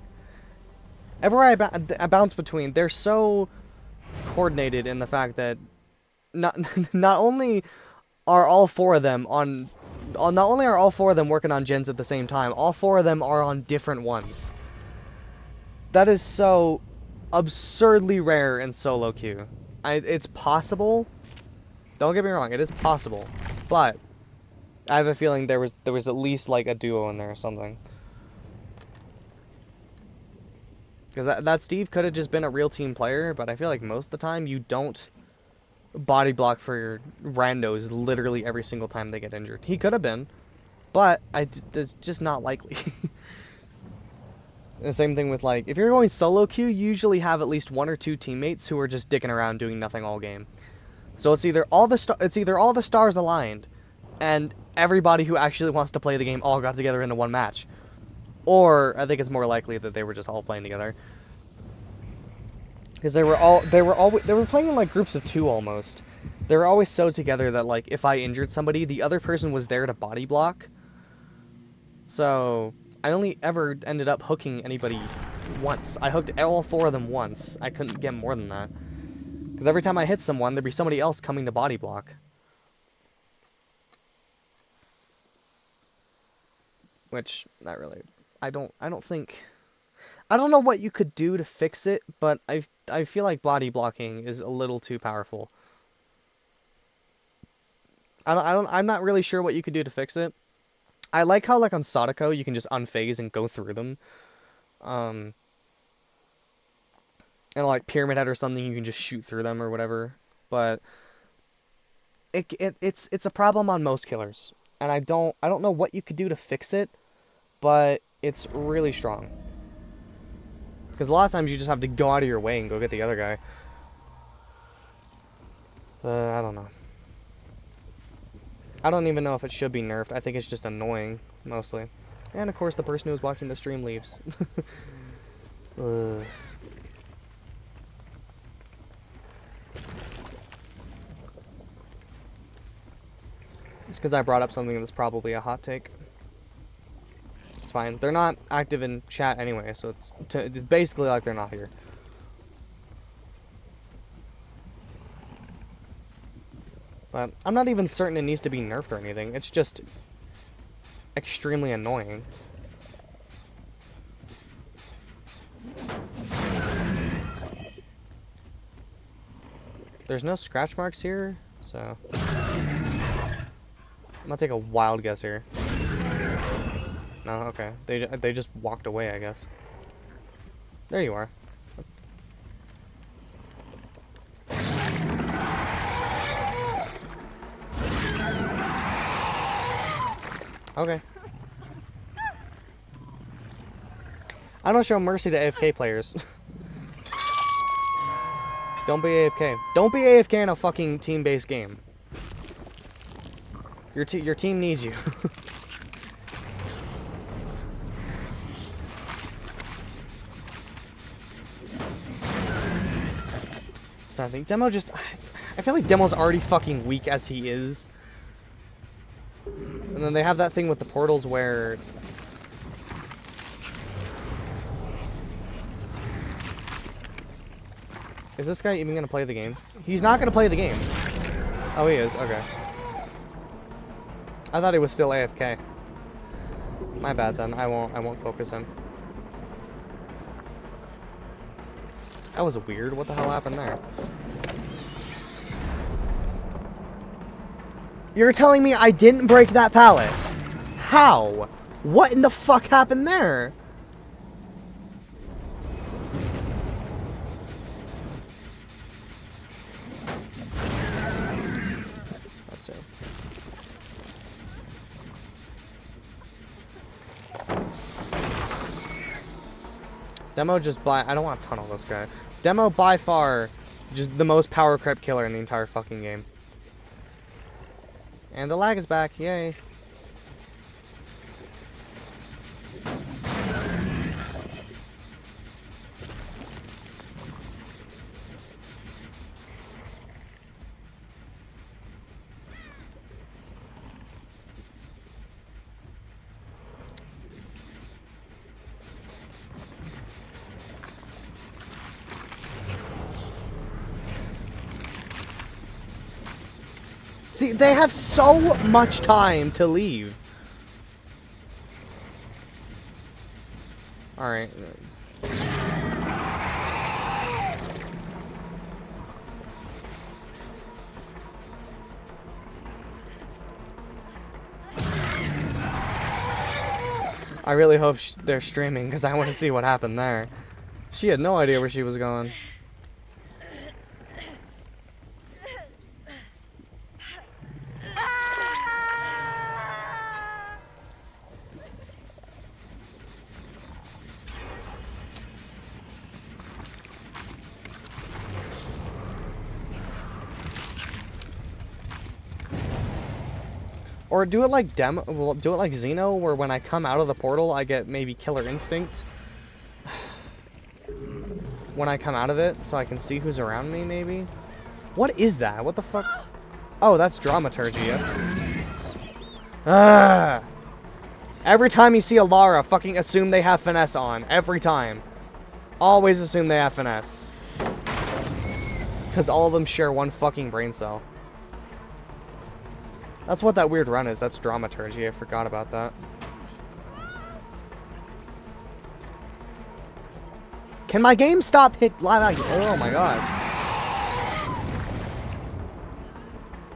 Everywhere I bounce between, they're so coordinated in the fact that not only are all 4 of them not only are all 4 of them working on gens at the same time, all 4 of them are on different ones. That is so absurdly rare in solo queue. It's possible. Don't get me wrong, it is possible, but I have a feeling there was at least like a duo in there or something. Because that Steve could have just been a real team player, but I feel like most of the time you don't body block for your randos literally every single time they get injured. He could have been, but it's just not likely. The same thing with, like, if you're going solo queue, you usually have at least 1 or 2 teammates who are just dicking around doing nothing all game. So it's either all the stars aligned and everybody who actually wants to play the game all got together into one match, or I think it's more likely that they were just all playing together. Because they were playing in like groups of 2 almost. They were always so together that, like, if I injured somebody, the other person was there to body block. So I only ever ended up hooking anybody once. I hooked all 4 of them once. I couldn't get more than that. Because every time I hit someone, there'd be somebody else coming to body block. Which, not really. I don't think I don't know what you could do to fix it, but I feel like body blocking is a little too powerful. I'm not really sure what you could do to fix it. I like how, like, on Sadako, you can just unphase and go through them. And like Pyramid Head or something, you can just shoot through them or whatever. But it's a problem on most killers, and I don't know what you could do to fix it, but it's really strong. Because a lot of times you just have to go out of your way and go get the other guy. I don't know. I don't even know if it should be nerfed. I think it's just annoying, mostly. And of course the person who's watching the stream leaves. It's because I brought up something that's probably a hot take. It's fine. They're not active in chat anyway, so it's basically like they're not here. But I'm not even certain it needs to be nerfed or anything. It's just extremely annoying. There's no scratch marks here, so I'm gonna take a wild guess here. No, okay. They just walked away, I guess. There you are. Okay. I don't show mercy to AFK players. Don't be AFK. Don't be AFK in a fucking team-based game. Your team needs you. It's nothing. Demo just... I feel like Demo's already fucking weak as he is. And then they have that thing with the portals where... Is this guy even gonna play the game? He's not gonna play the game. Oh, he is. Okay. I thought he was still AFK. My bad then. I won't focus him. That was weird. What the hell happened there? You're telling me I didn't break that pallet? How? What in the fuck happened there? That's it. Demo just I don't want to tunnel this guy. Demo by far just the most power creep killer in the entire fucking game. And the lag is back, yay. See, they have so much time to leave. Alright. I really hope they're streaming, because I want to see what happened there. She had no idea where she was going. Or do it like well, do it like Xeno, where when I come out of the portal, I get maybe Killer Instinct. When I come out of it, so I can see who's around me, maybe? What is that? What the fuck? Oh, that's Dramaturgy. That's... Every time you see a Lara, fucking assume they have Finesse on. Every time. Always assume they have Finesse. Because all of them share one fucking brain cell. That's what that weird run is. That's Dramaturgy. I forgot about that. Can my game stop hit live? Oh my god.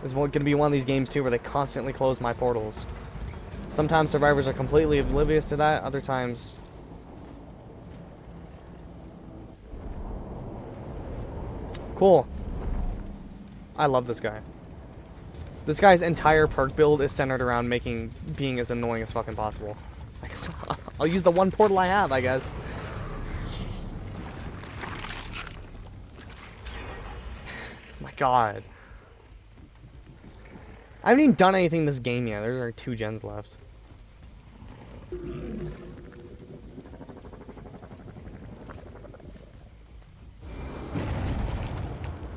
This is gonna be one of these games too where they constantly close my portals. Sometimes survivors are completely oblivious to that, other times... Cool. I love this guy. This guy's entire perk build is centered around being as annoying as fucking possible. I guess I'll use the one portal I have, I guess. My god. I haven't even done anything this game yet. There's only 2 gens left.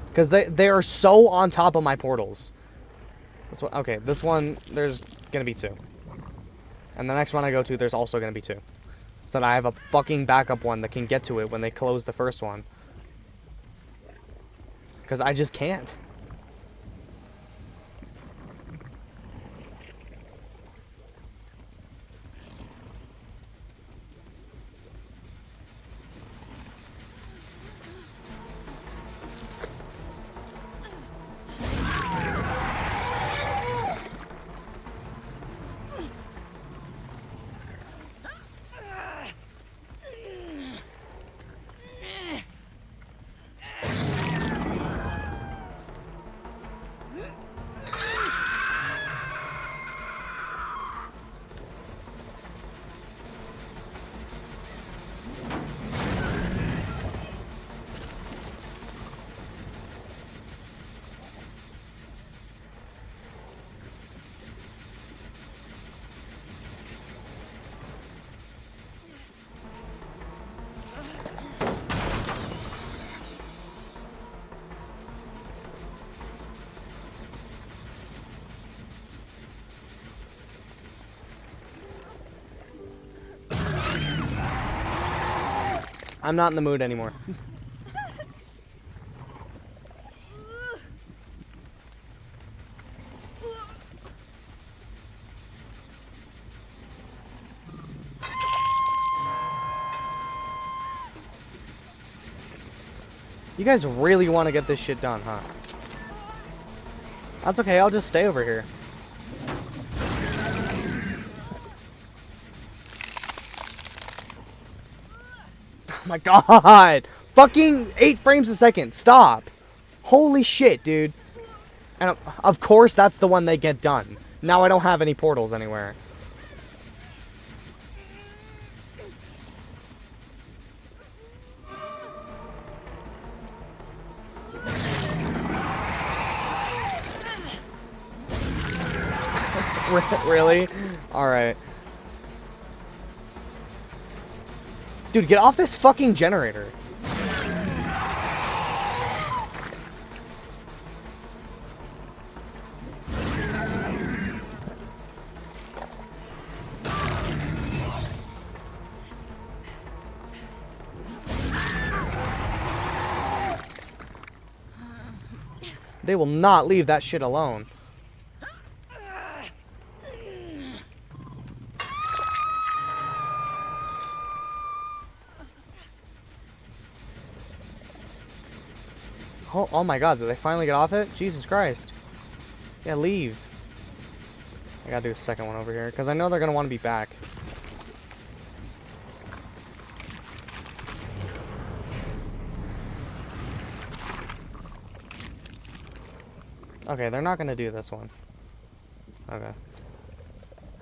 Because they are so on top of my portals. That's what, okay, this one, there's gonna be 2. And the next one I go to, there's also gonna be 2. So that I have a fucking backup one that can get to it when they close the first one. Because I just can't. I'm not in the mood anymore. You guys really want to get this shit done, huh? That's okay, I'll just stay over here. Oh my god! Fucking 8 frames a second, stop! Holy shit, dude. And of course that's the one they get done. Now I don't have any portals anywhere. Really? Alright. Dude, get off this fucking generator. They will not leave that shit alone. Oh my god, did they finally get off it? Jesus Christ. Yeah, leave. I gotta do a second one over here, because I know they're gonna want to be back. Okay, they're not gonna do this one. Okay.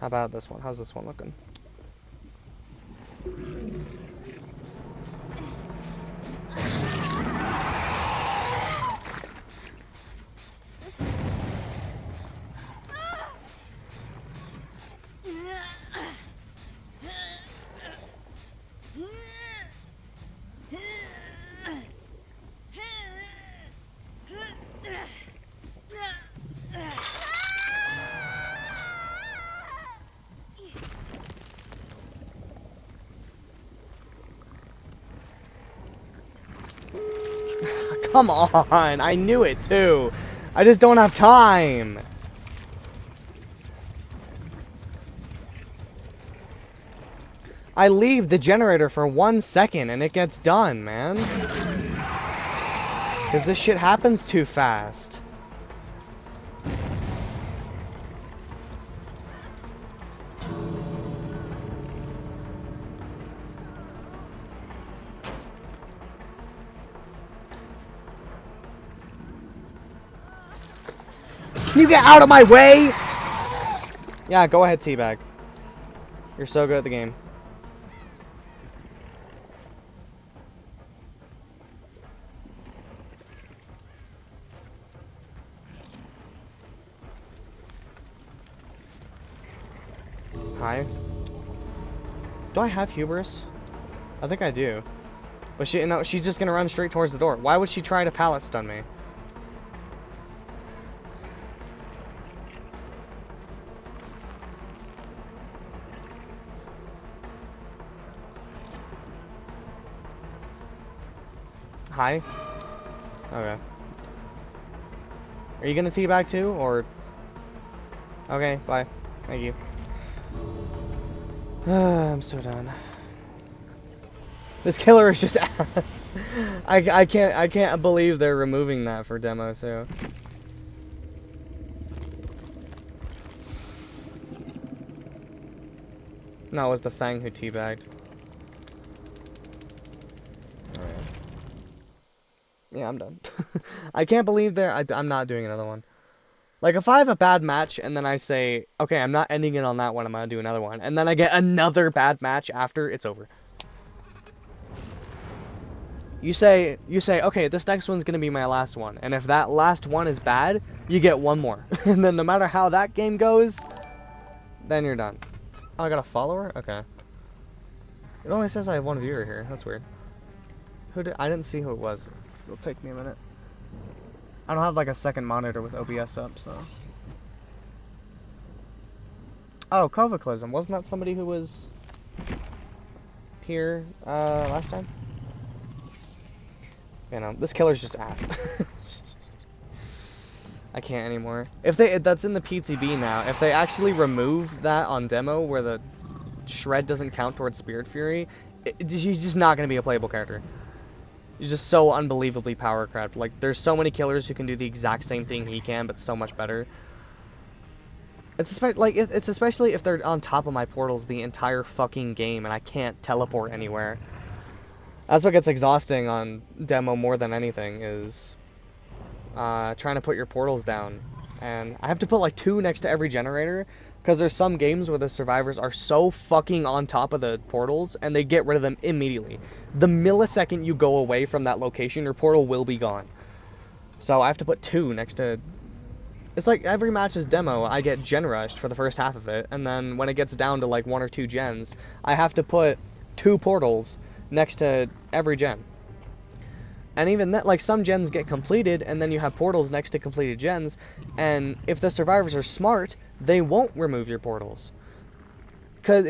How about this one? How's this one looking? Come on, I knew it too. I just don't have time. I leave the generator for 1 second and it gets done, man. Because this shit happens too fast. Can you get out of my way? Yeah, go ahead, Teabag. You're so good at the game. Hi. Do I have hubris? I think I do. But she's just gonna run straight towards the door. Why would she try to pallet stun me? Hi. Okay. Are you gonna teabag too, or? Okay, bye. Thank you. I'm so done. This killer is just ass. I can't believe they're removing that for demo too. No, it was the Fang who teabagged. Alright. Yeah, I'm done. I can't believe I'm not doing another one. Like, if I have a bad match, and then I say, okay, I'm not ending it on that one, I'm gonna do another one, and then I get another bad match after, it's over. You say, okay, this next one's gonna be my last one, and if that last one is bad, you get one more. And then no matter how that game goes, then you're done. Oh, I got a follower? Okay. It only says I have one viewer here, that's weird. I didn't see who it was. It'll take me a minute. I don't have like a second monitor with OBS up, so. Oh, Covaclism. Wasn't that somebody who was here last time? You know, this killer's just ass. I can't anymore. That's in the PTB now. If they actually remove that on demo where the shred doesn't count towards Spirit Fury, she's just not gonna be a playable character. He's just so unbelievably power crept. Like, there's so many killers who can do the exact same thing he can, but so much better. It's especially if they're on top of my portals the entire fucking game and I can't teleport anywhere. That's what gets exhausting on demo more than anything, is trying to put your portals down. And I have to put like 2 next to every generator, because there's some games where the survivors are so fucking on top of the portals, and they get rid of them immediately. The millisecond you go away from that location, your portal will be gone. So I have to put 2 next to... It's like every match is demo, I get gen rushed for the first half of it, and then when it gets down to like 1 or 2 gens, I have to put 2 portals next to every gen. And even that, like, some gens get completed, and then you have portals next to completed gens, and if the survivors are smart, they won't remove your portals. Because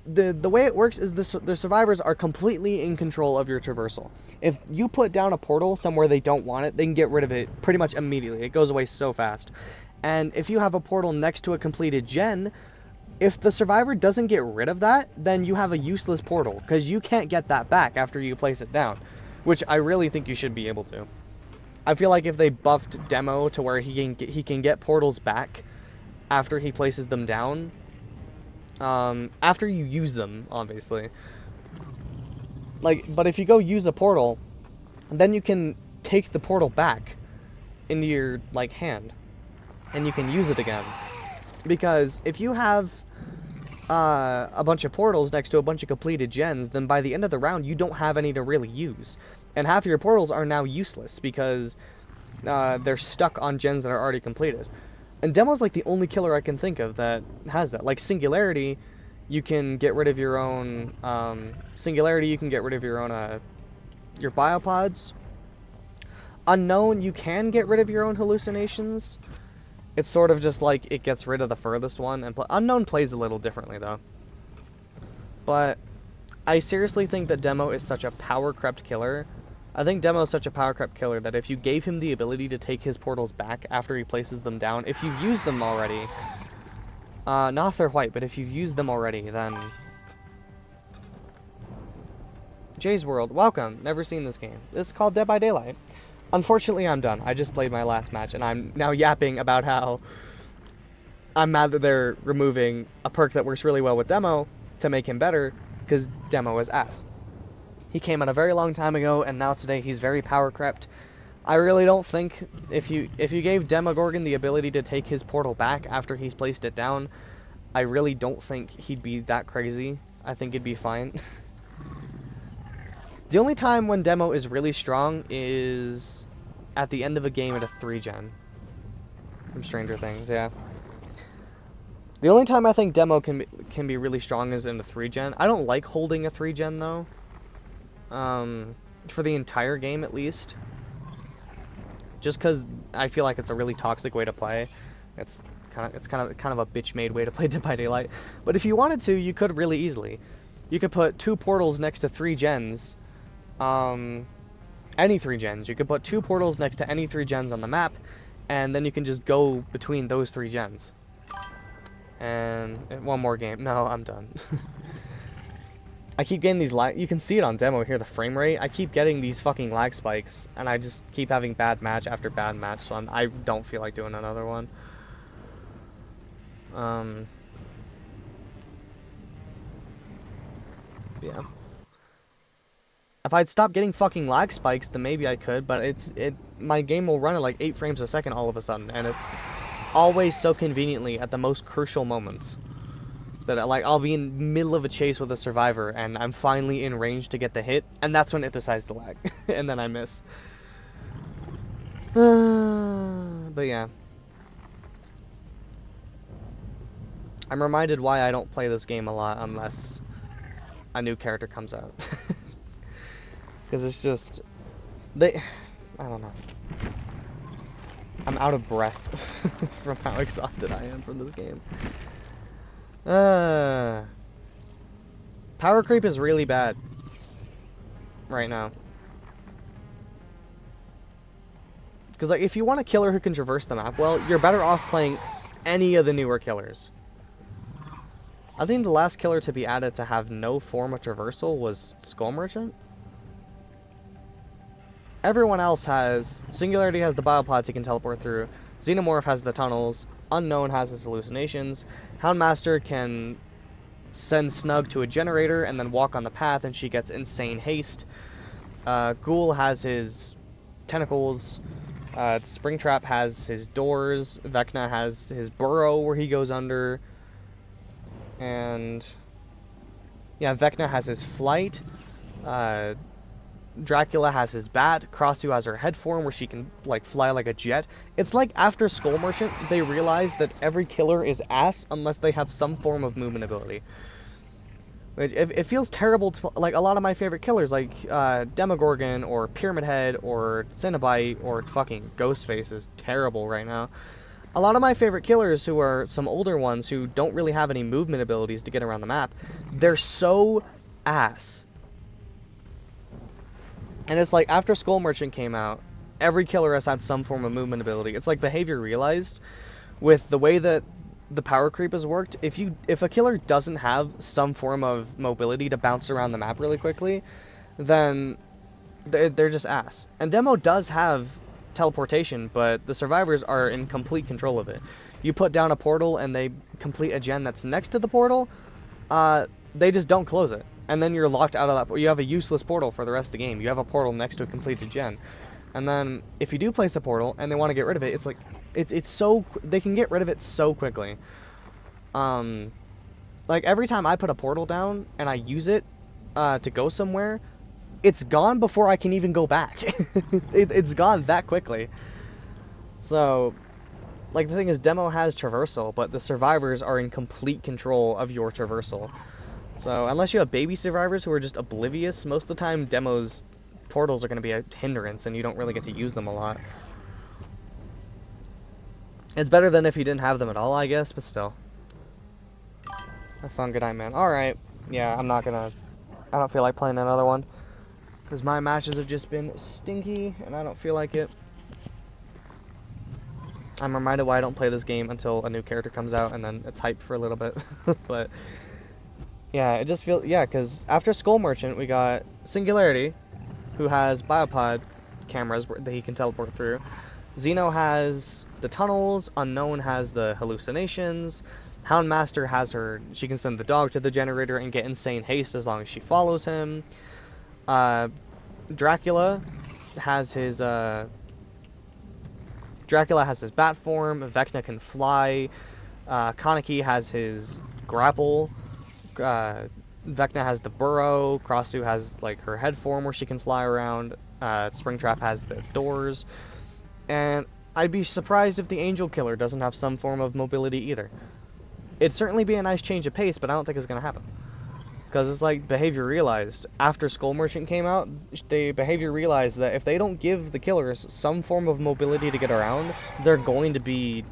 the way it works is the survivors are completely in control of your traversal. If you put down a portal somewhere they don't want it, they can get rid of it pretty much immediately. It goes away so fast. And if you have a portal next to a completed gen, if the survivor doesn't get rid of that, then you have a useless portal, because you can't get that back after you place it down. Which I really think you should be able to. I feel like if they buffed demo to where he can get portals back after he places them down, after you use them, obviously. Like, but if you go use a portal, then you can take the portal back into your like hand, and you can use it again. Because if you have a bunch of portals next to a bunch of completed gens, then by the end of the round you don't have any to really use, and half of your portals are now useless because they're stuck on gens that are already completed. And demo's like the only killer I can think of that has that. Like Singularity, you can get rid of your own your biopods. Unknown, you can get rid of your own hallucinations. It's sort of just like it gets rid of the furthest one, and Unknown plays a little differently though. But I seriously think that Demo is such a power crept killer. I think Demo is such a power crept killer that if you gave him the ability to take his portals back after he places them down, if you've used them already, not if they're white, but if you've used them already, then Jay's World, welcome. Never seen this game. It's called Dead by Daylight. Unfortunately, I'm done. I just played my last match, and I'm now yapping about how I'm mad that they're removing a perk that works really well with Demo to make him better, because Demo is ass. He came out a very long time ago, and now today he's very power crept. I really don't think if you gave Demogorgon the ability to take his portal back after he's placed it down, I really don't think he'd be that crazy. I think he'd be fine. The only time when Demo is really strong is at the end of a game at a 3-gen. From Stranger Things, yeah. The only time I think Demo can be really strong is in the 3-gen. I don't like holding a 3-gen though. For the entire game at least. Just because I feel like it's a really toxic way to play. It's kind of a bitch-made way to play Dead by Daylight. But if you wanted to, you could really easily. You could put 2 portals next to 3 gens. Any 3 gens. You could put 2 portals next to any 3 gens on the map, and then you can just go between those 3 gens. And one more game. No, I'm done. I keep getting these lag. You can see it on Demo here, the frame rate. I keep getting these fucking lag spikes, and I just keep having bad match after bad match. So I don't feel like doing another one. Yeah. If I'd stop getting fucking lag spikes, then maybe I could. But my game will run at like 8 frames a second all of a sudden, and it's always so conveniently at the most crucial moments. That I'll be in the middle of a chase with a survivor, and I'm finally in range to get the hit, and that's when it decides to lag, and then I miss. But yeah. I'm reminded why I don't play this game a lot unless a new character comes out. Because it's just... I don't know. I'm out of breath from how exhausted I am from this game. Power creep is really bad right now. Because like, if you want a killer who can traverse the map well, you're better off playing any of the newer killers. I think the last killer to be added to have no form of traversal was Skull Merchant. Everyone else has... Singularity has the biopods he can teleport through. Xenomorph has the tunnels. Unknown has his hallucinations. Houndmaster can send Snug to a generator and then walk on the path, and she gets insane haste. Ghoul has his tentacles. Springtrap has his doors. Vecna has his burrow where he goes under. And yeah, Vecna has his flight. Dracula has his bat. Crossu has her head form where she can like fly like a jet. It's like after Skull Merchant, they realized that every killer is ass unless they have some form of movement ability. Which it feels terrible to like a lot of my favorite killers, like Demogorgon or Pyramid Head or Cenobite or fucking Ghostface is terrible right now. A lot of my favorite killers, who are some older ones who don't really have any movement abilities to get around the map, they're so ass. And it's like, after Skull Merchant came out, every killer has had some form of movement ability. It's like Behavior realized, with the way that the power creep has worked, if a killer doesn't have some form of mobility to bounce around the map really quickly, then they're just ass. And Demo does have teleportation, but the survivors are in complete control of it. You put down a portal and they complete a gen that's next to the portal, they just don't close it. And then you're locked out of that. You have a useless portal for the rest of the game. You have a portal next to a completed gen. And then if you do place a portal and they want to get rid of it, it's like it's so they can get rid of it so quickly. Like every time I put a portal down and I use it to go somewhere, it's gone before I can even go back. It's gone that quickly. So, like, the thing is, Demo has traversal, but the survivors are in complete control of your traversal. So, unless you have baby survivors who are just oblivious, most of the time Demo's portals are going to be a hindrance, and you don't really get to use them a lot. It's better than if you didn't have them at all, I guess, but still. Have fun, good night, man. Alright, yeah, I don't feel like playing another one. Because my matches have just been stinky, and I don't feel like it. I'm reminded why I don't play this game until a new character comes out, and then it's hyped for a little bit. But Yeah, it just feels, yeah, because after Skull Merchant, we got Singularity, who has biopod cameras that he can teleport through. Xeno has the tunnels, Unknown has the hallucinations, Houndmaster has she can send the dog to the generator and get insane haste as long as she follows him. Dracula has his bat form, Vecna can fly, Kaneki has his grapple, Vecna has the burrow, Krassu has like her head form where she can fly around, Springtrap has the doors, and I'd be surprised if the Angel Killer doesn't have some form of mobility either. It'd certainly be a nice change of pace, but I don't think it's going to happen. Because it's like Behavior realized, after Skull Merchant came out, Behavior realized that if they don't give the killers some form of mobility to get around, they're going to be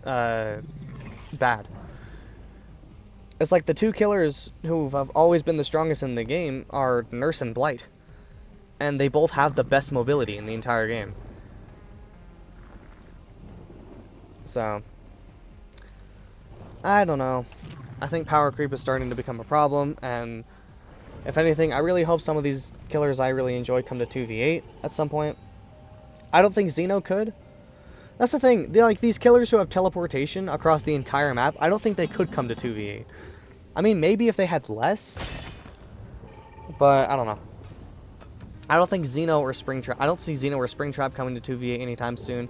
bad. It's like the two killers who have always been the strongest in the game are Nurse and Blight. And they both have the best mobility in the entire game. So, I don't know. I think power creep is starting to become a problem, and if anything, I really hope some of these killers I really enjoy come to 2v8 at some point. I don't think Xeno could. That's the thing, like these killers who have teleportation across the entire map, I don't think they could come to 2v8. I mean, maybe if they had less, but I don't know. I don't think Xeno or Springtrap, I don't see Xeno or Springtrap coming to 2v8 anytime soon.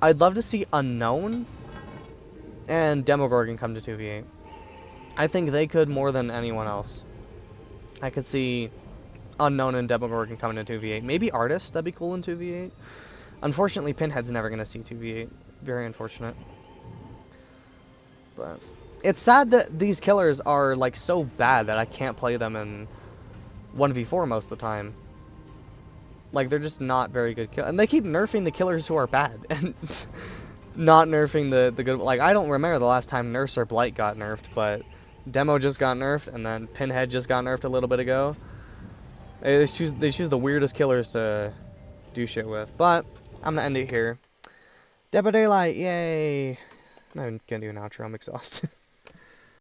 I'd love to see Unknown and Demogorgon come to 2v8. I think they could more than anyone else. I could see Unknown and Demogorgon coming to 2v8. Maybe Artist, that'd be cool in 2v8. Unfortunately, Pinhead's never going to see 2v8. Very unfortunate. But it's sad that these killers are like so bad that I can't play them in 1v4 most of the time. Like, they're just not very good killers. And they keep nerfing the killers who are bad. And not nerfing the good... Like, I don't remember the last time Nurse or Blight got nerfed, but Demo just got nerfed, and then Pinhead just got nerfed a little bit ago. They choose the weirdest killers to do shit with. But I'm gonna end it here. Dead by Daylight, yay! I'm not even gonna do an outro, I'm exhausted.